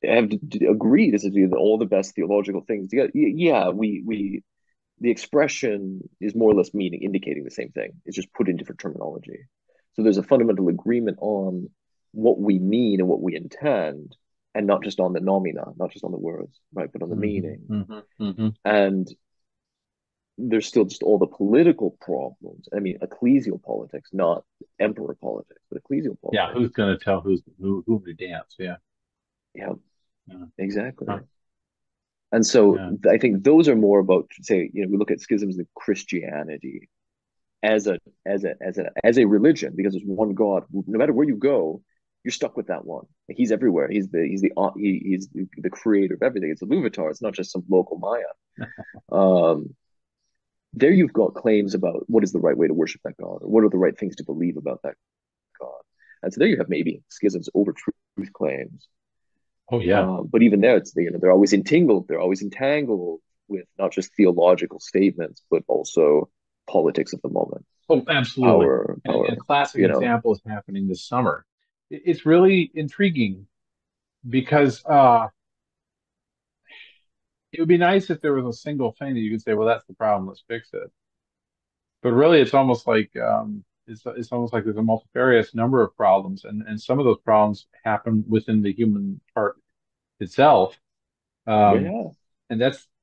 have agreed as to do all the best theological things together. Yeah, we the expression is more or less meaning indicating the same thing. It's just put in different terminology. So there's a fundamental agreement on what we mean and what we intend, and not just on the nomina, not just on the words, right, but on the Hmm. meaning. Hmm. Hmm. And there's still just all the political problems. I mean, ecclesial politics, not emperor politics, but ecclesial Yeah. politics. Who's going to tell who to dance? Yeah. Yeah, Yeah. exactly. Huh. And so Yeah. I think those are more about, say, we look at schisms in Christianity as a religion, because there's one God. No matter where you go, you're stuck with that one. He's everywhere. He's the creator of everything. It's a Luvatar. It's not just some local Maya. Um, there you've got claims about what is the right way to worship that God, or what are the right things to believe about that God. And so there you have maybe schisms over truth claims. Oh yeah. But even there, they're always entangled. They're always entangled with not just theological statements, but also politics of the moment, Oh, absolutely. And power. a classic You know, example is happening this summer. It's really intriguing because it would be nice if there was a single thing that you could say, well, that's the problem, let's fix it. But really, it's almost like it's almost like there's a multifarious number of problems, and some of those problems happen within the human heart itself. Um, yeah, and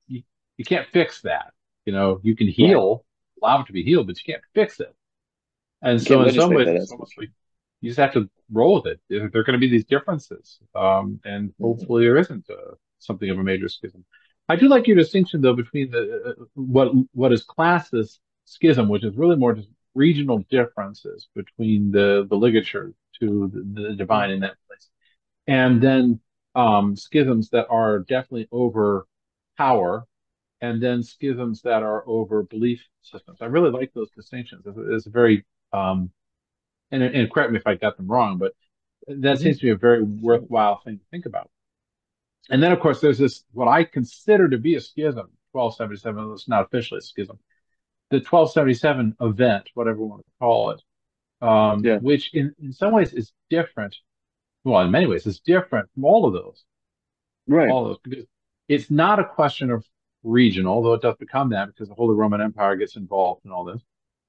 you can't fix that. You can Right. heal, allow it to be healed, but you can't fix it. And You so can't in some legislate ways, that, it's that's for almost sure. like you just have to roll with it. There are going to be these differences, and Hmm. hopefully there isn't something of a major schism. I do like your distinction though between the what is classed as schism, which is really more just regional differences between the ligature to the divine in that place, and then schisms that are definitely over power, and then schisms that are over belief systems. I really like those distinctions. It's a very and correct me if I got them wrong, but that Hmm. seems to be a very worthwhile thing to think about. And then, of course, there's this what I consider to be a schism, 1277. It's not officially a schism. The 1277 event, whatever we want to call it, Yeah. which in some ways is different. Well, in many ways, is different from Right. all of those, because it's not a question of region, although it does become that because the Holy Roman Empire gets involved in all this.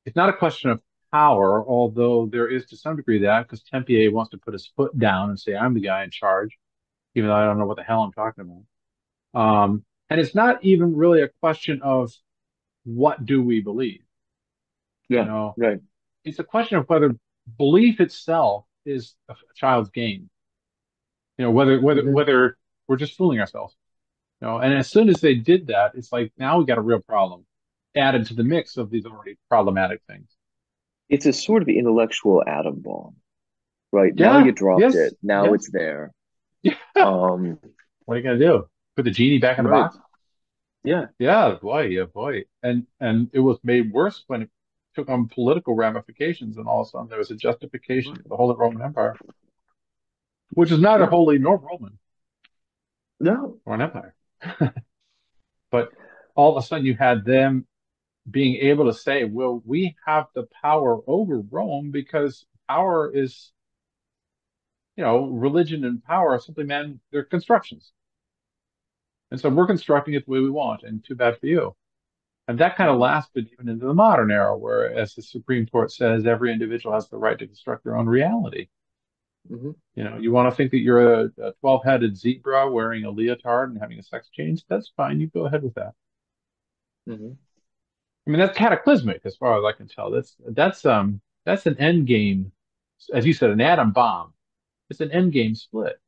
It's not a question of power, although there is to some degree that because Tempier wants to put his foot down and say, I'm the guy in charge, even though I don't know what the hell I'm talking about. And it's not even really a question of what do we believe? You Yeah. know, Right. it's a question of whether belief itself is a child's game. Hmm. Whether we're just fooling ourselves. And as soon as they did that, it's like now we got a real problem added to the mix of these already problematic things. It's a sort of intellectual atom bomb, right? Now Yeah, you dropped yes, it. Now yes. it's there. Yeah. Um, What are you gonna do? Put the genie back in the right. box? Yeah. Yeah, boy, yeah, boy. And it was made worse when it took on political ramifications, and all of a sudden there was a justification for the Holy Roman Empire, which is neither Yeah. holy nor Roman No. or an empire. But all of a sudden you had them being able to say, well, we have the power over Rome because power is, religion and power are simply man, they're constructions. And so we're constructing it the way we want, and too bad for you. And that kind of Hmm. lasted even into the modern era, where, as the Supreme Court says, every individual has the right to construct their own reality. Hmm. You want to think that you're a 12-headed zebra wearing a leotard and having a sex change? That's fine. You go ahead with that. Hmm. I mean, that's cataclysmic as far as I can tell. That's an end game, as you said, an atom bomb. It's an end game split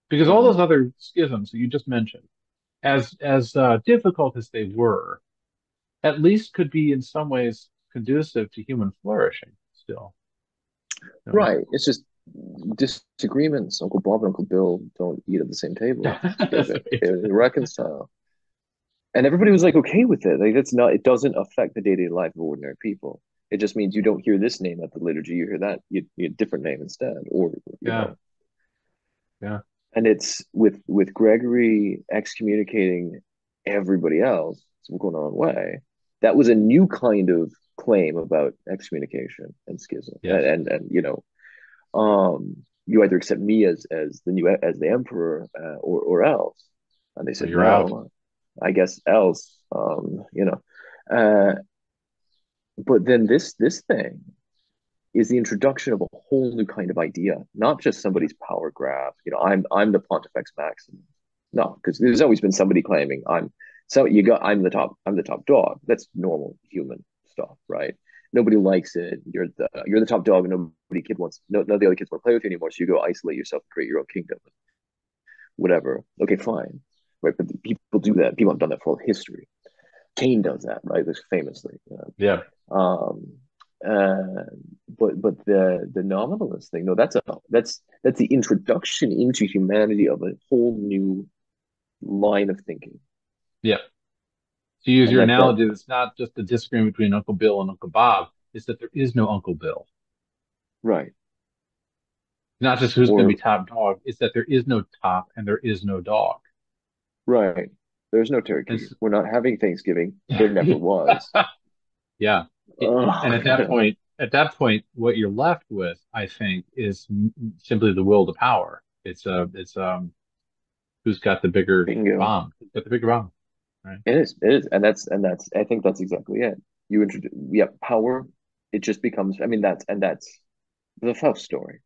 because all those Hmm. other schisms that you just mentioned, as difficult as they were, at least could be in some ways conducive to human flourishing. Still, you Right. It's just disagreements. Uncle Bob and Uncle Bill don't eat at the same table. That's They amazing. reconcile. And everybody was like okay with it. Like that's not, it doesn't affect the day-to-day life of ordinary people. It just means you don't hear this name at the liturgy, you hear that, you different name instead. Or, you Yeah, know, yeah, and it's with Gregory excommunicating everybody else, so we're going our own way. That was a new kind of claim about excommunication and schism. yes. And you either accept me as the new as the emperor, or else. And they So said you're out. no, I guess else. But then this thing is the introduction of a whole new kind of idea, not just Yeah, somebody's power grab. I'm the Pontifex Maximus. No, because there's always been somebody claiming I'm the top dog. That's normal human stuff, right? Nobody likes it. You're the top dog, and none of the other kids want to play with you anymore. So you go isolate yourself and create your own kingdom, whatever. Okay, fine, right? But people do that. People have done that for all history. Cain does that, right? This famously. yeah, Um, uh, but the nominalist thing, no, that's the introduction into humanity of a whole new line of thinking, yeah. To use and your that analogy, it's not just a disagreement between Uncle Bill and Uncle Bob. It's that there is no Uncle Bill. right, Not just who's going to be or top dog. It's that there is no top and there is no dog. right. There's no And turkey. We're not having Thanksgiving. There never was. yeah. And Oh, at that point, what you're left with, I think, is simply the will to power. It's who's got the bigger bingo. bomb? Who's got the bigger bomb? Right? It is, and that's. I think that's exactly it. You introduce, yeah, power. It just becomes. I mean, that's the Faust story,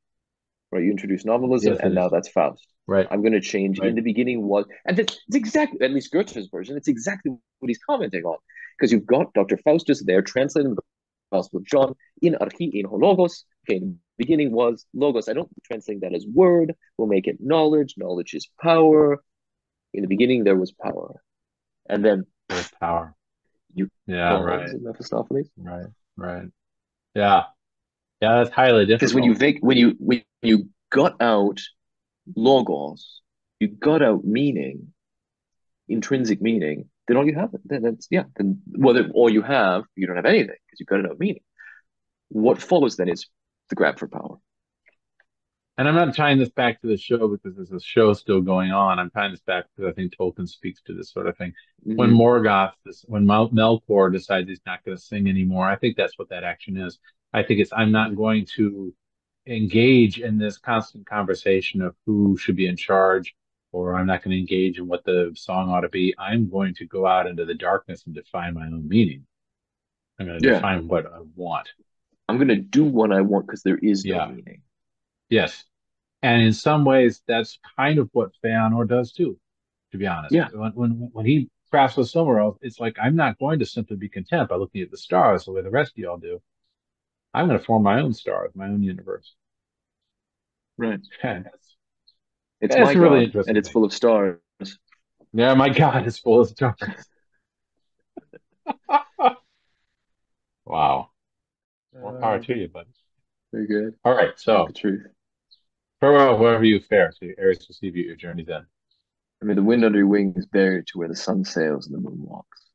right? You introduce nominalism, Yes, it and now is. that's Faust. Right. I'm going to change. In Right. the beginning was, and it's exactly, at least Goethe's version, it's exactly what he's commenting on. Because you've got Dr. Faustus there translating the Gospel of John in archi in hologos. Okay, in the beginning was logos. I don't translate that as word. We'll make it knowledge. Knowledge is power. In the beginning, there was power. And then There's power. you Yeah. called Right. Mephistopheles. Right. Right. Yeah. Yeah. That's highly Because when you difficult. think when you got out logos, you got out meaning, intrinsic meaning, then all you have, then that's, yeah, then, well, then all you have, you don't have anything because you've got enough meaning. What follows then is the grab for power. And I'm not tying this back to the show because there's a show still going on. I'm tying this back because I think Tolkien speaks to this sort of thing. When Mm-hmm. Morgoth, when Melkor decides he's not going to sing anymore, I think that's what that action is. I think it's I'm not going to engage in this constant conversation of who should be in charge, or I'm not going to engage in what the song ought to be. I'm going to go out into the darkness and define my own meaning. I'm going to Yeah, define what I want. I'm going to do what I want because there is no Yeah. meaning. Yes. And in some ways, that's kind of what Feanor does too, to be honest. Yeah, When he crafts with Silmarils, it's like, I'm not going to simply be content by looking at the stars the way the rest of y'all do. I'm going to form my own stars, my own universe. right. And It's that's my a really God, and interesting it's thing. full of stars. Yeah, my God, it's full of stars. Wow. More power Uh, to you, buddy. very good. All right. Speak the So, truth. farewell, wherever you fare. So, Aries receive you your journey then. I mean, the wind under your wings bear you to where the sun sails and the moon walks.